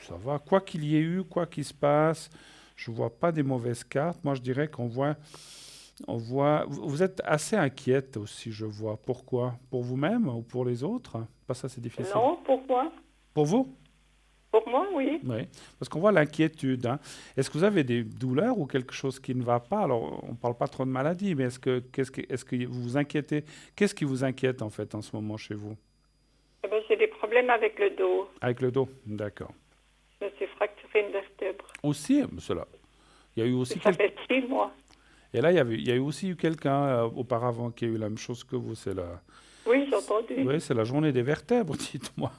ça va, quoi qu'il y ait eu, quoi qu'il se passe, je vois pas des mauvaises cartes. Moi, je dirais qu'on voit, vous êtes assez inquiète aussi, je vois. Pourquoi? Pour vous-même ou pour les autres? Pas ça, c'est difficile. Non, pour moi. Pour vous? Pour moi, oui. Oui, parce qu'on voit l'inquiétude. Hein. Est-ce que vous avez des douleurs ou quelque chose qui ne va pas? Alors, on ne parle pas trop de maladie, mais est-ce que vous vous inquiétez? Qu'est-ce qui vous inquiète, en fait, en ce moment chez vous? Eh ben, j'ai des problèmes avec le dos. Avec le dos, d'accord. Je me suis fracturé une vertèbre. Aussi, cela. Il y a eu aussi ça fait 6 mois. Et là, il y a eu aussi quelqu'un auparavant qui a eu la même chose que vous. C'est la... Oui, j'ai entendu. Oui, c'est la journée des vertèbres, dites-moi.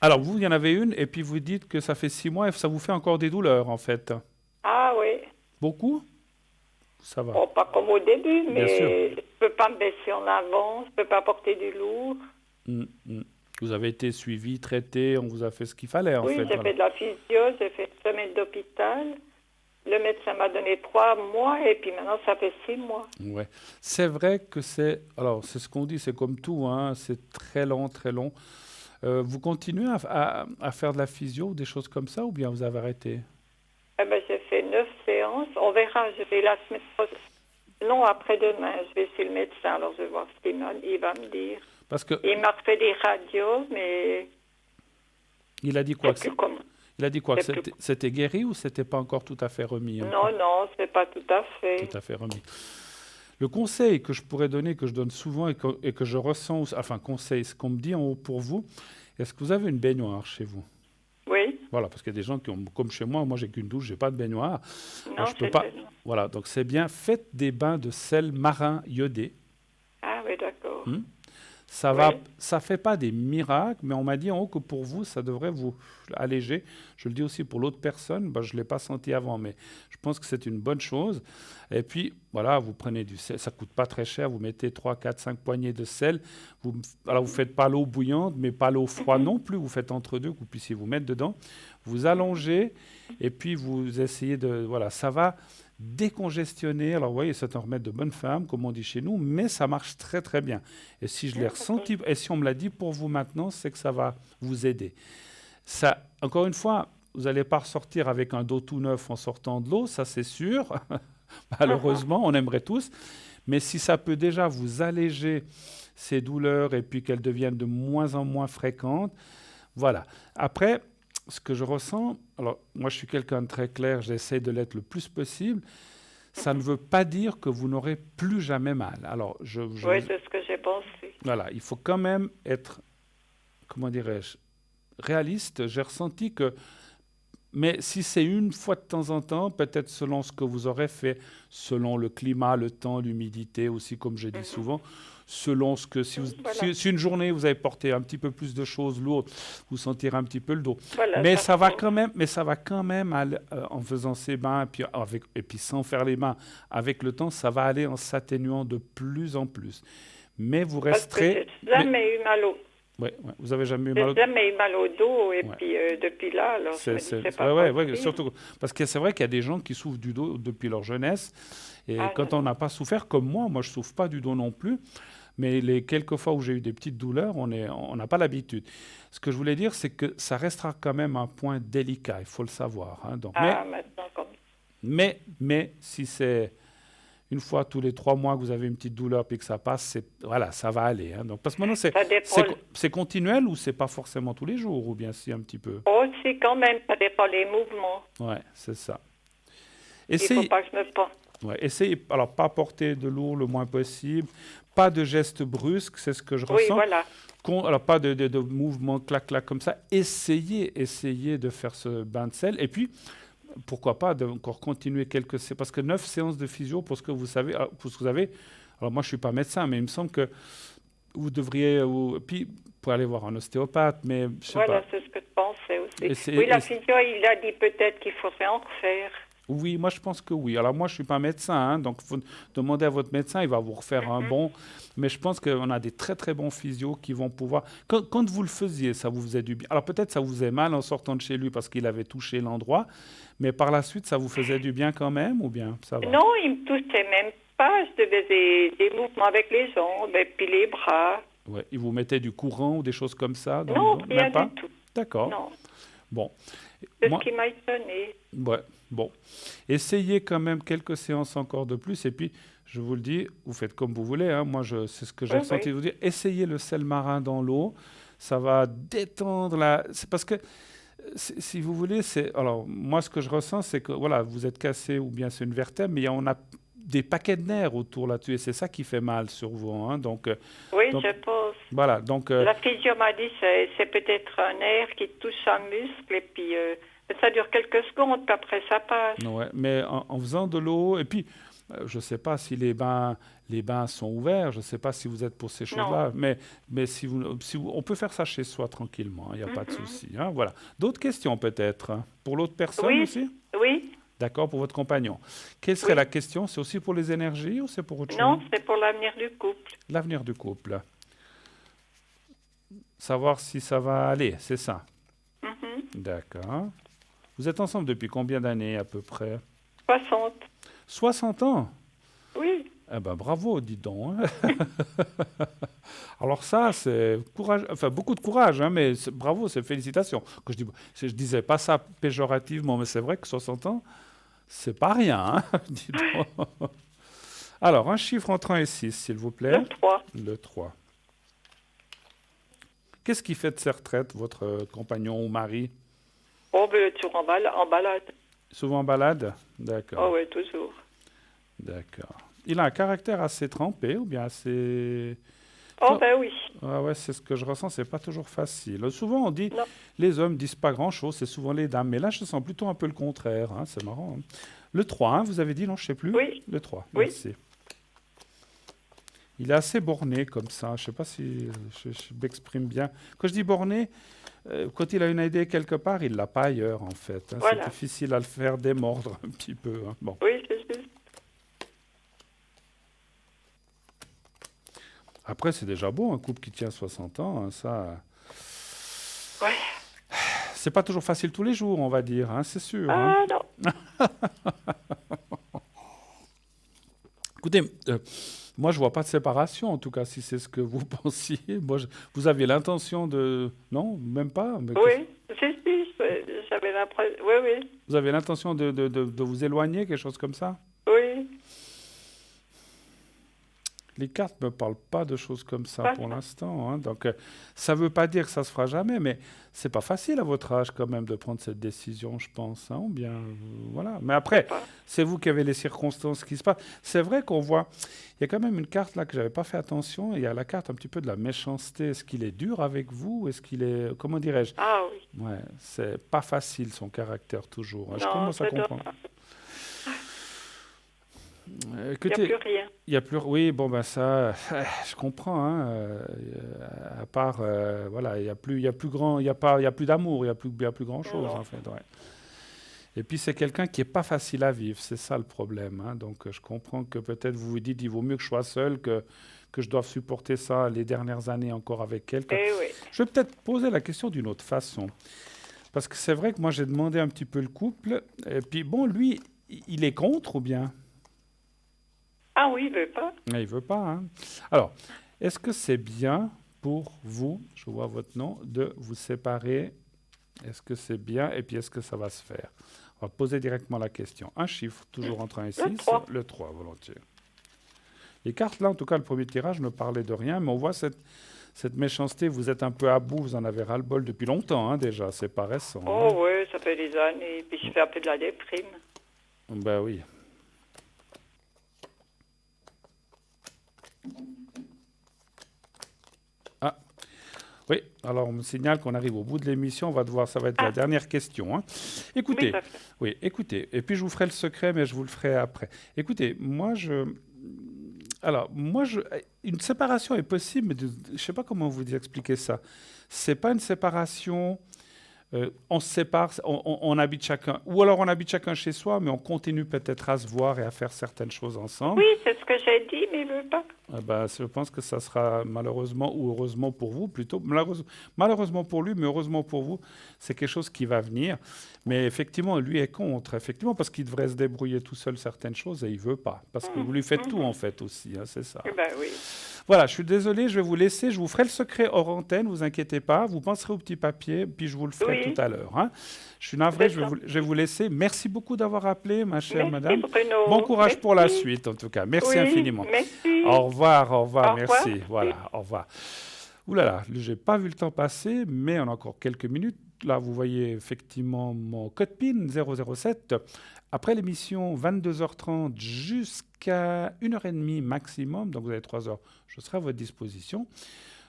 Alors, vous, il y en avait une, et puis vous dites que ça fait 6 mois et ça vous fait encore des douleurs, en fait. Ah oui. Beaucoup? Ça va. Bon, pas comme au début, Bien sûr. mais je ne peux pas me baisser en avant, je ne peux pas porter du lourd. Vous avez été suivi, traité, on vous a fait ce qu'il fallait, en fait. Oui, j'ai fait de la physio, j'ai fait une semaine d'hôpital. Le médecin m'a donné 3 mois et puis maintenant ça fait 6 mois. Ouais. C'est vrai que c'est... Alors, c'est ce qu'on dit, c'est comme tout, hein, c'est très long, très long. Vous continuez à faire de la physio ou des choses comme ça, ou bien vous avez arrêté? Eh ben, j'ai fait 9 séances. On verra, je vais la semaine prochaine. Non, après-demain, je vais chez le médecin, alors je vais voir ce qu'il va me dire. Parce que... Il m'a fait des radios, mais... Il a dit quoi? Il a dit quoi? Que C'est plus- c'était guéri ou c'était pas encore tout à fait remis encore? Non, c'est pas tout à fait. Tout à fait remis. Le conseil que je pourrais donner, que je donne souvent et que je ressens, enfin conseil, ce qu'on me dit en haut pour vous, est-ce que vous avez une baignoire chez vous? Oui, Voilà, parce qu'il y a des gens qui ont, comme chez moi j'ai qu'une douche, j'ai pas de baignoire. non, Alors, je peux c'est pas. Voilà, donc c'est bien, faites des bains de sel marin iodé. Ah oui, d'accord. Ça Oui. va, ça fait pas des miracles, mais on m'a dit en haut que pour vous, ça devrait vous alléger. Je le dis aussi pour l'autre personne, je ne l'ai pas senti avant, mais je pense que c'est une bonne chose. Et puis, voilà, vous prenez du sel, ça coûte pas très cher, vous mettez 3, 4, 5 poignées de sel. Alors, vous faites pas l'eau bouillante, mais pas l'eau froide non plus, vous faites entre deux, que vous puissiez vous mettre dedans. Vous allongez, et puis vous essayez de... Voilà, ça va décongestionner. Alors, vous voyez, c'est un remède de bonne femme, comme on dit chez nous, mais ça marche très, très bien. Et si je l'ai ressenti, et si on me l'a dit pour vous maintenant, c'est que ça va vous aider. Ça, encore une fois, vous n'allez pas ressortir avec un dos tout neuf en sortant de l'eau, ça c'est sûr. Malheureusement, on aimerait tous. Mais si ça peut déjà vous alléger ces douleurs et puis qu'elles deviennent de moins en moins fréquentes, voilà. Après, ce que je ressens, alors moi je suis quelqu'un de très clair, j'essaie de l'être le plus possible, ça ne veut pas dire que vous n'aurez plus jamais mal. Alors, Oui, c'est ce que j'ai pensé. voilà, il faut quand même être, comment dirais-je, réaliste. J'ai ressenti que, mais si c'est une fois de temps en temps, peut-être selon ce que vous aurez fait, selon le climat, le temps, l'humidité aussi, comme je dis souvent, selon ce que, Voilà. si une journée vous avez porté un petit peu plus de choses lourdes, vous sentirez un petit peu le dos. Voilà, Mais ça va prend. quand même en faisant ces bains et puis sans faire les bains, avec le temps, ça va aller en s'atténuant de plus en plus. Mais vous Parce que resterez. j'ai jamais eu mal au Ouais, vous avez jamais eu J'ai mal au dos? jamais eu mal au dos, et Ouais. puis depuis là, alors je me dis, c'est pas ouais, possible. surtout parce que c'est vrai qu'il y a des gens qui souffrent du dos depuis leur jeunesse. Et Ah, quand non. on n'a pas souffert, comme moi je ne souffre pas du dos non plus. Mais les quelques fois où j'ai eu des petites douleurs, on n'a pas l'habitude. Ce que je voulais dire, c'est que ça restera quand même un point délicat, il faut le savoir. Hein. Donc, Ah, maintenant, comme mais si c'est une fois tous les 3 mois que vous avez une petite douleur puis que ça passe, voilà, ça va aller. Hein. Donc, parce que maintenant, ça dépend. c'est continuel ou c'est pas forcément tous les jours, ou bien si un petit peu? Oh, si, quand même, ça dépend des mouvements. Ouais, c'est ça. Il faut Essayez, pas que je me pense. essayez, alors pas porter de lourd le moins possible, pas de gestes brusques, c'est ce que je Oui, ressens. voilà. Alors pas de mouvements clac-clac comme ça. Essayez de faire ce bain de sel. Et puis, pourquoi pas encore continuer parce que 9 séances de physio pour ce que vous savez, pour ce que vous avez. Alors moi, je suis pas médecin, mais il me semble que vous devriez, puis pour aller voir un ostéopathe, mais je sais Voilà, pas. c'est ce que je pensais aussi. Et Oui, la physio, il a dit peut-être qu'il faudrait en refaire. Oui, moi je pense que oui. Alors moi je suis pas médecin, hein, donc il faut demander à votre médecin, il va vous refaire un bon. Mais je pense qu'on a des très très bons physios qui vont pouvoir. Quand vous le faisiez, ça vous faisait du bien. Alors peut-être ça vous faisait mal en sortant de chez lui parce qu'il avait touché l'endroit, mais par la suite ça vous faisait du bien quand même ou bien ça va? Non, il me touchait même pas. Je devais des mouvements avec les jambes et puis les bras. Ouais, il vous mettait du courant ou des choses comme ça dans Non, le dos? rien Même pas? du tout. D'accord. Non, Bon. c'est Moi- ce qui m'a étonné. Ouais, bon. Essayez quand même quelques séances encore de plus. Et puis, je vous le dis, vous faites comme vous voulez. Hein. Moi, c'est ce que j'ai Oui, ressenti oui. de vous dire. Essayez le sel marin dans l'eau. Ça va détendre la... C'est parce que, si vous voulez, alors, moi, ce que je ressens, c'est que, voilà, vous êtes cassé ou bien c'est une vertèbre, mais on a des paquets de nerfs autour là-dessus. Et c'est ça qui fait mal sur vous. Hein. Donc, Oui, donc, je pense. voilà. Donc, La physio m'a dit c'est peut-être un nerf qui touche un muscle et puis ça dure quelques secondes, puis après ça passe. ouais, mais en faisant de l'eau, et puis, je ne sais pas si les bains sont ouverts, je ne sais pas si vous êtes pour ces choses-là, mais si on peut faire ça chez soi tranquillement, il n'y a pas de souci. Hein, voilà. D'autres questions peut-être hein, pour l'autre personne Oui. aussi? Oui, D'accord, pour votre compagnon. Quelle serait Oui. la question? C'est aussi pour les énergies ou c'est pour autre non, chose? c'est pour l'avenir du couple. L'avenir du couple. Savoir si ça va aller, c'est ça? Mhm. D'accord. Vous êtes ensemble depuis combien d'années à peu près? 60. 60 ans? Oui, Eh ben bravo, dis donc. Hein. Alors ça, c'est courage, enfin beaucoup de courage, hein, mais bravo, c'est félicitations. Je disais pas ça péjorativement, mais c'est vrai que 60 ans, c'est pas rien. Hein, dis donc. Alors, un chiffre entre 1 et 6, s'il vous plaît. le 3. Le 3. Qu'est-ce qui fait de ses retraites, votre compagnon ou mari? Oh, ben, toujours en balade. Souvent en balade? Oh, D'accord, oui, toujours. d'accord. Il a un caractère assez trempé ou bien assez... Oh, ben oui. Ah ouais, c'est ce que je ressens, c'est pas toujours facile. Souvent, on dit, Non. les hommes disent pas grand-chose, c'est souvent les dames. Mais là, je sens plutôt un peu le contraire, hein, c'est marrant. Hein. Le 3, hein, vous avez dit, non, je sais plus. Oui. Le 3, Oui. merci. Il est assez borné comme ça, je sais pas si je m'exprime bien. Quand je dis borné, quand il a une idée quelque part, il l'a pas ailleurs, en fait. Hein. Voilà. C'est difficile à le faire démordre un petit peu. Hein. Bon. Oui, c'est juste. Après, c'est déjà beau, un couple qui tient 60 ans, hein, ça... Ouais. C'est pas toujours facile tous les jours, on va dire, hein, c'est sûr. Hein. Ah, non. Écoutez, moi, je vois pas de séparation, en tout cas, si c'est ce que vous pensiez. Moi, vous aviez l'intention de... Non, même pas. Mais Oui, si, j'avais l'impression. Oui, oui. vous avez l'intention de vous éloigner, quelque chose comme ça? Oui. Les cartes ne me parlent pas de choses comme ça Pas pour ça. l'instant. Hein. Donc, ça ne veut pas dire que ça se fera jamais, mais c'est pas facile à votre âge quand même de prendre cette décision, je pense. Hein, ou bien, voilà. Mais après, Pas. c'est vous qui avez les circonstances qui se passent. C'est vrai qu'on voit, il y a quand même une carte là que j'avais pas fait attention. Il y a la carte un petit peu de la méchanceté. Est-ce qu'il est dur avec vous? Est-ce qu'il est, comment dirais-je? Ah oui. Ouais, c'est pas facile son caractère toujours. Hein. Je Non, commence à c'est dur. comprendre. Il n'y a Écoutez, plus rien. il y a plus, oui, bon ben ça, je comprends. Hein, à part, voilà, il y a plus grand, il y a pas, il y a plus d'amour, il y a plus grand chose Non. en fait. Ouais. Et puis c'est quelqu'un qui est pas facile à vivre, c'est ça le problème. Hein. Donc je comprends que peut-être vous vous dites, il vaut mieux que je sois seul que je doive supporter ça les dernières années encore avec quelqu'un. Eh oui. Je vais peut-être poser la question d'une autre façon, parce que c'est vrai que moi j'ai demandé un petit peu le couple, et puis bon, lui, il est contre ou bien? Ah oui, il veut pas. Il veut pas. Hein. Alors, est-ce que c'est bien pour vous, je vois votre nom, de vous séparer? Est-ce que c'est bien? Et puis, est-ce que ça va se faire? On va poser directement la question. Un chiffre, toujours entre 1 et 6. 3. Le 3, volontiers. Les cartes, là, en tout cas, le premier tirage ne parlait de rien, mais on voit cette méchanceté. Vous êtes un peu à bout, vous en avez ras-le-bol depuis longtemps, hein, déjà. C'est pas récent. Oh Hein. oui, ça fait des années. Puis je fais un peu de la déprime. Ben oui. Ah, oui, alors on me signale qu'on arrive au bout de l'émission, on va devoir, ça va être la dernière question. Hein. Écoutez, Oui, ça fait. oui, écoutez, et puis je vous ferai le secret, mais je vous le ferai après. Écoutez, une séparation est possible, mais je ne sais pas comment vous expliquer ça. C'est pas une séparation, on se sépare, on habite chacun, ou alors on habite chacun chez soi, mais on continue peut-être à se voir et à faire certaines choses ensemble. Oui, c'est ce que j'ai dit, mais il veut pas. Ah ben, je pense que ça sera malheureusement ou heureusement pour vous, plutôt malheureusement pour lui, mais heureusement pour vous, c'est quelque chose qui va venir. Mais effectivement, lui est contre, effectivement, parce qu'il devrait se débrouiller tout seul certaines choses et il veut pas, parce que vous lui faites tout en fait aussi, hein, c'est ça. Eh ben oui. Voilà, je suis désolé, je vais vous laisser, je vous ferai le secret hors antenne, vous inquiétez pas, vous penserez au petit papier, puis je vous le ferai Oui. tout à l'heure. Hein. Je suis navré, C'est je vais vous laisser. Merci beaucoup d'avoir appelé, ma chère Merci, madame. Bruno. Bon courage pour la Merci. suite, en tout cas. Merci Oui, infiniment. merci. Au revoir, Au revoir. merci. Voilà, au revoir. Ouh là là, j'ai pas vu le temps passer, mais on a encore quelques minutes. Là, vous voyez effectivement mon code PIN 007. Après l'émission, 22h30 jusqu'à 1h30 maximum, donc vous avez 3 heures, je serai à votre disposition.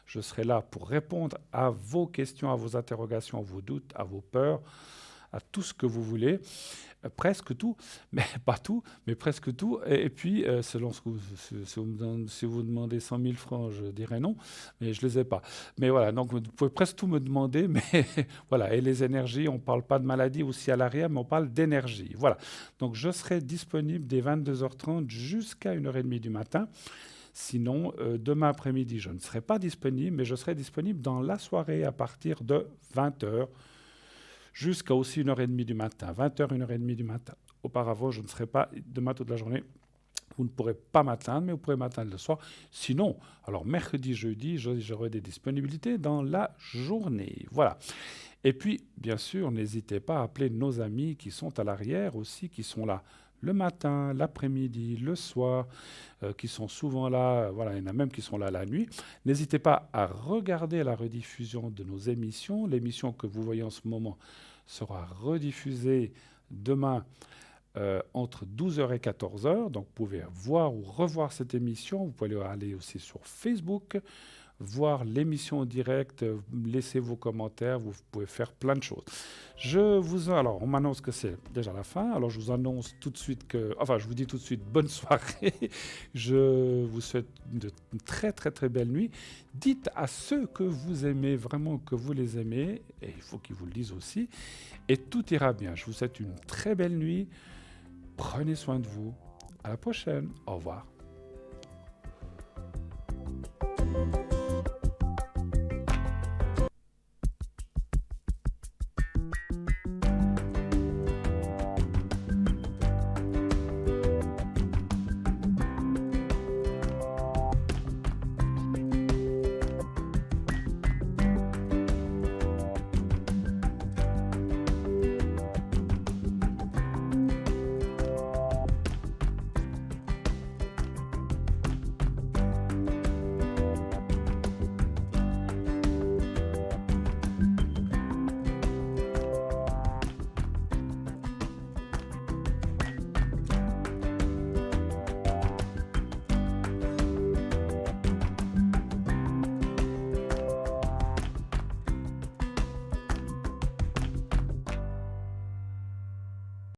Je serai là pour répondre à vos questions, à vos interrogations, à vos doutes, à vos peurs, à tout ce que vous voulez. Presque tout, mais pas tout, mais presque tout. Et puis, selon ce que si vous demandez 100 000 francs, je dirais non, mais je ne les ai pas. Mais voilà, donc vous pouvez presque tout me demander, mais voilà. Et les énergies, on ne parle pas de maladie aussi à l'arrière, mais on parle d'énergie. Voilà. Donc, je serai disponible dès 22h30 jusqu'à 1h30 du matin. Sinon, demain après-midi, je ne serai pas disponible, mais je serai disponible dans la soirée à partir de 20h. Jusqu'à aussi 1h30 du matin, 20h, 1h30 du matin. Auparavant, je ne serai pas demain toute la journée. Vous ne pourrez pas m'atteindre, mais vous pourrez m'atteindre le soir. Sinon, alors mercredi, jeudi, j'aurai des disponibilités dans la journée. Voilà. Et puis, bien sûr, n'hésitez pas à appeler nos amis qui sont à l'arrière aussi, qui sont là le matin, l'après-midi, le soir, qui sont souvent là. Voilà, il y en a même qui sont là la nuit. N'hésitez pas à regarder la rediffusion de nos émissions. L'émission que vous voyez en ce moment sera rediffusée demain entre 12h et 14h. Donc, vous pouvez voir ou revoir cette émission. Vous pouvez aller aussi sur Facebook, voir l'émission en direct, laisser vos commentaires. Vous pouvez faire plein de choses. Alors, on m'annonce que c'est déjà la fin. Alors, je vous annonce tout de suite je vous dis tout de suite bonne soirée. Je vous souhaite une très, très, très belle nuit. Dites à ceux que vous aimez, vraiment que vous les aimez, et il faut qu'ils vous le disent aussi, et tout ira bien. Je vous souhaite une très belle nuit. Prenez soin de vous. À la prochaine. Au revoir.